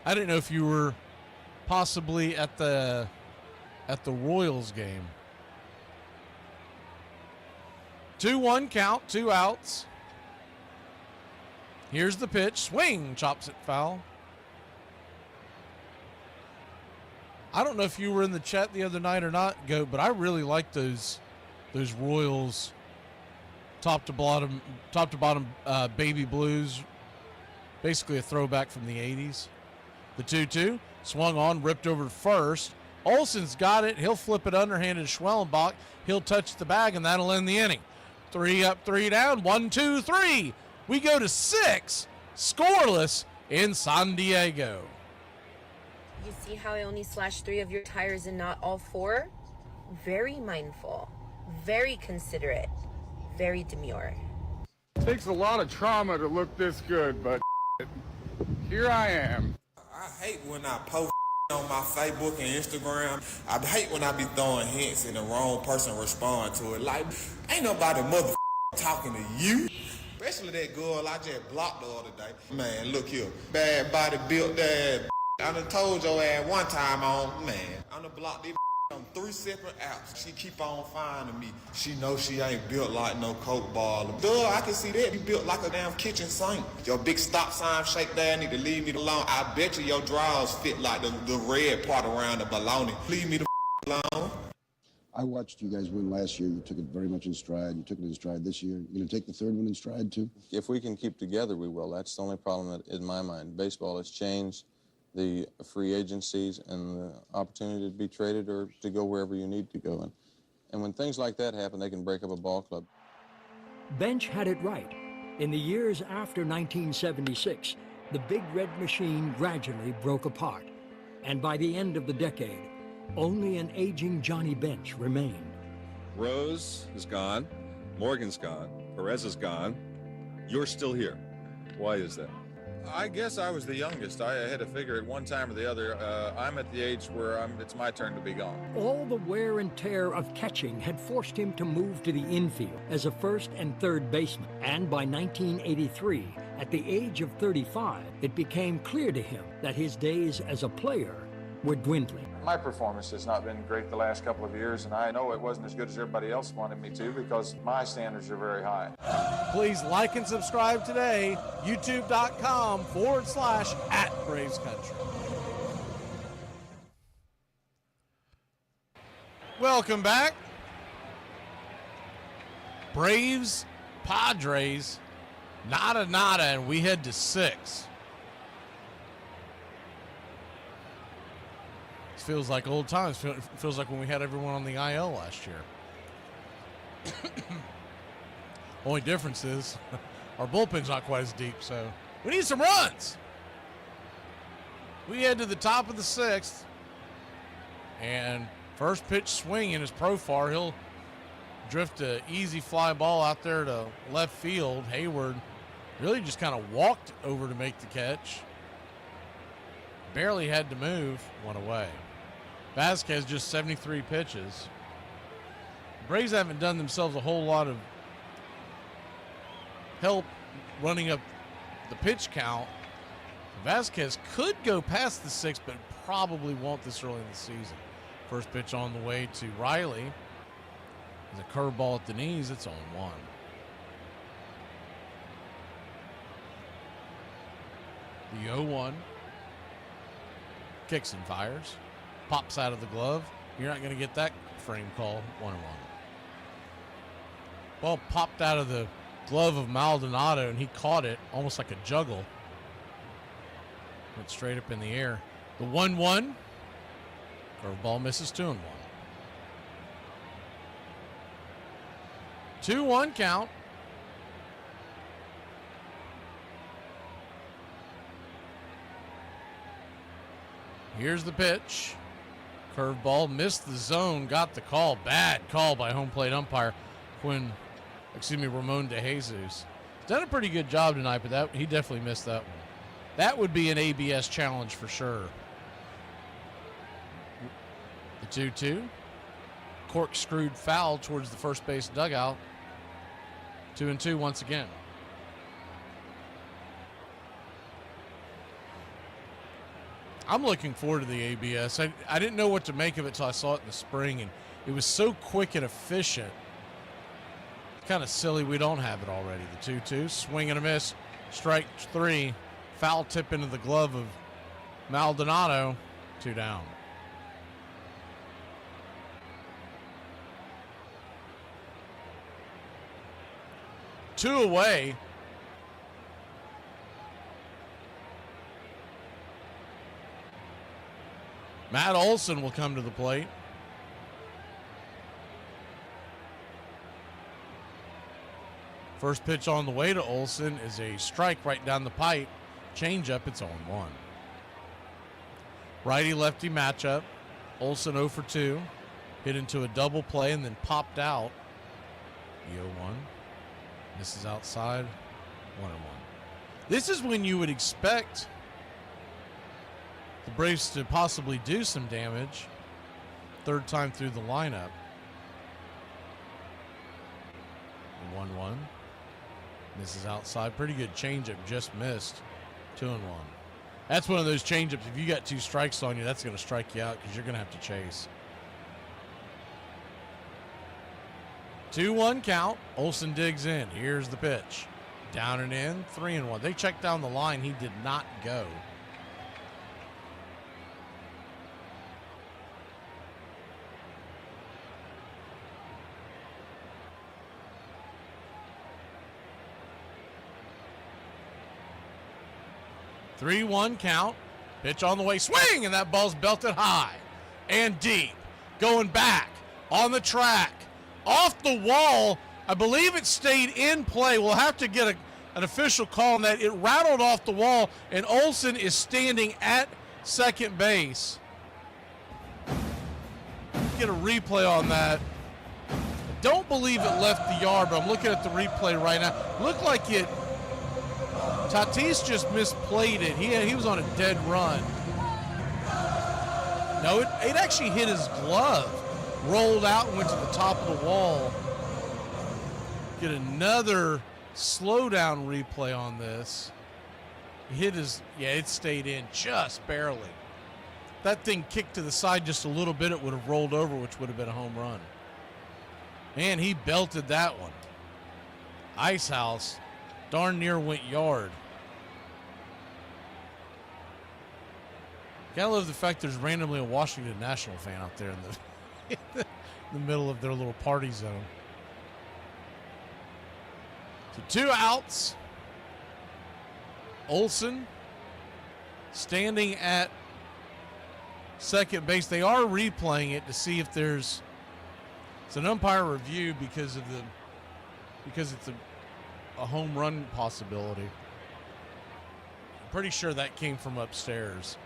[SPEAKER 2] I didn't know if you were possibly at the Royals game. 2-1 count, 2 outs. Here's the pitch. Swing, chops it foul. I don't know if you were in the chat the other night or not, Goat, but I really like those Royals top to bottom baby blues. Basically a throwback from the 80s. The 2-2 swung on, ripped over to first. Olsen's got it. He'll flip it underhanded to Schwellenbach. He'll touch the bag, and that'll end the inning. 3 up, 3 down. 1, 2, 3. We go to 6, scoreless in San Diego.
[SPEAKER 8] You see how I only slashed 3 of your tires and not all 4? Very mindful, very considerate, very demure.
[SPEAKER 24] Takes a lot of trauma to look this good, but here I am.
[SPEAKER 10] I hate when I post on my Facebook and Instagram. I hate when I be throwing hints and the wrong person respond to it. Like, ain't nobody mother talking to you. Especially that girl I just blocked the other day. Man, look here. Bad body built that. I done told your ass one time on, man, I'm done blocked this on 3 separate apps. She keep on finding me. She know she ain't built like no Coke ball. Duh, I can see that. You built like a damn kitchen sink. Your big stop sign shaped there need to leave me alone. I bet you your drawers fit like the red part around the baloney. Leave me the alone.
[SPEAKER 11] I watched you guys win last year. You took it very much in stride. You took it in stride this year. You going to take the 3rd one in stride, too?
[SPEAKER 14] If we can keep together, we will. That's the only problem that, in my mind. Baseball has changed the free agencies and the opportunity to be traded or to go wherever you need to go. And when things like that happen, they can break up a ball club.
[SPEAKER 13] Bench had it right. In the years after 1976, the Big Red Machine gradually broke apart. And by the end of the decade, only an aging Johnny Bench remained.
[SPEAKER 20] Rose is gone, Morgan's gone, Perez is gone. You're still here. Why is that?
[SPEAKER 25] I guess I was the youngest. I had to figure it one time or the other. I'm at the age where it's my turn to be gone.
[SPEAKER 13] All the wear and tear of catching had forced him to move to the infield as a first and third baseman. And by 1983, at the age of 35, it became clear to him that his days as a player were dwindling.
[SPEAKER 25] My performance has not been great the last couple of years, and I know it wasn't as good as everybody else wanted me to because my standards are very high.
[SPEAKER 2] Please like and subscribe today, youtube.com/@BravesCountry. Welcome back. Braves, Padres, nada, and we head to 6. Feels like old times. Feels like when we had everyone on the IL last year. Only difference is our bullpen's not quite as deep, so we need some runs. We head to the top of the 6th, and first pitch swing in his profile. He'll drift an easy fly ball out there to left field. Hayward really just kind of walked over to make the catch. Barely had to move, went away. Vasquez just 73 pitches. The Braves haven't done themselves a whole lot of help running up the pitch count. Vasquez could go past the 6, but probably won't this early in the season. First pitch on the way to Riley. There's a curveball at the knees. It's on 1. The 0-1. Kicks and fires. Pops out of the glove. You're not going to get that frame call. 1-1. Ball popped out of the glove of Maldonado, and he caught it almost like a juggle. Went straight up in the air. The 1-1. Curveball misses 2-1. 2-1 count. Here's the pitch. Curveball, missed the zone, got the call. Bad call by home plate umpire Ramon De Jesus. Done a pretty good job tonight, but he definitely missed that one. That would be an ABS challenge for sure. The 2-2. Corkscrewed foul towards the first base dugout. 2-2 once again. I'm looking forward to the ABS. I didn't know what to make of it until I saw it in the spring, and it was so quick and efficient. Kind of silly we don't have it already. The 2-2, swing and a miss, strike 3, foul tip into the glove of Maldonado, 2 down. Two away. Matt Olson will come to the plate. First pitch on the way to Olson is a strike right down the pipe. Changeup, it's 0-1. Righty-lefty matchup. Olson 0 for 2. Hit into a double play and then popped out. The 0-1. Misses outside. 1-1. This is when you would expect the Braves to possibly do some damage. Third time through the lineup. 1-1. Misses outside. Pretty good changeup. Just missed. 2-1. That's one of those changeups. If you got 2 strikes on you, that's going to strike you out because you're going to have to chase. 2-1 count. Olson digs in. Here's the pitch. Down and in. 3-1. They checked down the line. He did not go. Three-one count. Pitch on the way. Swing! And that ball's belted high and deep. Going back on the track. Off the wall. I believe it stayed in play. We'll have to get an official call on that. It rattled off the wall, and Olson is standing at second base. Get a replay on that. Don't believe it left the yard, but I'm looking at the replay right now. Looked like it. Tatis just misplayed it. He was on a dead run. No, it actually hit his glove. Rolled out and went to the top of the wall. Get another slow down replay on this. It stayed in just barely. That thing kicked to the side just a little bit, it would have rolled over, which would have been a home run. Man, he belted that one. Ice House darn near went yard. Gotta love the fact there's randomly a Washington National fan out there in the middle of their little party zone. So 2 outs. Olson standing at second base. They are replaying it to see if it's an umpire review because it's a home run possibility. I'm pretty sure that came from upstairs.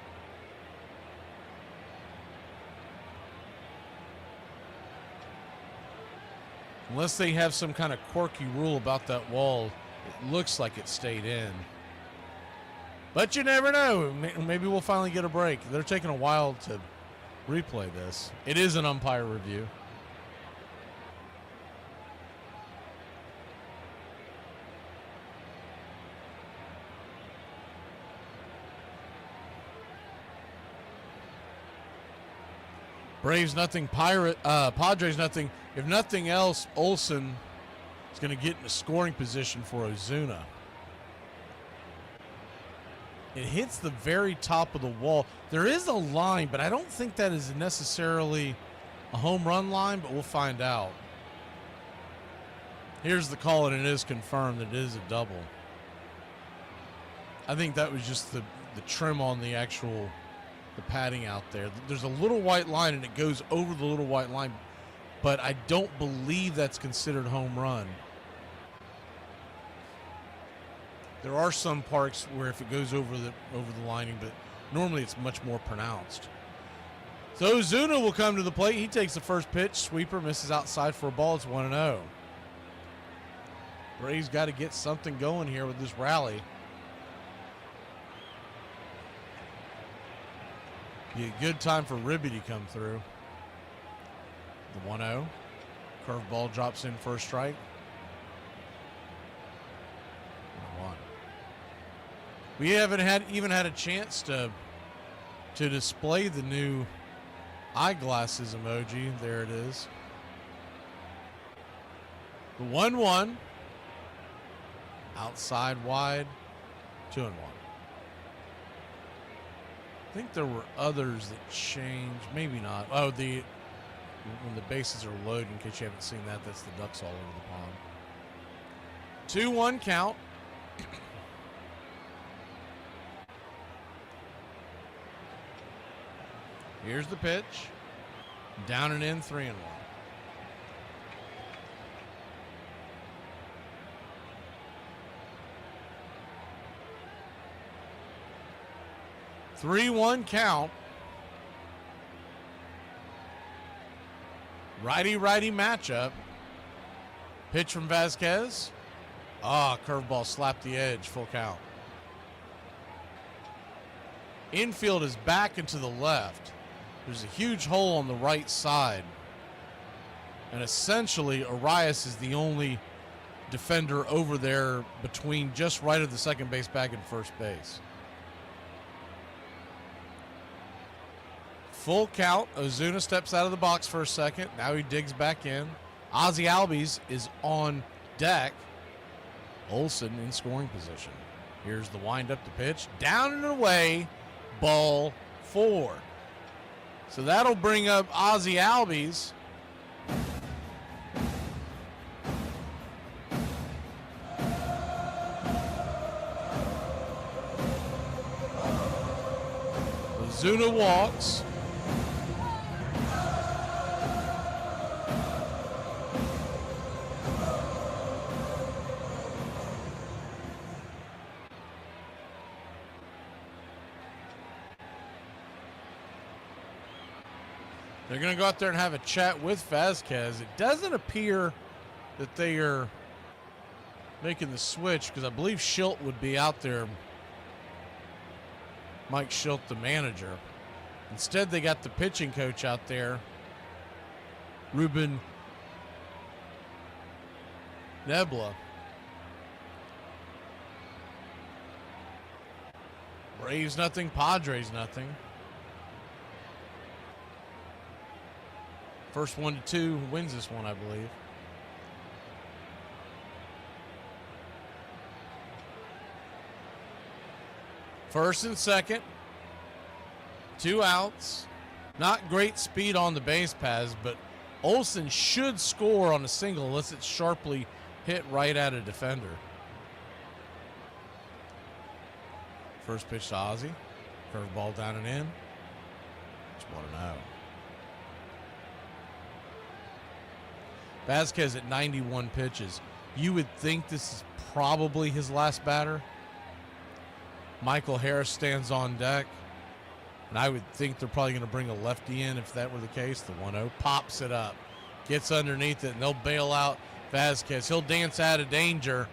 [SPEAKER 2] Unless they have some kind of quirky rule about that wall, it looks like it stayed in. But you never know. Maybe we'll finally get a break. They're taking a while to replay this. It is an umpire review. Braves nothing, Padres nothing. If nothing else, Olson is going to get in a scoring position for Ozuna. It hits the very top of the wall. There is a line, but I don't think that is necessarily a home run line, but we'll find out. Here's the call, and it is confirmed that it is a double. I think that was just the trim on the padding out there. There's a little white line, and it goes over the little white line, but I don't believe that's considered home run. There are some parks where if it goes over the lining, but Normally it's much more pronounced. So Ozuna will come to the plate. He takes the first pitch. Sweeper misses outside for a ball. It's 1-0. Braves got to get something going here with this rally. Be a good time for Ribby to come through. The 1-0. Curveball drops in for a strike. 1-1. We haven't even had a chance to display the new eyeglasses emoji. There it is. The 1-1. Outside wide. 2-1. I think there were others that changed. Maybe not. Oh, when the bases are loaded, in case you haven't seen that, that's the ducks all over the pond. 2-1 count. Here's the pitch. Down and in, 3-1. Three-one count. Righty-righty matchup. Pitch from Vasquez. Curveball slapped the edge. Full count. Infield is back and to the left. There's a huge hole on the right side. And essentially, Arias is the only defender over there between just right of the second base bag and first base. Full count. Ozuna steps out of the box for a second. Now he digs back in. Ozzie Albies is on deck. Olsen in scoring position. Here's the wind up to pitch. Down and away. Ball 4. So that'll bring up Ozzie Albies. Ozuna walks. They're going to go out there and have a chat with Vasquez. It doesn't appear that they are making the switch because I believe Schilt would be out there. Mike Schilt, the manager. Instead, they got the pitching coach out there, Ruben Nebula. Braves nothing, Padres nothing. First 1-2 wins this one, I believe. First and second. 2 outs. Not great speed on the base paths, but Olsen should score on a single unless it's sharply hit right at a defender. First pitch to Ozzie. Curveball down and in. It's 1-0. Vasquez at 91 pitches. You would think this is probably his last batter. Michael Harris stands on deck. And I would think they're probably going to bring a lefty in if that were the case. The 1-0 pops it up. Gets underneath it, and they'll bail out Vasquez. He'll dance out of danger.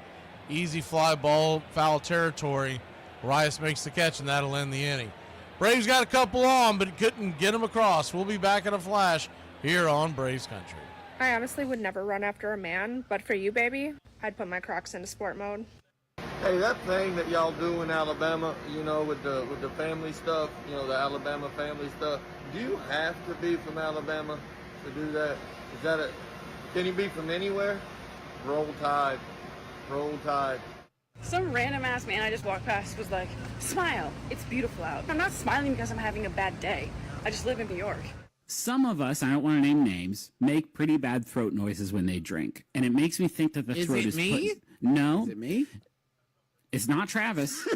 [SPEAKER 2] Easy fly ball, foul territory. Arias makes the catch, and that'll end the inning. Braves got a couple on, but couldn't get them across. We'll be back in a flash here on Braves Country.
[SPEAKER 12] I honestly would never run after a man, but for you, baby, I'd put my Crocs into sport mode.
[SPEAKER 17] Hey, that thing that y'all do in Alabama, you know, with the family stuff, you know, the Alabama family stuff, do you have to be from Alabama to do that? Is that can you be from anywhere? Roll Tide. Roll Tide.
[SPEAKER 12] Some random ass man I just walked past was like, smile, it's beautiful out. I'm not smiling because I'm having a bad day. I just live in New York.
[SPEAKER 18] Some of us, I don't want to name names, make pretty bad throat noises when they drink. And it makes me think that the throat is...
[SPEAKER 19] me?
[SPEAKER 18] No.
[SPEAKER 19] Is it me?
[SPEAKER 18] It's not Travis.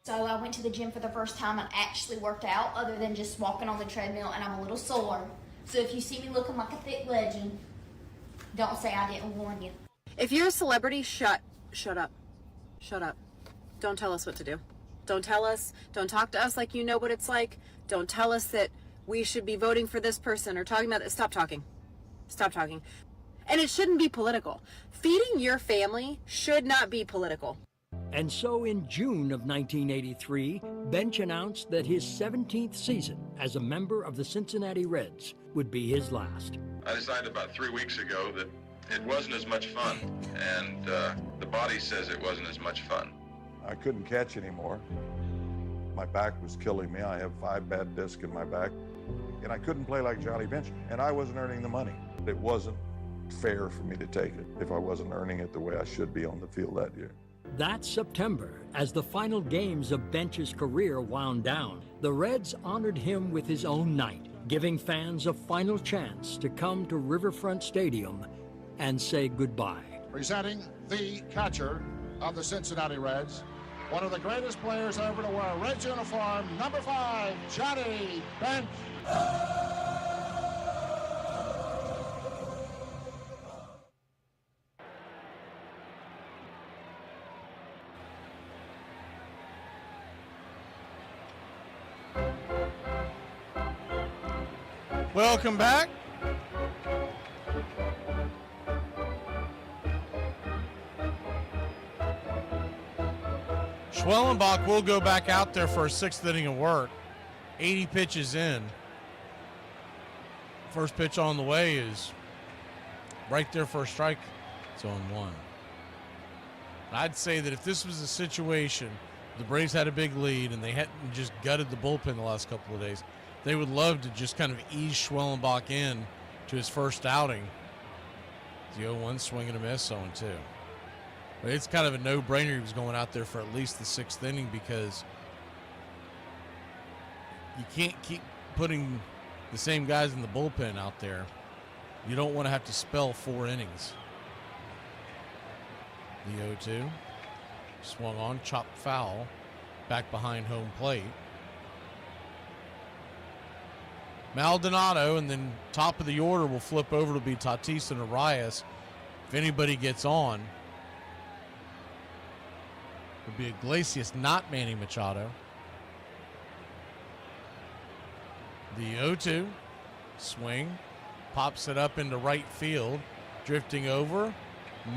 [SPEAKER 22] So I went to the gym for the first time and actually worked out other than just walking on the treadmill, and I'm a little sore. So if you see me looking like a thick legend, don't say I didn't warn you.
[SPEAKER 8] If you're a celebrity, shut up. Shut up. Don't tell us what to do.
[SPEAKER 12] Don't talk to us like you know what it's like. Don't tell us that we should be voting for this person or talking about this. Stop talking. Stop talking. And it shouldn't be political. Feeding your family should not be political.
[SPEAKER 13] And so in June of 1983, Bench announced that his 17th season as a member of the Cincinnati Reds would be his last.
[SPEAKER 1] I decided about 3 weeks ago that it wasn't as much fun, and the body says it wasn't as much fun.
[SPEAKER 24] I couldn't catch anymore. My back was killing me. I have 5 bad discs in my back, and I couldn't play like Johnny Bench, and I wasn't earning the money. It wasn't fair for me to take it if I wasn't earning it the way I should be on the field that year.
[SPEAKER 13] That September, as the final games of Bench's career wound down, the Reds honored him with his own night, giving fans a final chance to come to Riverfront Stadium and say goodbye.
[SPEAKER 3] Presenting the catcher of the Cincinnati Reds, one of the greatest players ever to wear a Reds uniform, number 5, Johnny Bench.
[SPEAKER 2] Welcome back. Schwellenbach will go back out there for a 6th inning of work. 80 pitches in. First pitch on the way is right there for a strike. It's on 1. I'd say that if this was a situation, the Braves had a big lead and they hadn't just gutted the bullpen the last couple of days, they would love to just kind of ease Schwellenbach in to his first outing. The 0-1 swing and a miss, 0-2. But it's kind of a no-brainer he was going out there for at least the 6th inning, because you can't keep putting the same guys in the bullpen out there. You don't want to have to spell 4 innings. The 0-2 swung on, chopped foul, back behind home plate. Maldonado, and then top of the order will flip over to be Tatis and Arias. If anybody gets on, it would be Iglesias, not Manny Machado. The 0-2 swing, pops it up into right field, drifting over,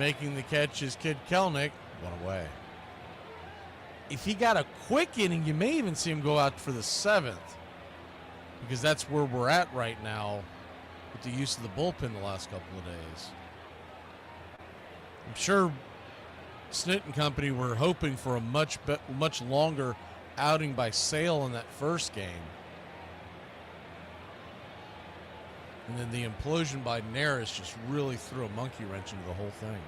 [SPEAKER 2] making the catch is Kid Kelnick, 1 away. If he got a quick inning, you may even see him go out for the 7th, because that's where we're at right now with the use of the bullpen the last couple of days. I'm sure Snit and company were hoping for a much longer outing by Sale in that first game. And then the implosion by Neris just really threw a monkey wrench into the whole thing.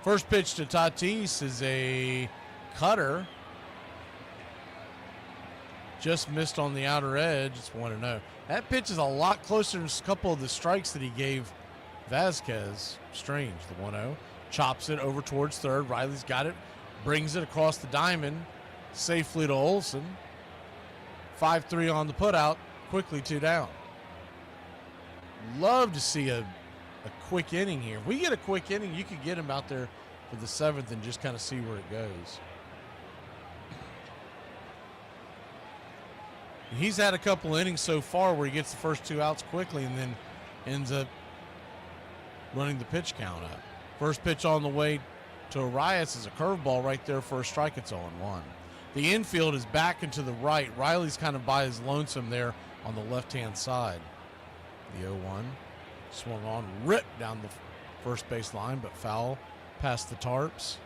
[SPEAKER 2] First pitch to Tatis is a cutter. Just missed on the outer edge. It's 1-0. That pitch is a lot closer to a couple of the strikes that he gave Vasquez. Strange, the 1-0. Chops it over towards third. Riley's got it. Brings it across the diamond. Safely to Olsen. 5-3 on the putout. Quickly 2 down. Love to see a quick inning here. If we get a quick inning, you could get him out there for the 7th and just kind of see where it goes. He's had a couple innings so far where he gets the first 2 outs quickly and then ends up running the pitch count up. First pitch on the way to Arias is a curveball right there for a strike. It's 0-1. The infield is back and to the right. Riley's kind of by his lonesome there on the left-hand side. The 0-1 swung on, ripped down the first base line, but foul past the tarps.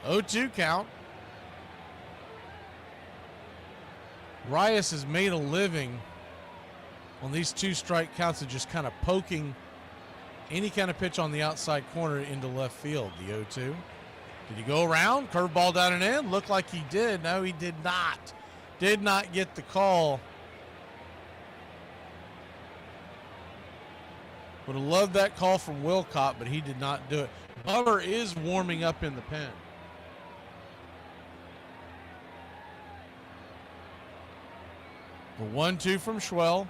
[SPEAKER 2] 0-2 count. Arias has made a living on these 2 strike counts of just kind of poking any kind of pitch on the outside corner into left field. The 0-2. Did he go around? Curveball down and in? Looked like he did. No, he did not. Did not get the call. Would have loved that call from Wilcott, but he did not do it. Butler is warming up in the pen. The 1-2 from Schwell.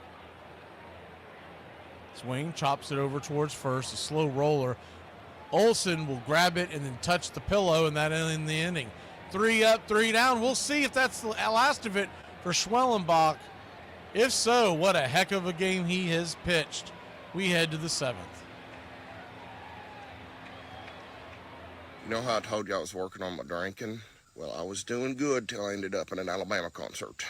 [SPEAKER 2] Swing, chops it over towards first. A slow roller. Olsen will grab it and then touch the pillow, and that in the inning. 3 up, 3 down. We'll see if that's the last of it for Schwellenbach. If so, what a heck of a game he has pitched. We head to the 7th.
[SPEAKER 5] You know how I told you I was working on my drinking? Well, I was doing good till I ended up in an Alabama concert.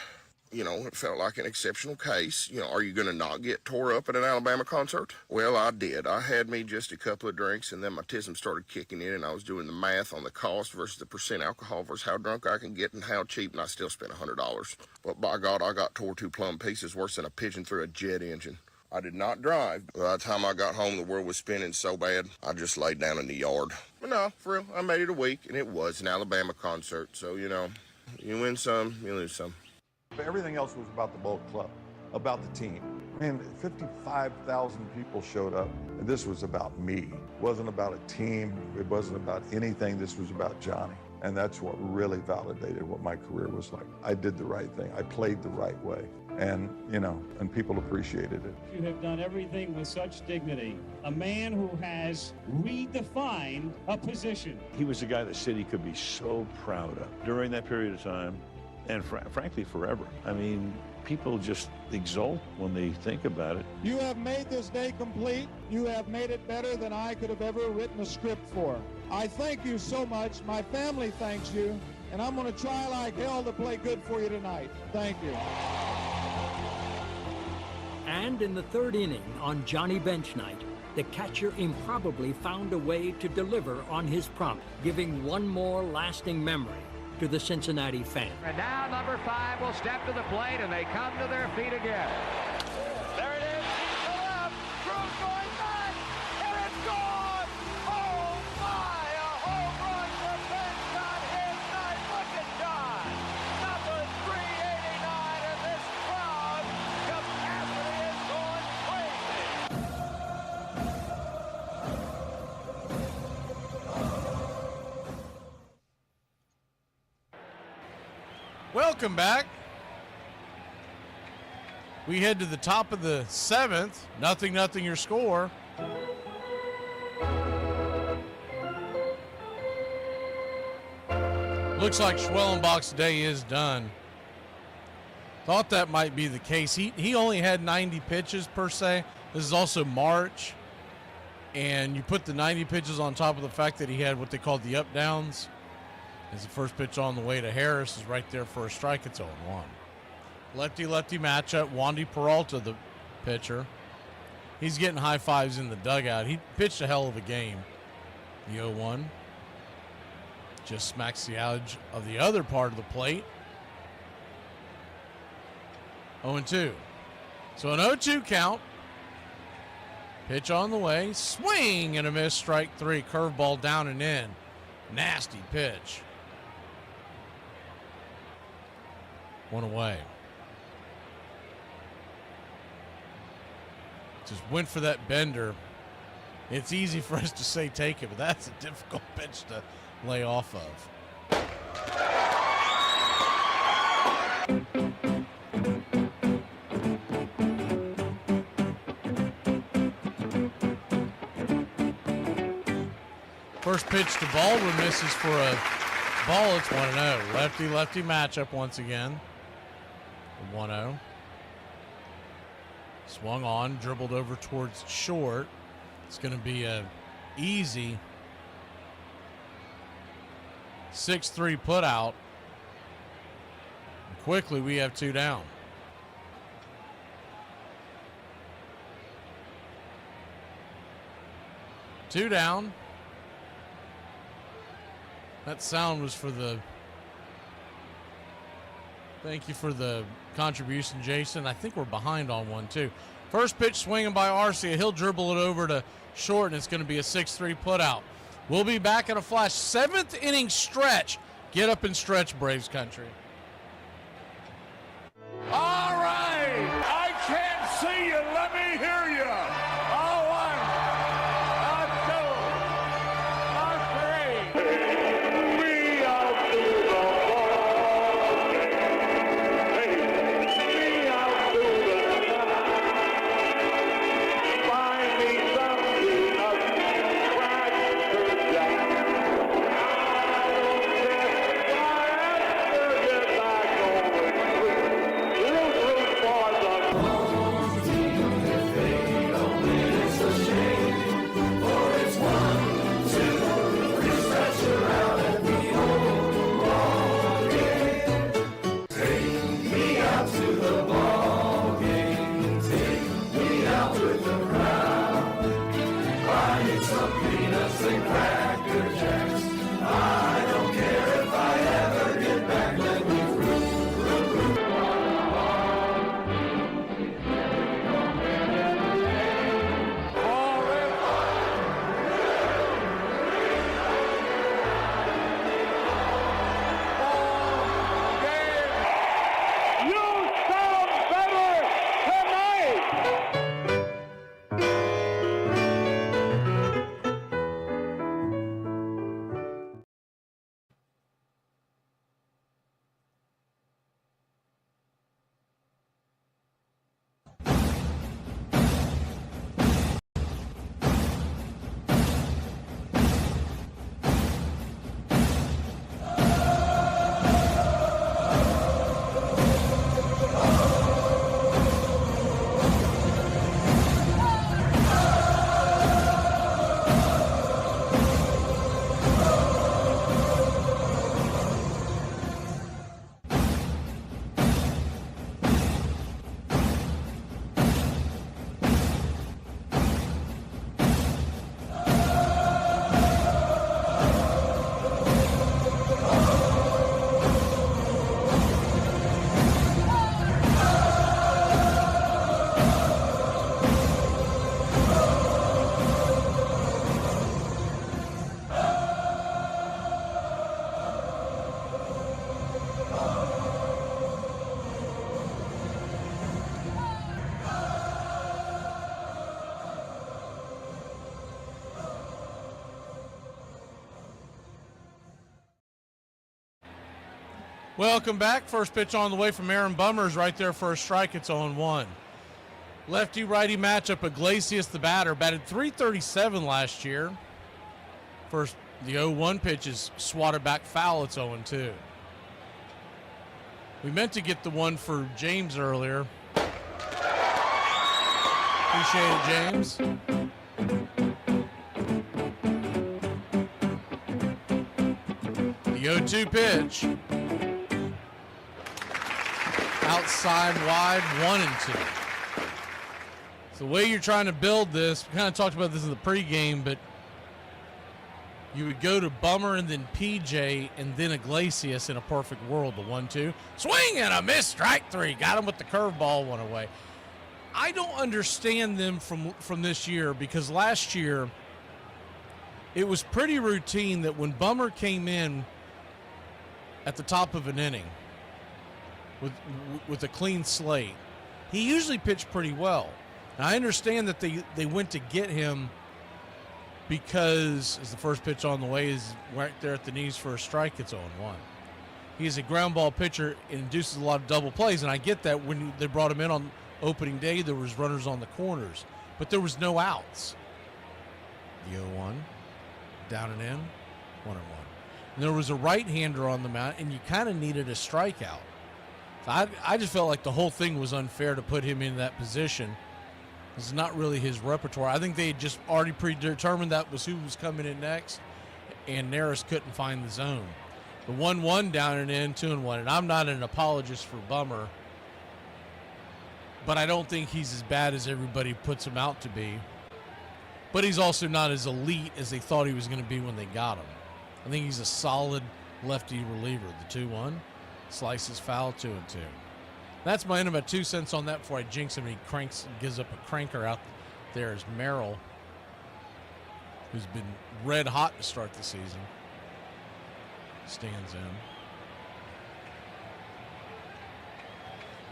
[SPEAKER 5] You know, it felt like an exceptional case. You know, are you going to not get tore up at an Alabama concert? Well, I did. I had me just a couple of drinks, and then my tism started kicking in, and I was doing the math on the cost versus the percent alcohol versus how drunk I can get and how cheap, and I still spent $100. But by God, I got tore to plumb pieces worse than a pigeon through a jet engine. I did not drive. By the time I got home, the world was spinning so bad, I just laid down in the yard. But no, for real, I made it a week, and it was an Alabama concert. So, you know, you win some, you lose some.
[SPEAKER 9] Everything else was about the ball club, about the team. I mean, 55,000 people showed up, and this was about me. It wasn't about a team. It wasn't about anything. This was about Johnny. And that's what really validated what my career was like. I did the right thing. I played the right way. And, you know, and people appreciated it.
[SPEAKER 16] You have done everything with such dignity. A man who has redefined a position.
[SPEAKER 6] He was a guy the city could be so proud of during that period of time, and frankly, forever. I mean, people just exult when they think about it.
[SPEAKER 19] You have made this day complete. You have made it better than I could have ever written a script for. I thank you so much. My family thanks you. And I'm going to try like hell to play good for you tonight. Thank you.
[SPEAKER 13] And in the 3rd inning on Johnny Bench night, the catcher improbably found a way to deliver on his promise, giving one more lasting memory to the Cincinnati fan.
[SPEAKER 23] And now number 5 will step to the plate, and they come to their feet again. There it is. He's to left. Cruz going back, and it's gone. Oh my! A home run for Ben John his night. Look at John. Number 389, and this crowd capacity is going crazy.
[SPEAKER 2] Welcome back. We head to the top of the 7th. 0-0 your score. Looks like Schwellenbach's day is done. Thought that might be the case. He only had 90 pitches per se. This is also March. And you put the 90 pitches on top of the fact that he had what they called the up downs. As the first pitch on the way to Harris is right there for a strike. It's 0-1. Lefty-lefty matchup. Wandy Peralta, the pitcher. He's getting high fives in the dugout. He pitched a hell of a game. The 0-1. Just smacks the edge of the other part of the plate. 0-2. So an 0-2 count. Pitch on the way. Swing and a miss. Strike 3. Curveball down and in. Nasty pitch. 1 away. Just went for that bender. It's easy for us to say take it, but that's a difficult pitch to lay off of. First pitch to Baldwin misses for a ball. It's 1-0. Lefty-lefty matchup once again. 1-0. Swung on, dribbled over towards short. It's going to be a easy 6-3 put out. And quickly we have 2 down. Two down. That sound was for the... Thank you for the contribution, Jason. I think we're behind on one, too. First pitch swinging by Arcia. He'll dribble it over to short, and it's going to be a 6-3 putout. We'll be back in a flash. 7th inning stretch. Get up and stretch, Braves country.
[SPEAKER 24] All right. I can't see you. Let me hear you. All right.
[SPEAKER 4] around. I need some peanuts and Cracker Jacks. I don't care if I ever get back. Let me through.
[SPEAKER 2] Welcome back. First pitch on the way from Aaron Bummers right there for a strike. It's 0-1. Lefty-righty matchup. Iglesias, the batter, batted .337 last year. First, the 0-1 pitch is swatted back foul. It's 0-2. We meant to get the one for James earlier. Appreciate it, James. The 0-2 pitch. Outside, wide, 1-2. So the way you're trying to build this, we kind of talked about this in the pregame, but you would go to Bummer and then PJ and then Iglesias in a perfect world. The 1-2. Swing and a miss, strike three. Got him with the curveball, one away. I don't understand them from this year, because last year it was pretty routine that when Bummer came in at the top of an inning with a clean slate, he usually pitched pretty well. Now, I understand that they went to get him because, as the first pitch on the way is right there at the knees for a strike, it's 0-1. He's a ground ball pitcher, induces a lot of double plays, and I get that. When they brought him in on opening day, there was runners on the corners, but there was no outs. The 0-1, down and in, 1-1. And there was a right-hander on the mound, and you kind of needed a strikeout. So I just felt like the whole thing was unfair to put him in that position. It's not really his repertoire. I think they had just already predetermined that was who was coming in next, and Neris couldn't find the zone. The 1-1 down and in, 2-1. And I'm not an apologist for Bummer, but I don't think he's as bad as everybody puts him out to be. But he's also not as elite as they thought he was going to be when they got him. I think he's a solid lefty reliever. The 2-1. Slices foul, 2-2. That's my end of my 2 cents on that before I jinx him. He gives up a cranker out there as Merrill, who's been red hot to start the season, stands in.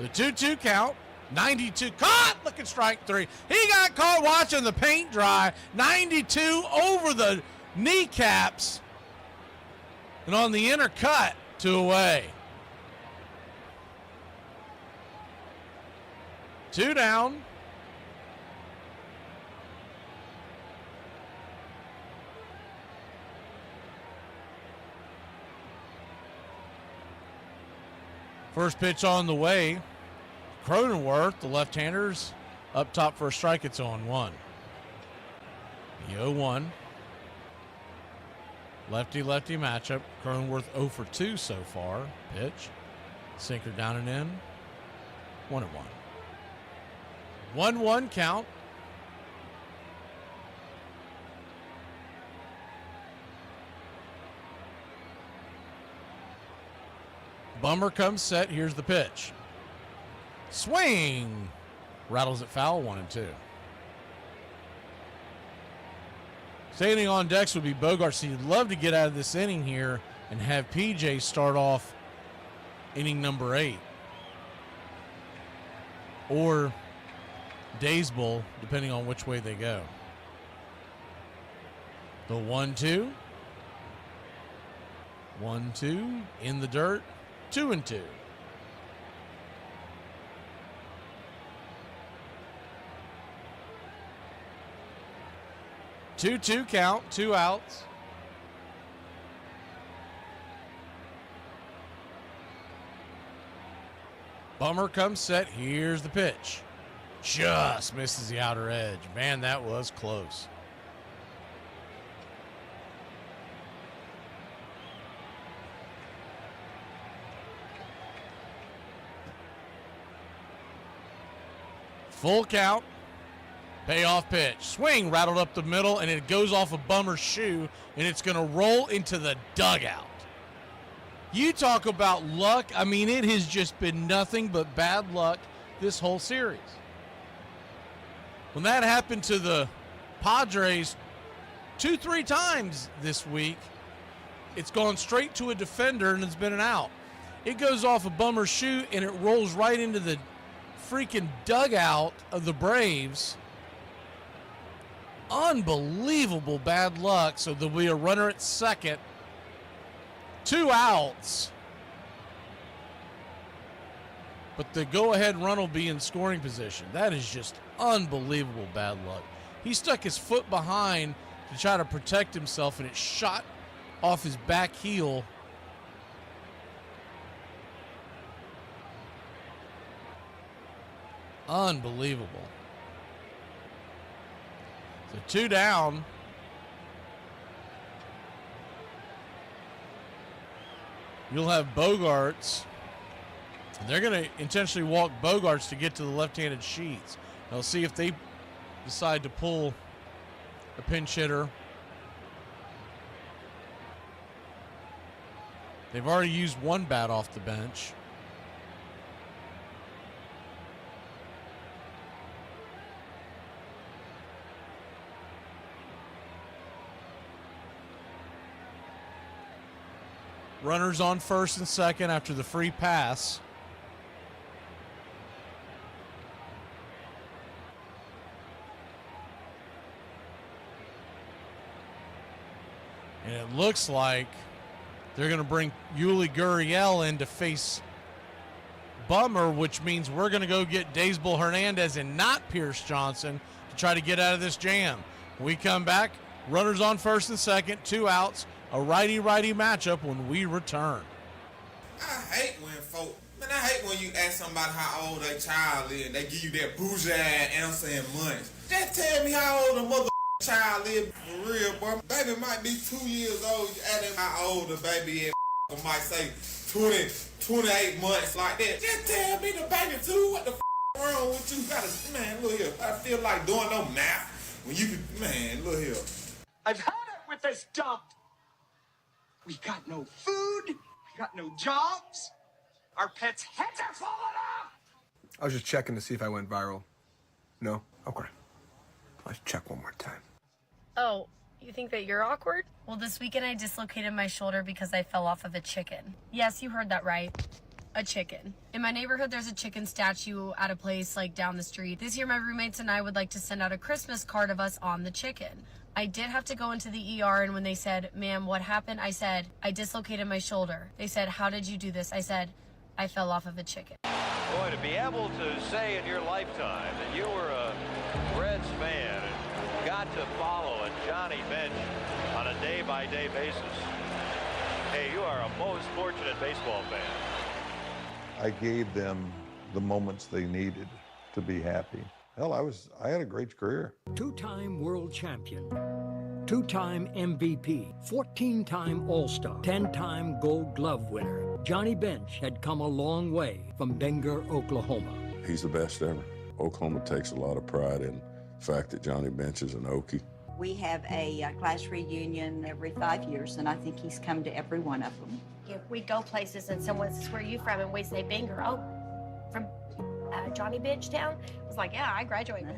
[SPEAKER 2] The 2-2 count, 92, caught, looking strike three. He got caught watching the paint dry, 92 over the kneecaps, and on the inner cut, 2 away. 2 down. First pitch on the way. Cronenworth, the left-handers, up top for a strike. It's 0-1. The 0-1. Lefty-lefty matchup. Cronenworth 0 for 2 so far. Pitch. Sinker down and in. 1-1. 1-1 count. Bummer comes set. Here's the pitch. Swing. Rattles it foul, 1-2. Standing on decks would be Bogaerts. He'd love to get out of this inning here and have PJ start off inning number 8. Or Daysbull, depending on which way they go. The 1-2. 1-2 in the dirt. 2-2. Two count, 2 outs. Bummer comes set. Here's the pitch. Just misses the outer edge. Man, that was close. Full count. Payoff pitch. Swing rattled up the middle, and it goes off of Bummer's shoe, and it's going to roll into the dugout. You talk about luck. I mean, it has just been nothing but bad luck this whole series. When that happened to the Padres 2-3 times this week, it's gone straight to a defender, and it's been an out. It goes off of Bummer's shoe, and it rolls right into the freaking dugout of the Braves. Unbelievable bad luck. So there'll be a runner at second. 2 outs. But the go-ahead run will be in scoring position. That is just unbelievable bad luck. He stuck his foot behind to try to protect himself, and it shot off his back heel. Unbelievable. So 2 down. You'll have Bogaerts. They're going to intentionally walk Bogaerts to get to the left-handed Sheets. They'll see if they decide to pull a pinch hitter. They've already used one bat off the bench. Runners on first and second after the free pass. And it looks like they're going to bring Yuli Gurriel in to face Bummer, which means we're going to go get Daysbull Hernandez and not Pierce Johnson to try to get out of this jam. When we come back, runners on first and second, 2 outs. A righty-righty matchup when we return.
[SPEAKER 7] I hate when I hate when you ask somebody how old their child is and they give you that bougie answer in months. Just tell me how old a mother child is for real, boy. Baby might be 2 years old. You ask them how old the baby is, might say 20, 28 months like that. Just tell me the baby too. What the wrong with you? Man, look here. I feel like doing no math when you man, look here.
[SPEAKER 10] I've had it with this dump. We got no food, we got no jobs, our pets' heads are falling off!
[SPEAKER 11] I was just checking to see if I went viral. No? Okay. Let's check one more time.
[SPEAKER 8] Oh, you think that you're awkward? Well, this weekend I dislocated my shoulder because I fell off of a chicken. Yes, you heard that right. A chicken. In my neighborhood, there's a chicken statue at a place like down the street. This year, my roommates and I would like to send out a Christmas card of us on the chicken. I did have to go into the ER, and when they said, "Ma'am, what happened?" I said, "I dislocated my shoulder." They said, "How did you do this?" I said, "I fell off of a chicken."
[SPEAKER 15] Boy, to be able to say in your lifetime that you were a Reds fan and got to follow a Johnny Bench on a day-by-day basis, hey, you are a most fortunate baseball fan.
[SPEAKER 9] I gave them the moments they needed to be happy. Hell, I had a great career.
[SPEAKER 13] 2-time world champion, 2-time MVP, 14-time All-Star, 10-time Gold Glove winner. Johnny Bench had come a long way from Bangor, Oklahoma.
[SPEAKER 21] He's the best ever. Oklahoma takes a lot of pride in the fact that Johnny Bench is an Okie.
[SPEAKER 26] We have a class reunion every 5 years, and I think he's come to every one of them.
[SPEAKER 14] we go places and someone says, "Where are you from?" and we say Binger. Oh, from Johnny Bench Town. I was like, yeah, I graduated.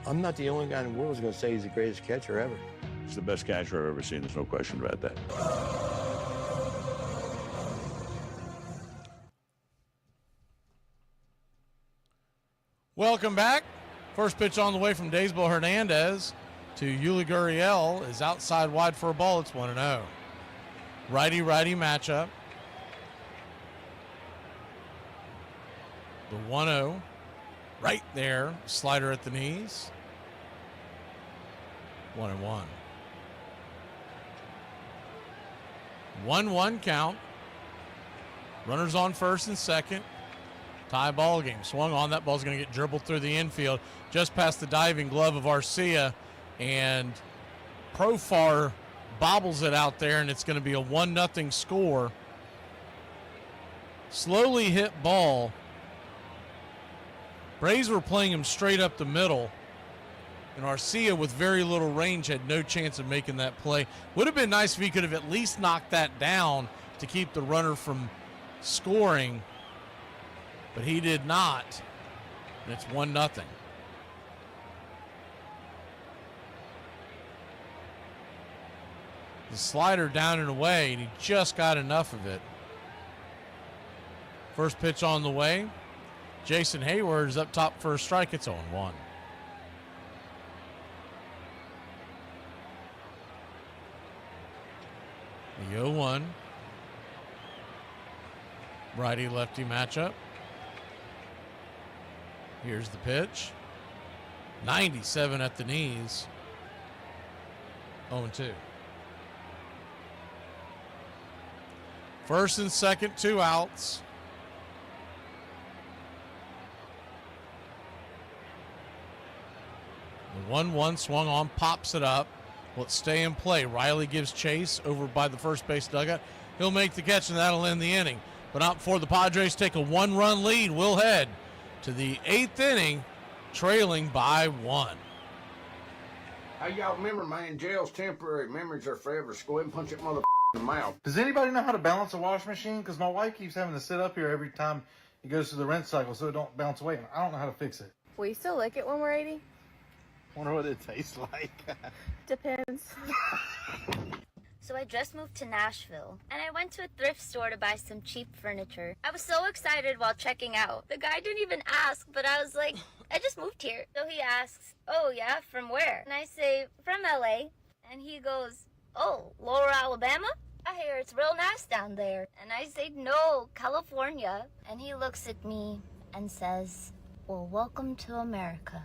[SPEAKER 17] I'm not the only guy in the world who's going to say he's the greatest catcher ever.
[SPEAKER 6] He's the best catcher I've ever seen. There's no question about that.
[SPEAKER 2] Welcome back. First pitch on the way from Daysbel Hernandez to Yuli Gurriel is outside wide for a ball. It's 1-0. Righty-righty matchup. The 1-0 right there. Slider at the knees. 1-1. 1-1 count. Runners on first and second. Tie ball game. Swung on. That ball's going to get dribbled through the infield just past the diving glove of Arcia. And Profar bobbles it out there, and it's going to be a 1-0 score. Slowly hit ball. Braves were playing him straight up the middle, and Arcia, with very little range, had no chance of making that play. Would have been nice if he could have at least knocked that down to keep the runner from scoring, but he did not, and it's 1-0. The slider down and away, and he just got enough of it. First pitch on the way. Jason Hayward is up top for a strike. It's 0-1. The 0-1. Righty-lefty matchup. Here's the pitch. 97 at the knees. 0-2. First and second, 2 outs. The 1-1 swung on, pops it up. Will it stay in play? Riley gives chase over by the first base dugout. He'll make the catch, and that'll end the inning. But not before the Padres take a 1-run lead. We'll head to the 8th inning, trailing by 1.
[SPEAKER 18] Hey, y'all remember, man, jail's temporary. Memories are forever. So go ahead and punch that mother in the mouth.
[SPEAKER 20] Does anybody know how to balance a washing machine? Because my wife keeps having to sit up here every time he goes through the rinse cycle so it don't bounce away. I don't know how to fix it.
[SPEAKER 25] Will you still lick it when we're 80?
[SPEAKER 20] Wonder what it tastes like.
[SPEAKER 25] Depends.
[SPEAKER 22] So I just moved to Nashville, and I went to a thrift store to buy some cheap furniture. I was so excited while checking out. The guy didn't even ask, but I was like, I just moved here. So he asks, oh yeah, from where? And I say, from LA. And he goes, oh, Lower Alabama? I hear it's real nice down there. And I say, no, California. And he looks at me and says, well, welcome to America.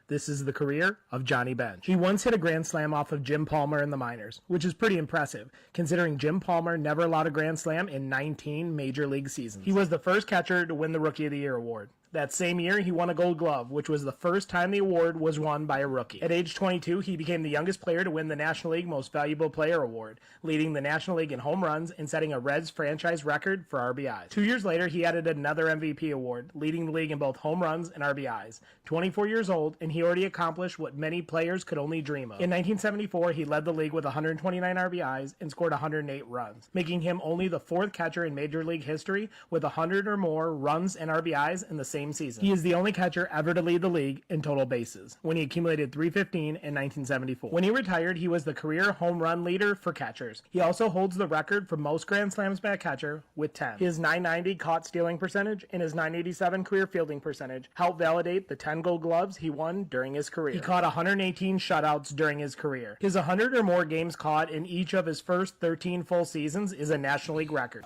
[SPEAKER 26] This is the career of Johnny Bench. He once hit a grand slam off of Jim Palmer in the minors, which is pretty impressive, considering Jim Palmer never allowed a grand slam in 19 major league seasons. He was the first catcher to win the Rookie of the Year award. That same year, he won a Gold Glove, which was the first time the award was won by a rookie. At age 22, he became the youngest player to win the National League Most Valuable Player award, leading the National League in home runs and setting a Reds franchise record for RBIs. 2 years later, he added another MVP award, leading the league in both home runs and RBIs. 24 years old, and he already accomplished what many players could only dream of. In 1974, he led the league with 129 RBIs and scored 108 runs, making him only the 4th catcher in Major League history with 100 or more runs and RBIs in the same season. He is the only catcher ever to lead the league in total bases, when he accumulated 315 in 1974. When he retired, he was the career home run leader for catchers. He also holds the record for most grand slams by a catcher with 10. His .990 caught stealing percentage and his .987 career fielding percentage helped validate the 10 Gold Gloves he won during his career. He caught 118 shutouts during his career. His 100 or more games caught in each of his first 13 full seasons is a National League record.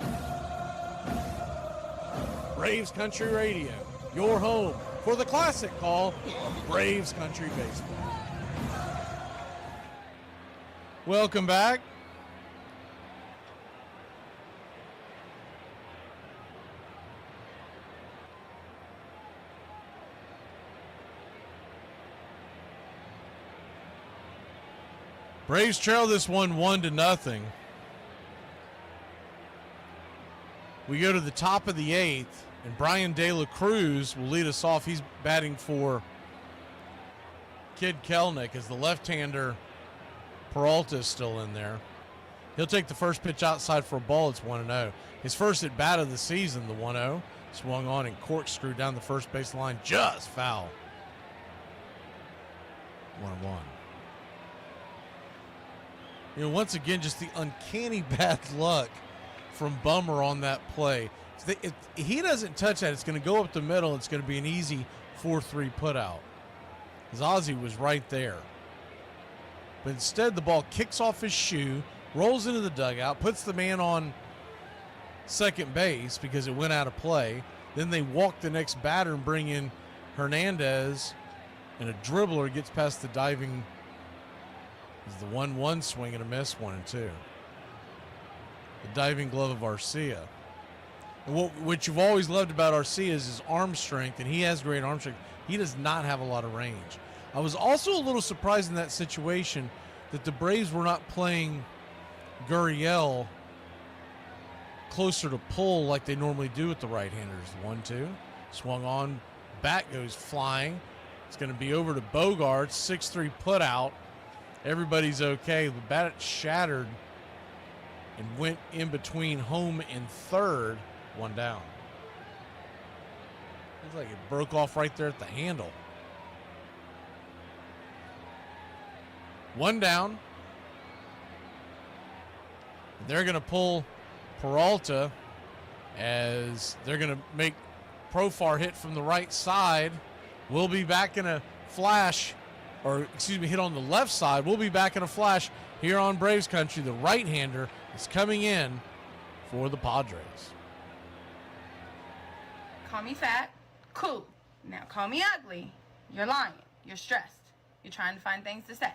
[SPEAKER 2] Braves Country Radio, your home for the classic call of Braves Country Baseball. Welcome back. Braves trail this one 1-0. We go to the top of the 8th, and Brian De La Cruz will lead us off. He's batting for Kid Kelnick as the left-hander Peralta is still in there. He'll take the first pitch outside for a ball. It's 1-0. His first at bat of the season, the 1-0. Swung on and corkscrewed down the first base line. Just foul. 1-1. You know, once again, just the uncanny bad luck from Bummer on that play. If he doesn't touch that, it's going to go up the middle. It's going to be an easy 4-3 putout. Because Ozzie was right there. But instead, the ball kicks off his shoe, rolls into the dugout, puts the man on second base because it went out of play. Then they walk the next batter and bring in Hernandez, and a dribbler gets past the diving. It's the 1-1 swing and a miss, 1-2. The diving glove of Arcia. And what you've always loved about Arcia is his arm strength, and he has great arm strength. He does not have a lot of range. I was also a little surprised in that situation that the Braves were not playing Gurriel closer to pull like they normally do with the right-handers. 1-2, swung on, bat goes flying. It's going to be over to Bogarts, 6-3 put out. Everybody's okay. The bat shattered and went in between home and third, 1 down. Looks like it broke off right there at the handle. 1 down. They're going to pull Peralta as they're going to make Profar hit from the right side. We'll be back in a flash, or excuse me, hit on the left side. We'll be back in a flash here on Braves Country. The right-hander is coming in for the Padres.
[SPEAKER 25] Call me fat. Cool. Now call me ugly. You're lying. You're stressed. You're trying to find things to say.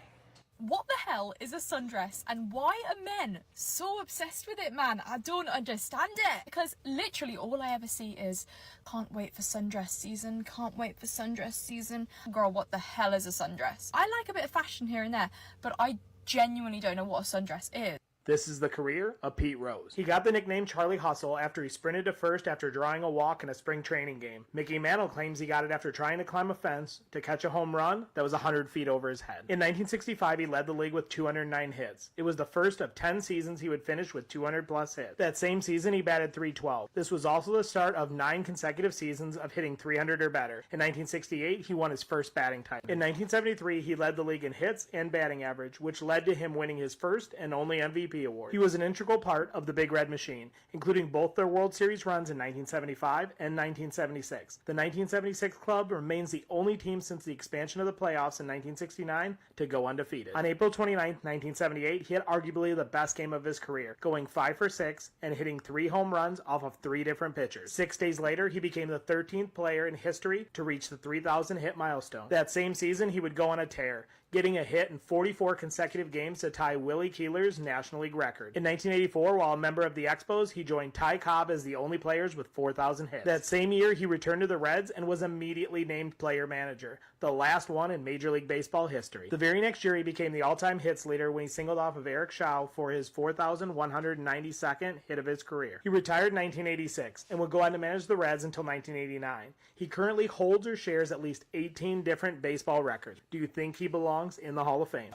[SPEAKER 1] What the hell is a sundress, and why are men so obsessed with it, man? I don't understand it. Because literally all I ever see is, can't wait for sundress season, can't wait for sundress season. Girl, what the hell is a sundress? I like a bit of fashion here and there, but I genuinely don't know what a sundress is.
[SPEAKER 26] This is the career of Pete Rose. He got the nickname Charlie Hustle after he sprinted to first after drawing a walk in a spring training game. Mickey Mantle claims he got it after trying to climb a fence to catch a home run that was 100 feet over his head. In 1965, he led the league with 209 hits. It was the first of 10 seasons he would finish with 200 plus hits. That same season, he batted .312. This was also the start of 9 consecutive seasons of hitting 300 or better. In 1968, he won his first batting title. In 1973, he led the league in hits and batting average, which led to him winning his first and only MVP award. He was an integral part of the Big Red Machine, including both their World Series runs in 1975 and 1976. The 1976 club remains the only team since the expansion of the playoffs in 1969 to go undefeated. On April 29, 1978, he had arguably the best game of his career, going 5 for 6 and hitting 3 home runs off of 3 different pitchers. 6 days later, he became the 13th player in history to reach the 3,000 hit milestone. That same season, he would go on a tear, getting a hit in 44 consecutive games to tie Willie Keeler's National League record. In 1984, while a member of the Expos, he joined Ty Cobb as the only players with 4,000 hits. That same year, he returned to the Reds and was immediately named player manager, the last one in Major League Baseball history. The very next year, he became the all-time hits leader when he singled off of Eric Shaw for his 4,192nd hit of his career. He retired in 1986 and would go on to manage the Reds until 1989. He currently holds or shares at least 18 different baseball records. Do you think he belongs in the Hall of Fame?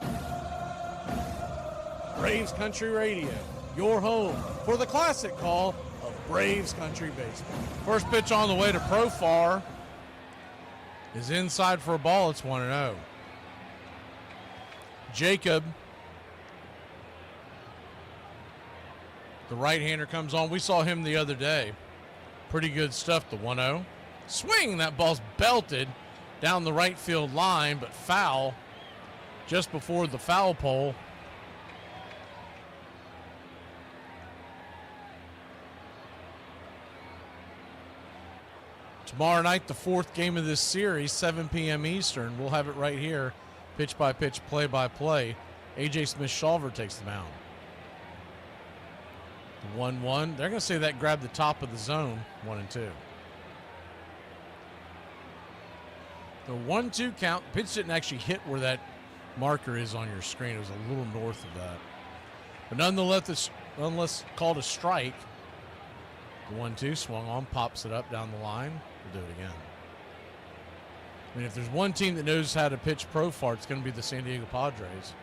[SPEAKER 2] Braves Country Radio, your home for the classic call of Braves Country Baseball. First pitch on the way to Profar is inside for a ball. It's 1-0. Jacob, the right-hander, comes on. We saw him the other day. Pretty good stuff, the 1-0. Swing, that ball's belted down the right field line, but foul just before the foul pole. Tomorrow night, the 4th game of this series, 7 p.m. Eastern. We'll have it right here, pitch-by-pitch, play-by-play. A.J. Smith-Shawver takes the mound. 1-1. They're going to say that grabbed the top of the zone, 1-2. The 1-2 count. Pitch didn't actually hit where that marker is on your screen. It was a little north of that. But nonetheless called a strike. The 1-2 swung on, pops it up down the line. We'll do it again. I mean, if there's one team that knows how to pitch Profar, it's going to be the San Diego Padres.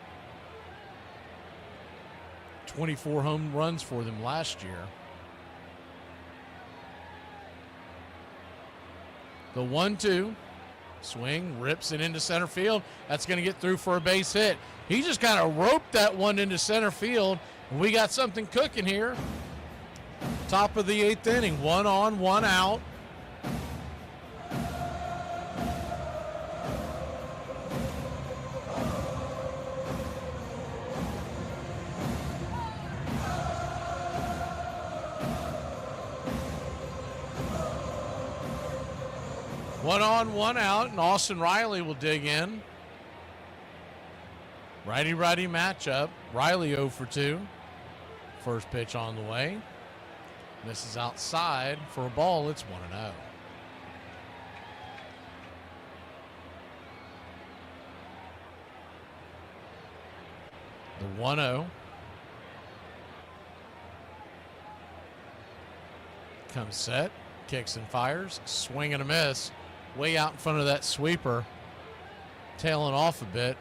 [SPEAKER 2] 24 home runs for them last year. The 1-2. Swing, rips it into center field. That's going to get through for a base hit. He just kind of roped that one into center field. And we got something cooking here. Top of the 8th inning. 1 on, 1 out. One on, 1 out, and Austin Riley will dig in. Righty-righty matchup. Riley 0 for 2. First pitch on the way. Misses outside for a ball. It's 1-0. The 1-0. Comes set. Kicks and fires. Swing and a miss. Way out in front of that sweeper. Tailing off a bit.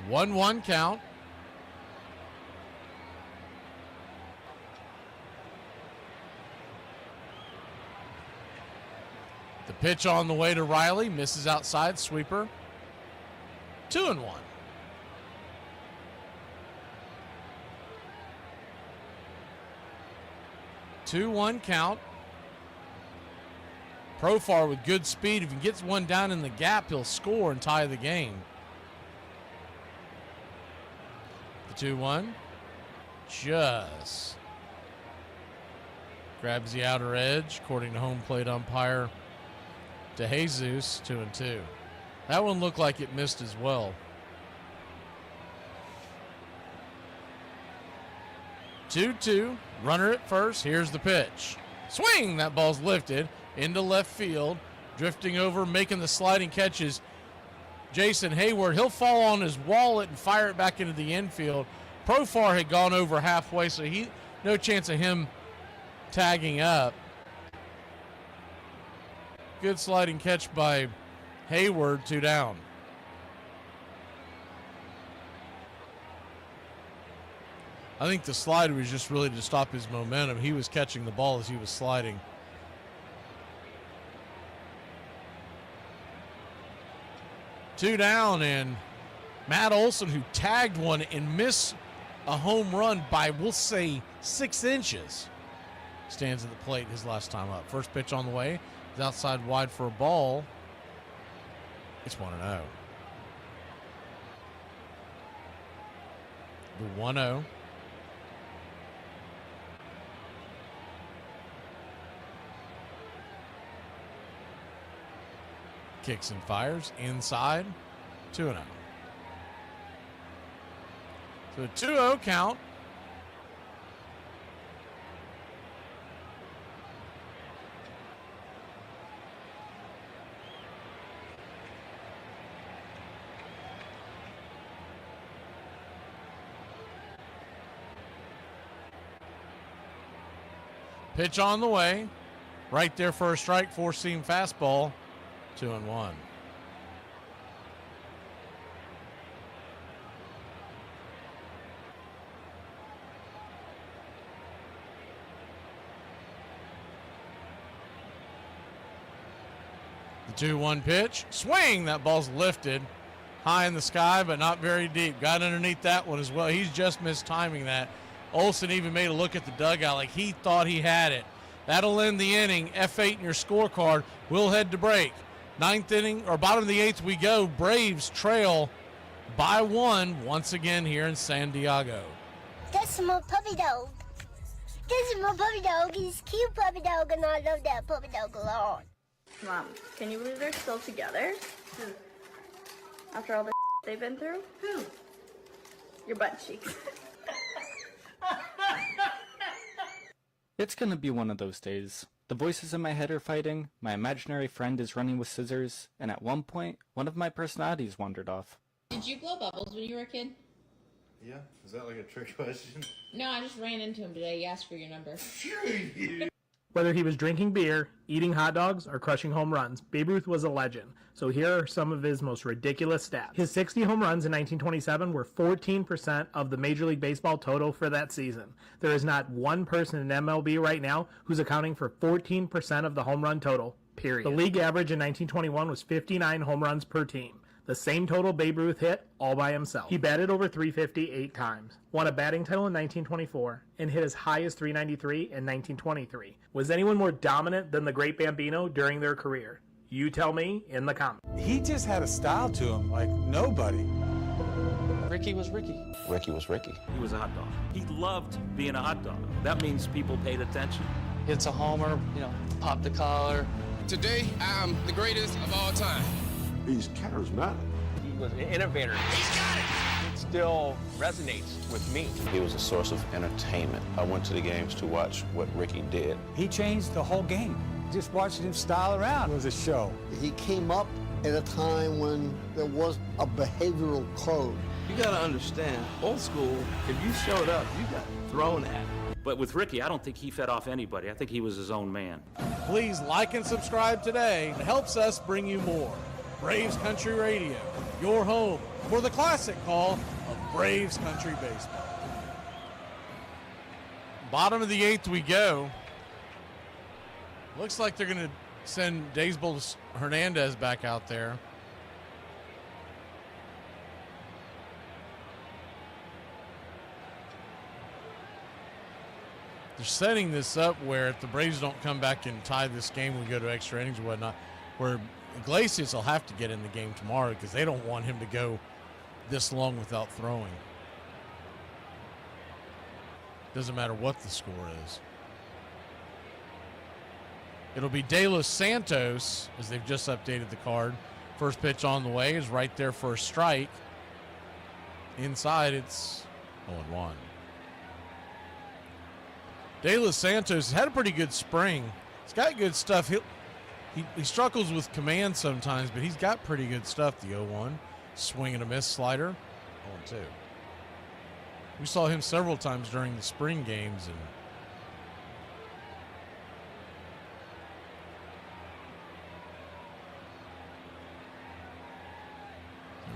[SPEAKER 2] 1-1 count. The pitch on the way to Riley. Misses outside. Sweeper. 2-1. 2-1 count. Profar with good speed. If he gets one down in the gap, he'll score and tie the game. The 2-1. Just grabs the outer edge, according to home plate umpire DeJesus. 2-2. That one looked like it missed as well. 2-2. Runner at first. Here's the pitch. Swing! That ball's lifted into left field. Drifting over, making the sliding catches. Jason Hayward. He'll fall on his wallet and fire it back into the infield. Profar had gone over halfway, so no chance of him tagging up. Good sliding catch by Hayward. 2 down. I think the slide was just really to stop his momentum. He was catching the ball as he was sliding. Two down, and Matt Olson, who tagged one and missed a home run by, we'll say, 6 inches, stands at the plate his last time up. First pitch on the way is outside wide for a ball. It's 1-0. The 1-0. Kicks and fires inside. 2-0. So a 2-0 count. Pitch on the way. Right there for a strike, 4-seam fastball. 2-1. The 2-1 pitch. Swing! That ball's lifted high in the sky, but not very deep. Got underneath that one as well. He's just missed timing that. Olsen even made a look at the dugout like he thought he had it. That'll end the inning. F8 in your scorecard. We'll head to break. 9th inning, or bottom of the 8th we go. Braves trail by 1 once again here in San Diego.
[SPEAKER 3] That's my puppy dog. This is my puppy dog. He's a cute puppy dog, and I love that puppy dog a lot.
[SPEAKER 5] Mom, can you believe they're still together? Who? After all the they've been through? Who? Your butt cheeks.
[SPEAKER 12] It's gonna be one of those days. The voices in my head are fighting, my imaginary friend is running with scissors, and at one point, one of my personalities wandered off.
[SPEAKER 16] Did you blow bubbles when you were a kid?
[SPEAKER 19] Yeah? Is that like a trick question?
[SPEAKER 16] No, I just ran into him today. He asked for your number.
[SPEAKER 26] Whether he was drinking beer, eating hot dogs, or crushing home runs, Babe Ruth was a legend. So here are some of his most ridiculous stats. His 60 home runs in 1927 were 14% of the Major League Baseball total for that season. There is not one person in MLB right now who's accounting for 14% of the home run total, period. The league average in 1921 was 59 home runs per team. The same total Babe Ruth hit all by himself. He batted over 350 8 times, won a batting title in 1924, and hit as high as 393 in 1923. Was anyone more dominant than the great Bambino during their career? You tell me in the comments.
[SPEAKER 4] He just had a style to him like nobody.
[SPEAKER 7] Ricky was Ricky.
[SPEAKER 17] Ricky was Ricky.
[SPEAKER 7] He was a hot dog. He loved being a hot dog. That means people paid attention. Hits a homer, pop the collar.
[SPEAKER 10] Today, I'm the greatest of all time.
[SPEAKER 9] He's charismatic.
[SPEAKER 7] He was an innovator.
[SPEAKER 10] He's got it!
[SPEAKER 7] It still resonates with me.
[SPEAKER 17] He was a source of entertainment. I went to the games to watch what Ricky did.
[SPEAKER 4] He changed the whole game. Just watching him style around was a show.
[SPEAKER 19] He came up at a time when there was a behavioral code.
[SPEAKER 7] You gotta understand, old school, if you showed up, you got thrown at. But with Ricky, I don't think he fed off anybody. I think he was his own man.
[SPEAKER 2] Please like and subscribe today. It helps us bring you more. Braves Country Radio, your home for the classic call of Braves Country Baseball. Bottom of the 8th we go. Looks like they're going to send Daysbel Hernandez back out there. They're setting this up where if the Braves don't come back and tie this game, we go to extra innings or whatnot, where Iglesias will have to get in the game tomorrow because they don't want him to go this long without throwing. Doesn't matter what the score is. It'll be De Los Santos, as they've just updated the card. First pitch on the way is right there for a strike. Inside, it's 0-1. De Los Santos has had a pretty good spring. He's got good stuff. He struggles with command sometimes, but he's got pretty good stuff. The 0-1. Swing and a miss slider. 0-2. We saw him several times during the spring games,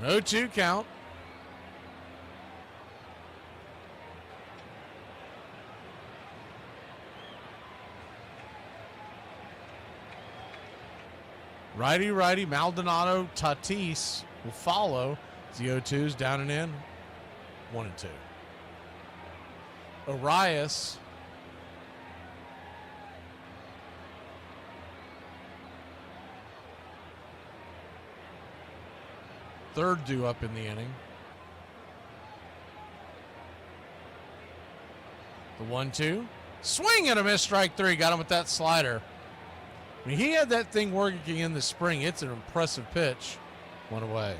[SPEAKER 2] and an 0-2 count. Righty, Maldonado, Tatis will follow. The 0-2's down and in. 1-2. Arias. Third due up in the inning. The 1-2. Swing and a miss, strike three. Got him with that slider. I mean, he had that thing working in the spring. It's an impressive pitch. One away.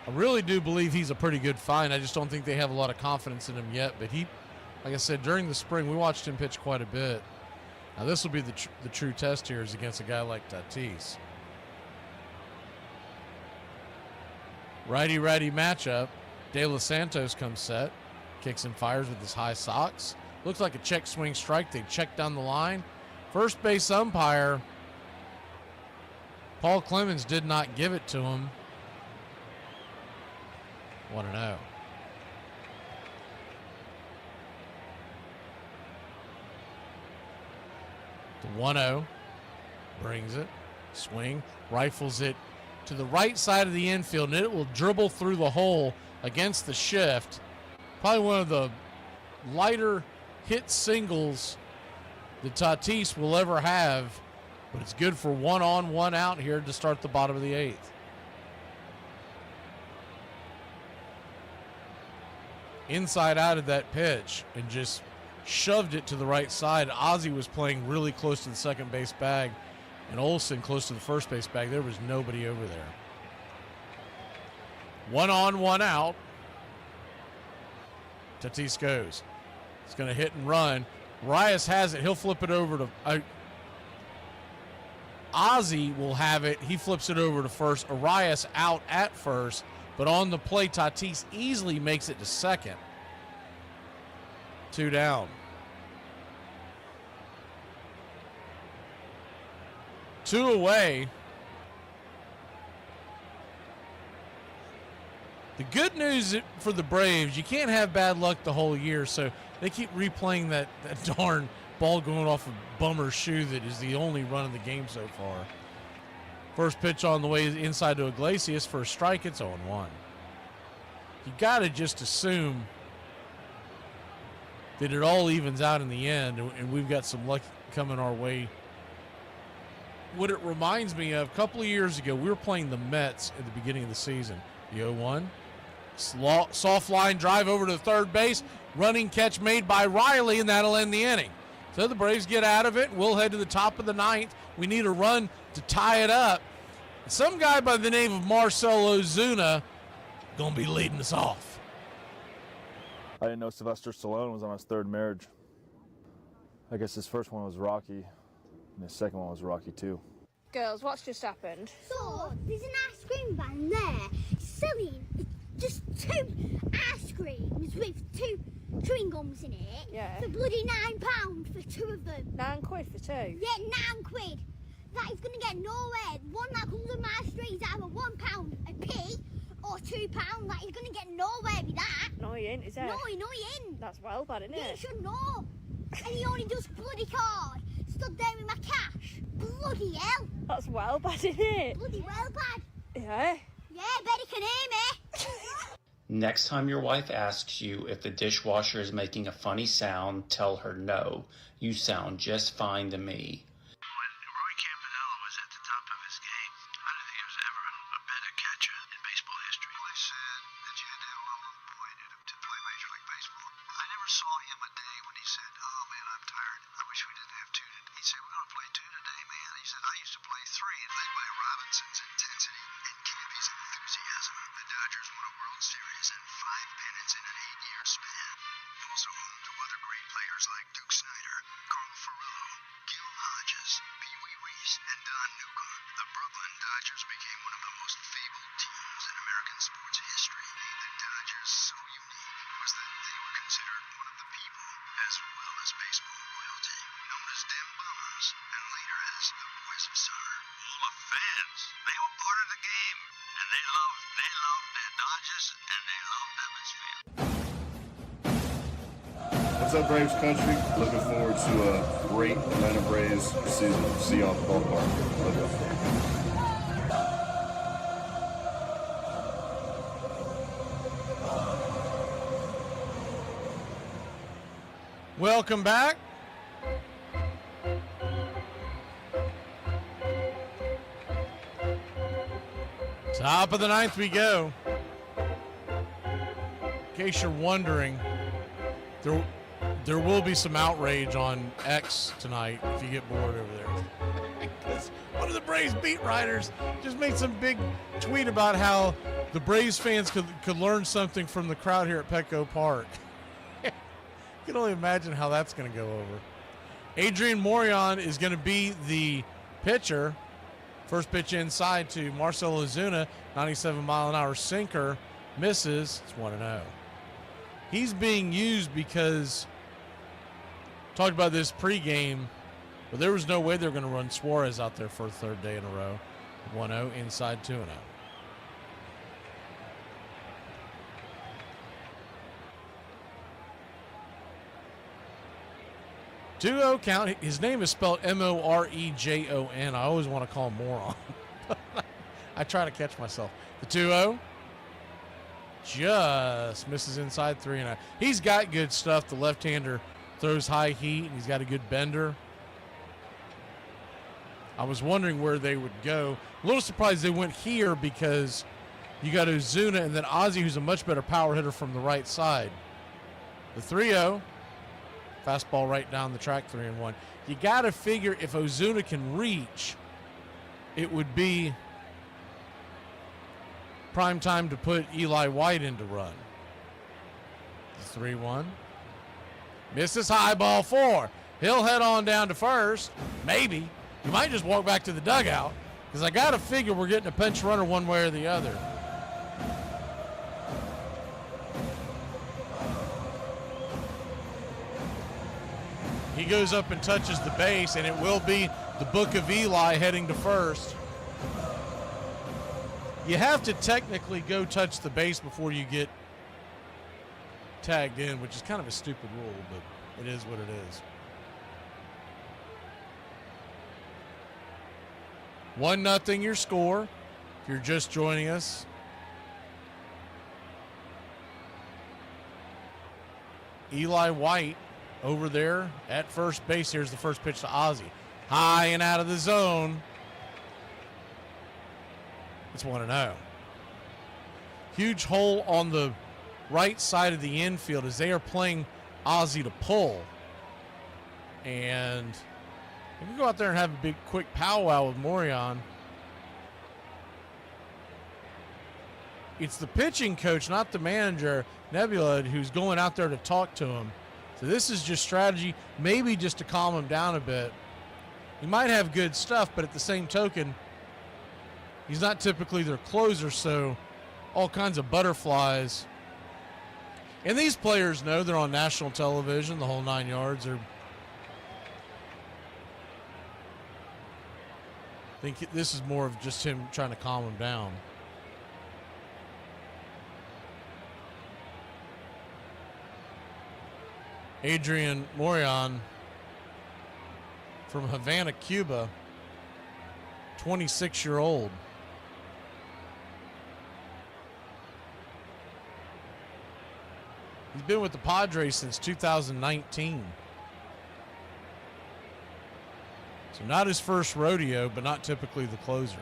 [SPEAKER 2] I really do believe he's a pretty good find. I just don't think they have a lot of confidence in him yet. But he, like I said, during the spring, we watched him pitch quite a bit. Now, this will be the true test here is against a guy like Tatis. Righty matchup. De Los Santos comes set. Kicks and fires with his high socks. Looks like a check swing strike. They check down the line. First base umpire, Paul Clemens, did not give it to him. 1-0. The 1-0 brings it. Swing. Rifles it to the right side of the infield, and it will dribble through the hole against the shift. Probably one of the lighter hit singles that Tatis will ever have, but it's good for 1 on, 1 out here to start the bottom of the 8th. Inside out of that pitch and just shoved it to the right side. Ozzie was playing really close to the second base bag, and Olsen close to the first base bag. There was nobody over there. 1 on, 1 out. Tatis goes. He's going to hit and run. Arias has it. He'll flip it over to Ozzie will have it. He flips it over to first. Arias out at first, but on the play, Tatis easily makes it to second. 2 down. 2 away. The good news for the Braves, you can't have bad luck the whole year, so they keep replaying that darn ball going off a bummer shoe that is the only run in the game so far. First pitch on the way inside to Iglesias for a strike. It's 0-1. You got to just assume that it all evens out in the end, and we've got some luck coming our way. What it reminds me of, a couple of years ago, we were playing the Mets at the beginning of the season. The 0-1. Soft line drive over to the third base. Running catch made by Riley, and that'll end the inning. So the Braves get out of it. We'll head to the top of the ninth. We need a run to tie it up. Some guy by the name of Marcell Ozuna going to be leading us off.
[SPEAKER 8] I didn't know Sylvester Stallone was on his 3rd marriage. I guess his first one was Rocky, and his second one was Rocky 2.
[SPEAKER 11] Girls, what's just happened?
[SPEAKER 3] So, there's an ice cream van there selling just 2 ice creams with 2 chewing gums in it.
[SPEAKER 11] Yeah.
[SPEAKER 3] For bloody £9 for 2 of them.
[SPEAKER 11] £9 for 2?
[SPEAKER 3] Yeah, £9. That is going to get nowhere. One that comes on my street is either £1 a p or £2. Like, he's going to get nowhere with that.
[SPEAKER 11] No, he ain't, is it?
[SPEAKER 3] No, he ain't.
[SPEAKER 11] That's well bad, isn't
[SPEAKER 3] Yeah,
[SPEAKER 11] it?
[SPEAKER 3] you should know. And he only does bloody card. Stood there with my cash. Bloody hell.
[SPEAKER 11] That's well bad, isn't it?
[SPEAKER 3] Bloody well bad.
[SPEAKER 11] Yeah.
[SPEAKER 3] Yeah, bet he can hear me.
[SPEAKER 13] Next time your wife asks you if the dishwasher is making a funny sound, tell her no. You sound just fine to me.
[SPEAKER 15] What's up, Braves country? Looking forward to a great Atlanta Braves season. See you on the ballpark. Love you.
[SPEAKER 2] Welcome back. Top of the ninth we go. In case you're wondering, there will be some outrage on X tonight if you get bored over there. Because one of the Braves beat writers just made some big tweet about how the Braves fans could learn something from the crowd here at Petco Park. You can only imagine how that's going to go over. Adrian Morejon is going to be the pitcher. First pitch inside to Marcell Ozuna, 97-mile-an-hour sinker, misses. It's 1-0. He's being used because, talked about this pregame, but there was no way they were going to run Suarez out there for a 3rd day in a row. 1-0, inside 2-0. Two-0 count. His name is spelled M-O-R-E-J-O-N. I always want to call him Moron. I try to catch myself. The 2-0 just misses inside 3-0. He's got good stuff. The left-hander throws high heat, and he's got a good bender. I was wondering where they would go. A little surprised they went here because you got Ozuna and then Ozzy, who's a much better power hitter from the right side. The 3-0. Fastball right down the track, 3-1. You got to figure if Ozuna can reach, it would be prime time to put Eli White in to run. The 3-1. Misses high, ball 4. He'll head on down to first. Maybe. You might just walk back to the dugout because I got to figure we're getting a pinch runner one way or the other. He goes up and touches the base, and it will be the Book of Eli heading to first. You have to technically go touch the base before you get tagged in, which is kind of a stupid rule, but it is what it is. 1-0 your score if you're just joining us. Eli White over there at first base. Here's the first pitch to Ozzie. High and out of the zone. It's 1-0. Huge hole on the right side of the infield as they are playing Ozzie to pull. And we can go out there and have a big quick powwow with Morion. It's the pitching coach, not the manager, Nebula, who's going out there to talk to him. So this is just strategy, maybe just to calm him down a bit. He might have good stuff, but at the same token, he's not typically their closer, so all kinds of butterflies. And these players know they're on national television, the whole 9 yards. I think this is more of just him trying to calm him down. Adrian Morion from Havana, Cuba, 26-year-old. He's been with the Padres since 2019. So not his first rodeo, but not typically the closer.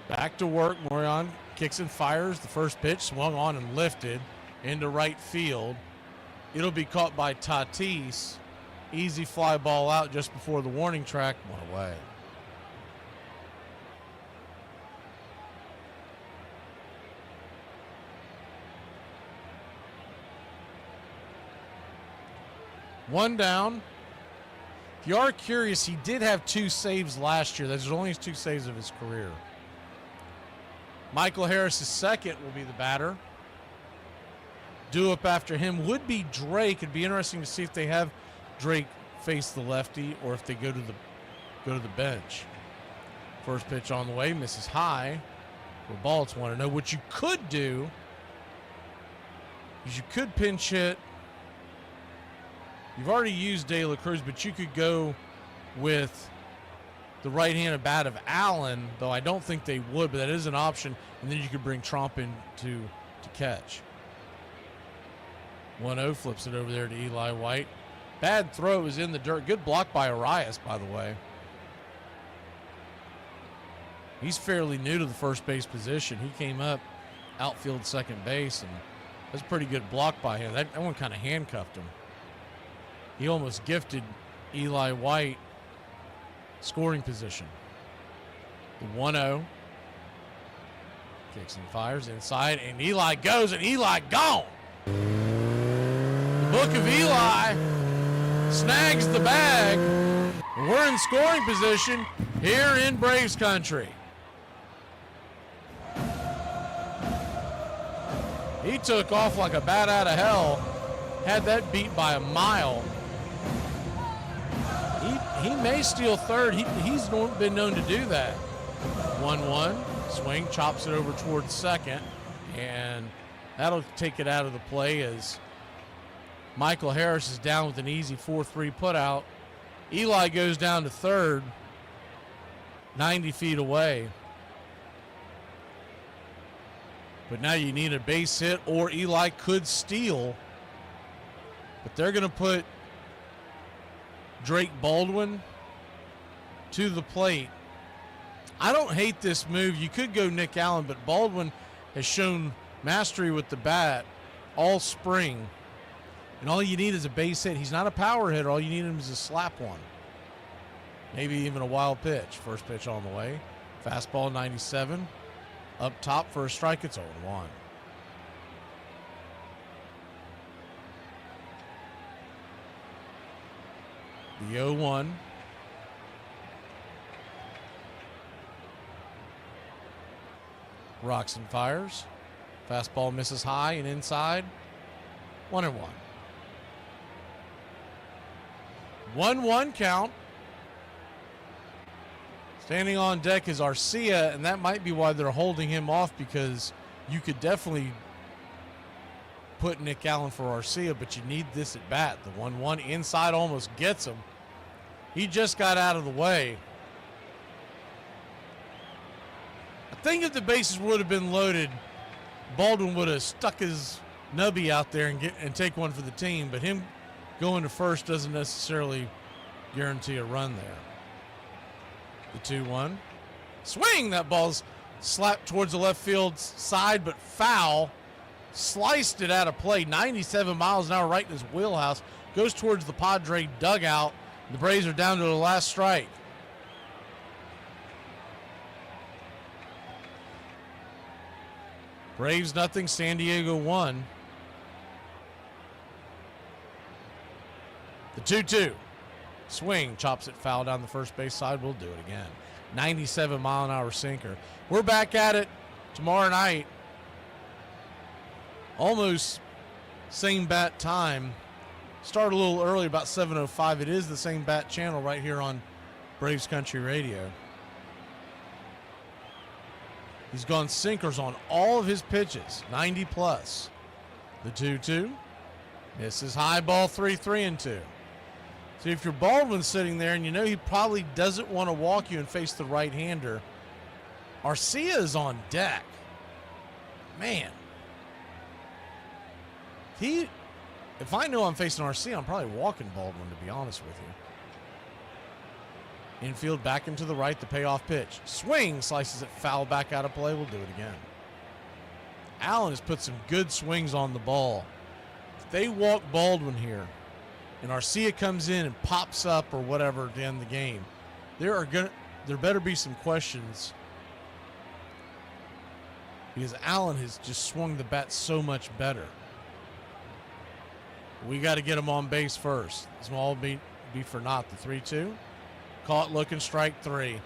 [SPEAKER 2] Back to work. Morion kicks and fires. The first pitch swung on and lifted into right field. It'll be caught by Tatis. Easy fly ball out just before the warning track. One away. One down. If you are curious, he did have 2 saves last year. Those are only his 2 saves of his career. Michael Harris' second will be the batter. Due up after him would be Drake. It'd be interesting to see if they have Drake face the lefty or if they go to the bench. First pitch on the way, misses high. For a ball, it's 1-0. What you could do is you could pinch hit. You've already used De La Cruz, but you could go with the right-handed bat of Allen, though I don't think they would, but that is an option. And then you could bring Trump in to catch. 1-0, flips it over there to Eli White. Bad throw, was in the dirt. Good block by Arias, by the way. He's fairly new to the first base position. He came up outfield second base, and that's a pretty good block by him. That one kind of handcuffed him. He almost gifted Eli White scoring position. The 1-0. Kicks and fires inside, and Eli goes, and Eli gone. The Book of Eli snags the bag. We're in scoring position here in Braves country. He took off like a bat out of hell. Had that beat by a mile. He may steal third. He's been known to do that. 1-1. Swing, chops it over towards second. And that'll take it out of the play as Michael Harris is down with an easy 4-3 putout. Eli goes down to third, 90 feet away. But now you need a base hit, or Eli could steal. But they're going to put Drake Baldwin to the plate. I don't hate this move. You could go Nick Allen, but Baldwin has shown mastery with the bat all spring. And all you need is a base hit. He's not a power hitter. All you need him is a slap one. Maybe even a wild pitch. First pitch on the way. Fastball 97. Up top for a strike. It's 0-1. The 0-1. Rocks and fires. Fastball misses high and inside. 1-1. 1-1 count. Standing on deck is Arcia, and that might be why they're holding him off, because you could definitely put Nick Allen for Arcia, but you need this at bat. The 1-1 inside almost gets him. He just got out of the way. I think if the bases would have been loaded, Baldwin would have stuck his nubby out there and take one for the team, but him going to first doesn't necessarily guarantee a run there. The 2-1. Swing! That ball's slapped towards the left field side, but foul. Sliced it out of play. 97 miles an hour right in his wheelhouse. Goes towards the Padre dugout. The Braves are down to the last strike. Braves nothing, San Diego 1. The 2-2. Swing, chops it foul down the first base side. We'll do it again. 97 mile an hour sinker. We're back at it tomorrow night. Almost same bat time. Start a little early, about 7:05. It is the same bat channel right here on Braves Country Radio. He's gone sinkers on all of his pitches, 90 plus. The 2-2. Misses high ball, 3-3-2. So if you're Baldwin sitting there and you know he probably doesn't want to walk you and face the right-hander, Arcia is on deck. Man. If I know I'm facing Arcia, I'm probably walking Baldwin, to be honest with you. Infield back into the right, the payoff pitch. Swing, slices it foul back out of play. We'll do it again. Allen has put some good swings on the ball. If they walk Baldwin here, and Arcia comes in and pops up or whatever to end the game, there better be some questions, because Allen has just swung the bat so much better. We got to get him on base first. Small be for naught. The 3-2. Caught looking, strike 3.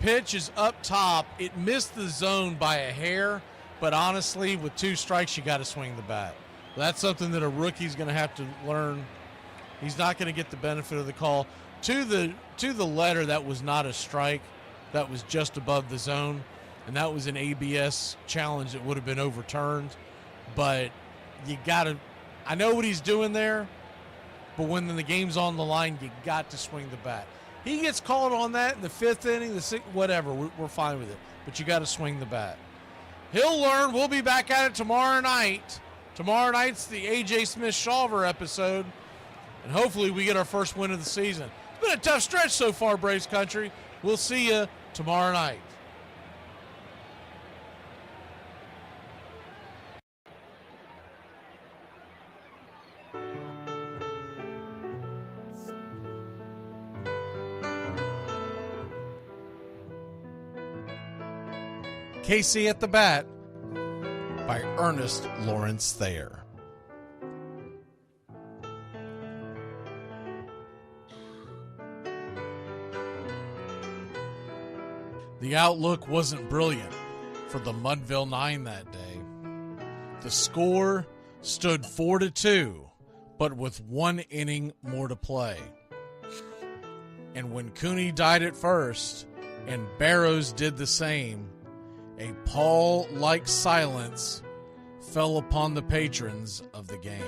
[SPEAKER 2] Pitch is up top. It missed the zone by a hair, but honestly, with 2 strikes, you got to swing the bat. That's something that a rookie's going to have to learn. He's not going to get the benefit of the call. To the letter, that was not a strike. That was just above the zone, and that was an ABS challenge that would have been overturned. But you got to, I know what he's doing there, but when the game's on the line, you got to swing the bat. He gets called on that in the 5th inning, the 6th, whatever. We're fine with it, but you got to swing the bat. He'll learn. We'll be back at it tomorrow night. Tomorrow night's the A.J. Smith-Shawver episode, and hopefully we get our first win of the season. It's been a tough stretch so far, Braves Country. We'll see you tomorrow night. Casey at the Bat by Ernest Lawrence Thayer. The outlook wasn't brilliant for the Mudville Nine that day. The score stood 4-2, but with 1 inning more to play. And when Cooney died at first and Barrows did the same, a pall-like silence fell upon the patrons of the game.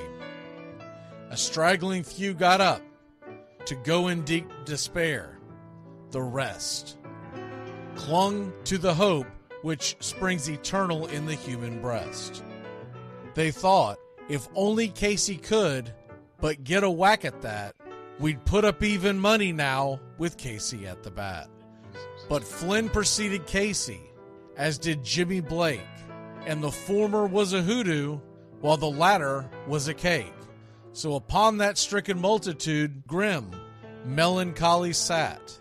[SPEAKER 2] A straggling few got up to go in deep despair. The rest clung to the hope which springs eternal in the human breast. They thought, if only Casey could but get a whack at that, we'd put up even money now with Casey at the bat. But Flynn preceded Casey, as did Jimmy Blake, and the former was a hoodoo, while the latter was a cake. So upon that stricken multitude, grim, melancholy sat,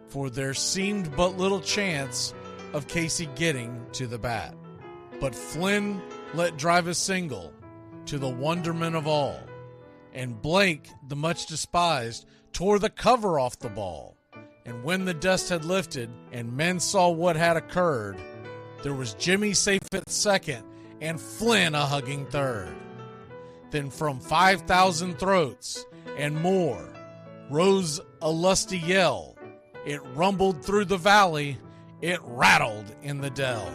[SPEAKER 2] for there seemed but little chance of Casey getting to the bat. But Flynn let drive a single, to the wonderment of all, and Blake, the much despised, tore the cover off the ball. And when the dust had lifted, and men saw what had occurred, there was Jimmy safe at second, and Flynn a hugging third. Then from 5,000 throats and more, rose a lusty yell. It rumbled through the valley, it rattled in the dell.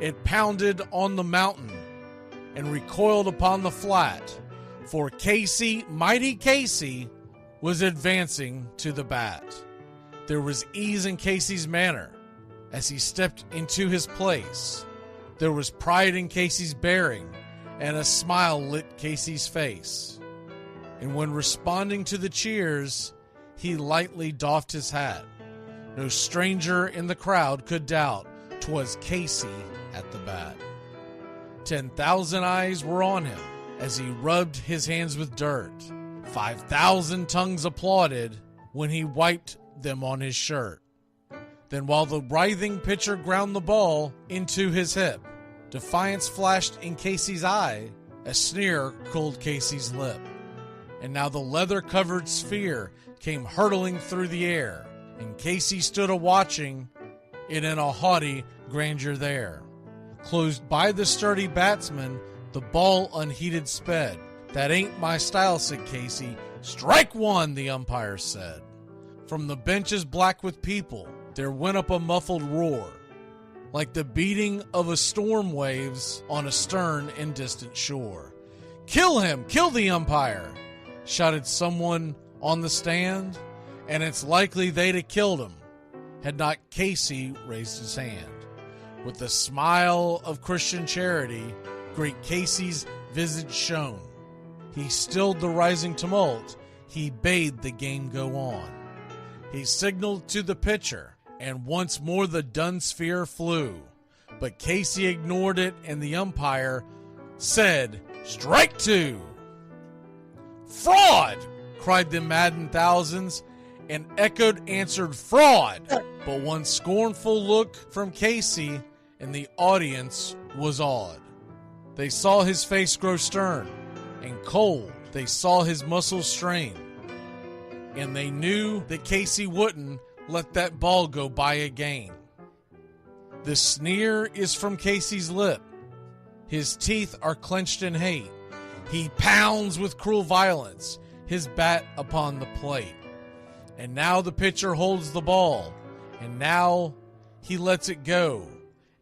[SPEAKER 2] It pounded on the mountain and recoiled upon the flat, for Casey, mighty Casey, was advancing to the bat. There was ease in Casey's manner as he stepped into his place. There was pride in Casey's bearing, and a smile lit Casey's face. And when responding to the cheers, he lightly doffed his hat. No stranger in the crowd could doubt 'twas Casey at the bat. 10,000 eyes were on him as he rubbed his hands with dirt. 5,000 tongues applauded when he wiped them on his shirt. Then while the writhing pitcher ground the ball into his hip, defiance flashed in Casey's eye, a sneer cooled Casey's lip. And now the leather-covered sphere came hurtling through the air, and Casey stood a-watching it in a haughty grandeur there. Closed by the sturdy batsman, the ball unheeded sped. That ain't my style, said Casey. Strike one, the umpire said. From the benches black with people, there went up a muffled roar, like the beating of a storm waves on a stern and distant shore. Kill him! Kill the umpire! Shouted someone on the stand, and it's likely they'd have killed him had not Casey raised his hand. With a smile of Christian charity, great Casey's visage shone. He stilled the rising tumult, he bade the game go on. He signaled to the pitcher, and once more the dun sphere flew. But Casey ignored it, and the umpire said, "Strike two!" "Fraud!" cried the maddened thousands, and echoed answered, "Fraud!" But one scornful look from Casey, and the audience was awed. They saw his face grow stern and cold. They saw his muscles strain, and they knew that Casey wouldn't let that ball go by again. The sneer is from Casey's lip. His teeth are clenched in hate. He pounds with cruel violence his bat upon the plate. And now the pitcher holds the ball, and now he lets it go,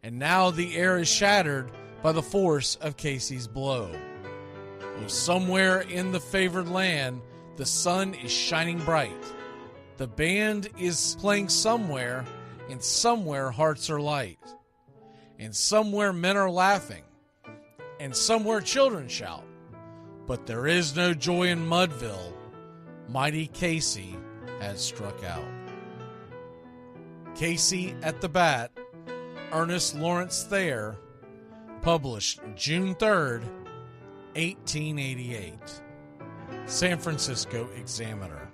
[SPEAKER 2] and now the air is shattered by the force of Casey's blow. Oh, somewhere in the favored land, the sun is shining bright. The band is playing somewhere, and somewhere hearts are light. And somewhere men are laughing, and somewhere children shout. But there is no joy in Mudville. Mighty Casey has struck out. Casey at the Bat, Ernest Lawrence Thayer, published June 3rd, 1888. San Francisco Examiner.